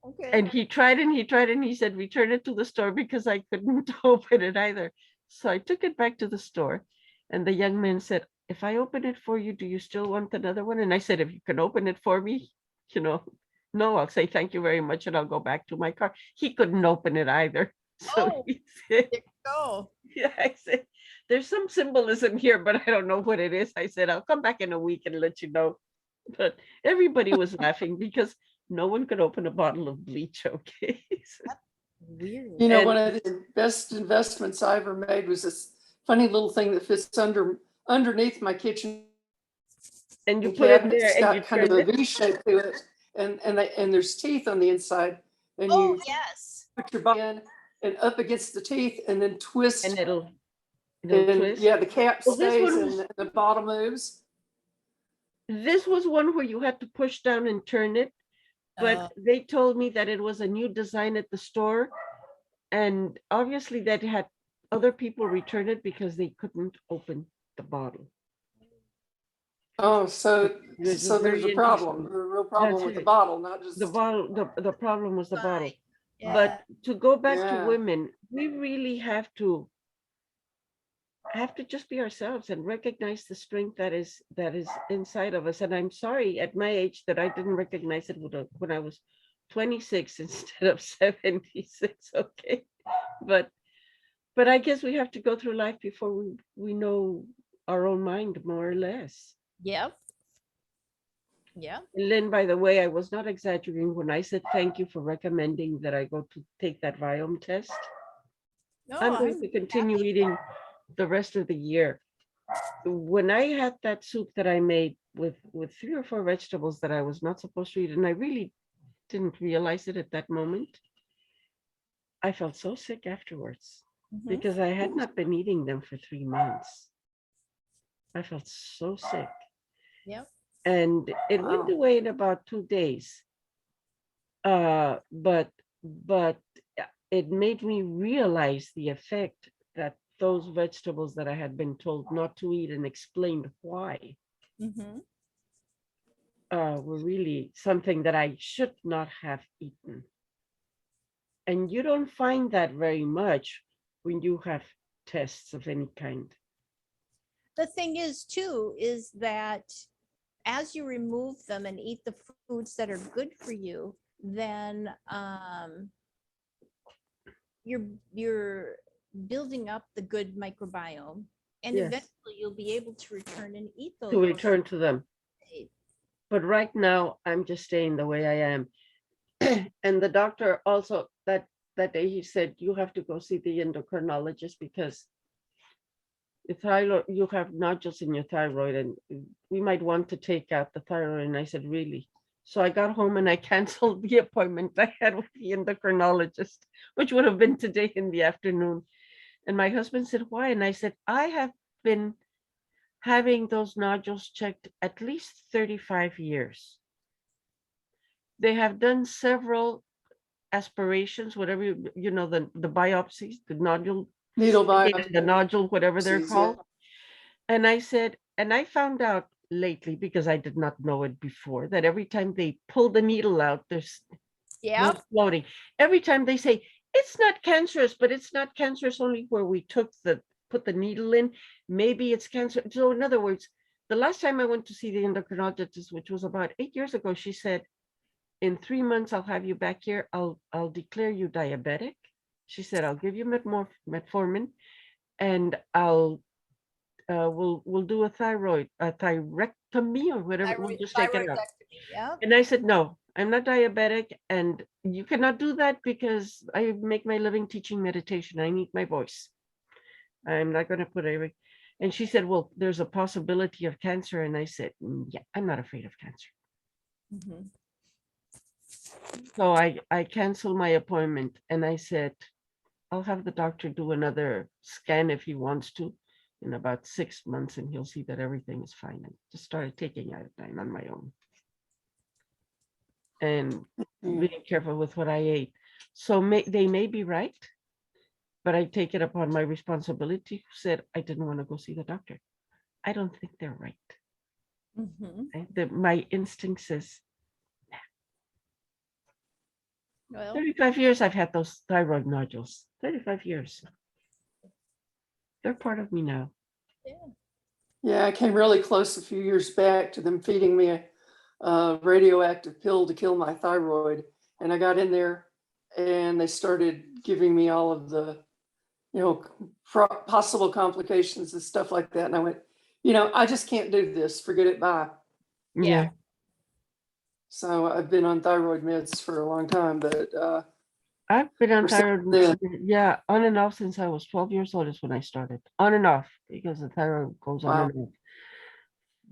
Okay. And he tried and he tried and he said, return it to the store because I couldn't open it either. So I took it back to the store and the young man said, if I open it for you, do you still want another one? And I said, if you can open it for me, no, I'll say thank you very much and I'll go back to my car. He couldn't open it either. So Oh, he said, there you go. yeah, I said, there's some symbolism here, but I don't know what it is. I said, I'll come back in a week and let you know. But everybody was laughing because no one could open a bottle of bleach, okay? Weird. You know, And- one of the best investments I ever made was this funny little thing that fits underneath my kitchen And you put it cabinet. there It's and you got kind of turn a it. V shape to it, and there's teeth on the inside, and Oh, you yes. put your body in and up against the teeth, and then twist, And it'll and twist. yeah, the cap Well, this stays one and was- the bottom moves. This was one where you had to push down and turn it, but Oh. they told me that it was a new design at the store. And obviously that had other people return it because they couldn't open the bottle. Oh, so This is there's very a problem, interesting. a real problem That's with the it. bottle, not just. The bottle, the problem was the bottle. Fine. Yeah. But to go back to Yeah. women, we really have to just be ourselves and recognize the strength that is inside of us. And I'm sorry at my age that I didn't recognize it when I was 26 instead of 76. Okay. But I guess we have to go through life before we know our own mind more or less. Yep. Yep. And Lynn, by the way, I was not exaggerating when I said thank you for recommending that I go to take that Viome test. No, I'm I going to continue happy. eating the rest of the year. When I had that soup that I made with 3 or 4 vegetables that I was not supposed to eat, and I really didn't realize it at that moment, I felt so sick afterwards Mhm. because I had not been eating them for 3 months. I felt so sick. Yep. And it went Wow. away in about 2 days. But it made me realize the effect that those vegetables that I had been told not to eat and explained why Mhm. were really something that I should not have eaten. And you don't find that very much when you have tests of any kind. The thing is too, is that as you remove them and eat the foods that are good for you, then you're building up the good microbiome, and Yes. eventually you'll be able to return and eat those. To return to them. foods. But right now, I'm just staying the way I am. And the doctor also, that day, he said, you have to go see the endocrinologist because the thyroid, you have nodules in your thyroid, and we might want to take out the thyroid. And I said, really? So I got home and I canceled the appointment I had with the endocrinologist, which would have been today in the afternoon. And my husband said, why? And I said, I have been having those nodules checked at least 35 years. They have done several aspirations, whatever, the biopsies, the nodule, Needle the nodule, whatever they're biopsies, yeah. called. And I said, and I found out lately, because I did not know it before, that every time they pull the needle out, there's Yeah. blood floating. Every time they say, it's not cancerous, but it's not cancerous only where we put the needle in. Maybe it's cancer. So in other words, the last time I went to see the endocrinologist, which was about 8 years ago, she said, in 3 months, I'll have you back here. I'll declare you diabetic. She said, I'll give you metformin, and we'll do a thyrectomy or whatever. We'll just take it out. Thyroidectomy. Yeah. And I said, no, I'm not diabetic, and you cannot do that because I make my living teaching meditation. I need my voice. I'm not going to put every. And she said, well, there's a possibility of cancer. And I said, yeah, I'm not afraid of cancer. Mhm. So I canceled my appointment and I said, I'll have the doctor do another scan if he wants to in about 6 months, and he'll see that everything is fine. And just started taking iodine on my own and being careful with what I ate. So they may be right, but I take it upon my responsibility. Who said I didn't want to go see the doctor? I don't think they're right. Mhm. My instinct says, Well, 35 years I've had those thyroid nodules. 35 years. They're part of me now. yeah. Yeah, I came really close a few years back to them feeding me a radioactive pill to kill my thyroid. And I got in there and they started giving me all of the, possible complications and stuff like that. And I went, I just can't do this. Forget it. Bye. Yeah. So I've been on thyroid meds for a long time, but I've been on We're still thyroid, there. yeah, on and off since I was 12 years old is when I started. On and off, because the thyroid goes on Wow. and off.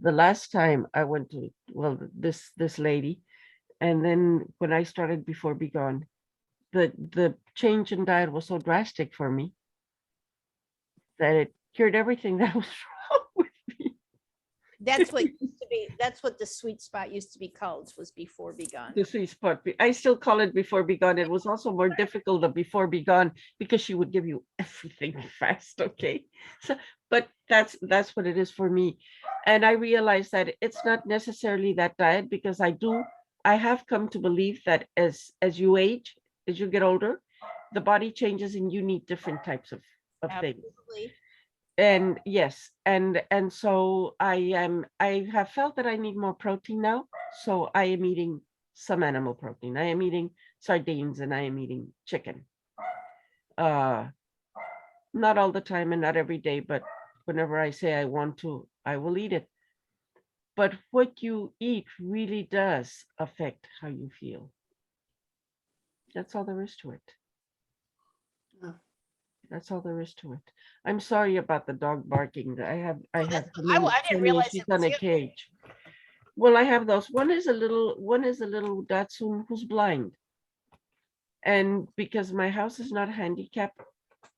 The last time I went to, well, this lady, and then when I started Before Be Gone, the change in diet was so drastic for me that it cured everything that was wrong with me. That's what used to be. That's what the sweet spot used to be called. Was Before Be Gone. The sweet spot. I still call it Before Be Gone. It was also more difficult of Before Be Gone because she would give you everything fast. Okay. So, but that's what it is for me. And I realized that it's not necessarily that diet because I do I have come to believe that as you age, as you get older, the body changes and you need different types of things. Absolutely. And yes, and so I have felt that I need more protein now. So I am eating some animal protein. I am eating sardines and I am eating chicken. Uh, not all the time and not every day, but whenever I say I want to, I will eat it. But what you eat really does affect how you feel. That's all there is to it. Yeah. That's all there is to it. I'm sorry about the dog barking. I have I didn't Penny, realize she's it was on a you. cage. Well, I have those. One is a little Dachshund who's blind. And because my house is not handicap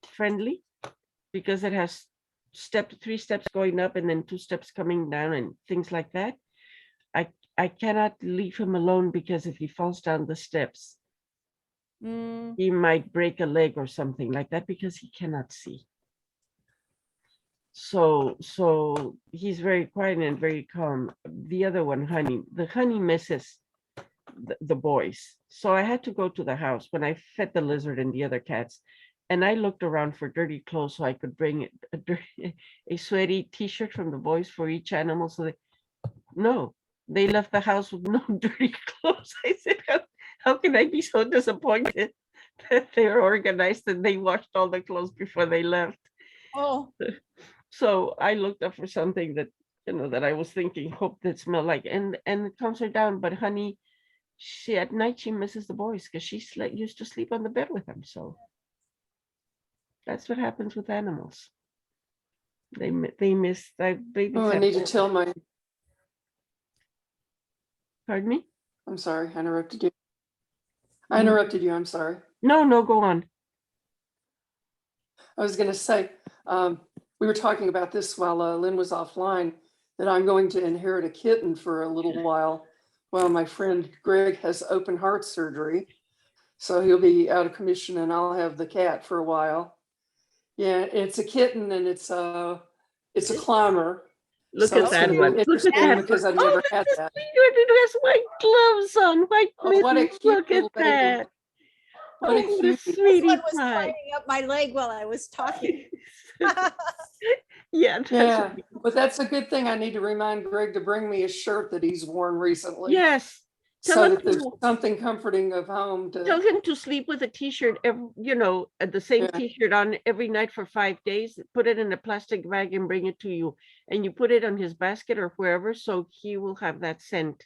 friendly, because it has three steps going up and then 2 steps coming down and things like that, I cannot leave him alone, because if he falls down the steps, Mm, he might break a leg or something like that, because he cannot see. So he's very quiet and very calm. The other one, Honey misses the boys. So I had to go to the house when I fed the lizard and the other cats. And I looked around for dirty clothes so I could bring a sweaty t-shirt from the boys for each animal. So no, they left the house with no dirty clothes. I said, how can I be so disappointed that they're organized and they washed all the clothes before they left? oh, So I looked up for something that, that I was thinking, hope that smell like, and it calms her down. But Honey, she at night she misses the boys because she used to sleep on the bed with them. So that's what happens with animals. They miss. I Oh, I need to tell my, Pardon me? I'm sorry, I interrupted you. I Mhm. interrupted you, I'm sorry. No, go on. I was going to say, we were talking about this while Lynn was offline, that I'm going to inherit a kitten for a little while. Well, my friend Greg has open heart surgery, so he'll be out of commission and I'll have the cat for a while. Yeah, it's a kitten and it's a climber. Look So at it's that going to one. be Look at interesting that. because I've Oh, never that's had the that. sweetheart. It has white gloves on, white Oh, what a mittens. cute Look at little baby. that. What Oh, a what a cutie. this sweetie one was pie. climbing up my leg while I was talking. Yeah, that's Yeah, but that's a good thing. I need to remind Greg to bring me a shirt that he's worn recently. yes. Tell So him that there's to something comforting of home tell to, him to sleep with a t-shirt every, the same Yeah. t-shirt on every night for 5 days. Put it in a plastic bag and bring it to you. And you put it on his basket or wherever, so he will have that scent.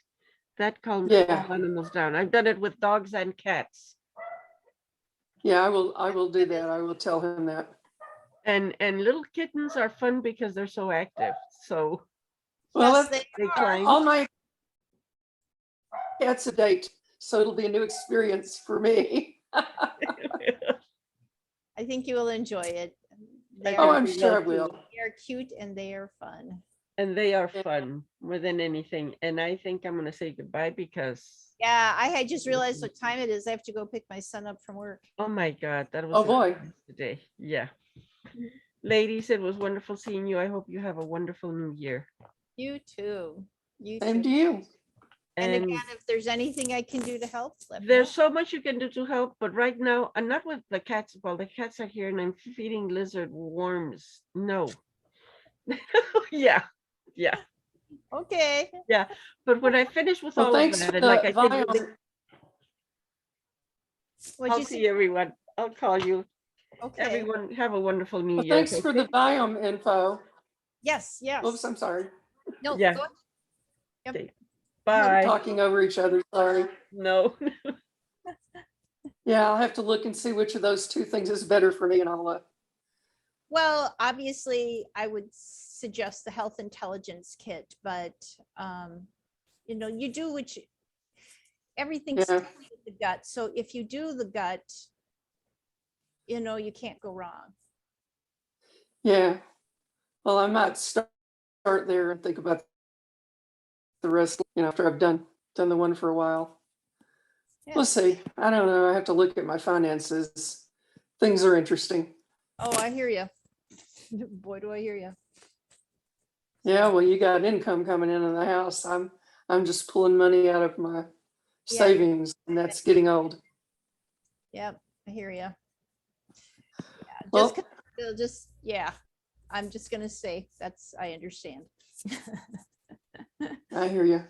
That calms Yeah. all animals down. I've done it with dogs and cats. yeah, I will do that. I will tell him that. And little kittens are fun because they're so active. So Well, Yes, that's they they are. climb. all my cats a date, so it'll be a new experience for me. I think you will enjoy it. They Oh, are, I'm sure I will. they are cute and they are fun. And they are Yeah. fun more than anything. And I think I'm gonna say goodbye because Yeah, I had just realized what time it is. I have to go pick my son up from work. oh my God, that was Oh, boy. today. Yeah. Ladies, it was wonderful seeing you. I hope you have a wonderful new year. You too. You Same too. to you. And And again, if there's anything I can do to help, let me there's know. so much you can do to help, but right now, I'm not with the cats. Well, the cats are here and I'm feeding lizard worms. No. Yeah. Yeah. Okay. Yeah. But when I finish with Well, all of thanks that, for and like the I said, Viome. What'd I'll you see say? everyone. I'll call you. Okay. Everyone have a wonderful new Well, year. thanks for the Viome info. Yes, yes. Oops, I'm sorry. No, Yeah. go ahead. Yep. Okay. We're Bye. talking over each other, sorry. No. Yeah, I'll have to look and see which of those two things is better for me and I'll, Well, obviously, I would suggest the health intelligence kit, but you do everything's Yeah. with the gut. So if you do the gut, you can't go wrong. yeah. Well, I might start there and think about the rest, after I've done the one for a while. Yeah. We'll see. I don't know. I have to look at my finances. Things are interesting. Oh, I hear you. Boy, do I hear you. Yeah, well, you got income coming in the house. I'm just pulling money out of my Yeah. savings, and that's getting old. Yep, I hear you. Well, Yeah, I'm just gonna say I understand. I hear you.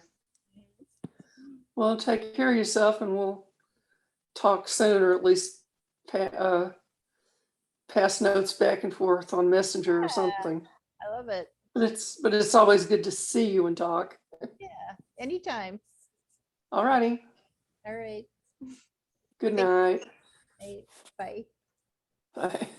Well, take care of yourself, and we'll talk soon, or at least pass notes back and forth on Messenger or Yeah. something. I love it. But it's always good to see you and talk. Yeah, anytime. All righty. All right. Good Thank- night. Bye. Bye.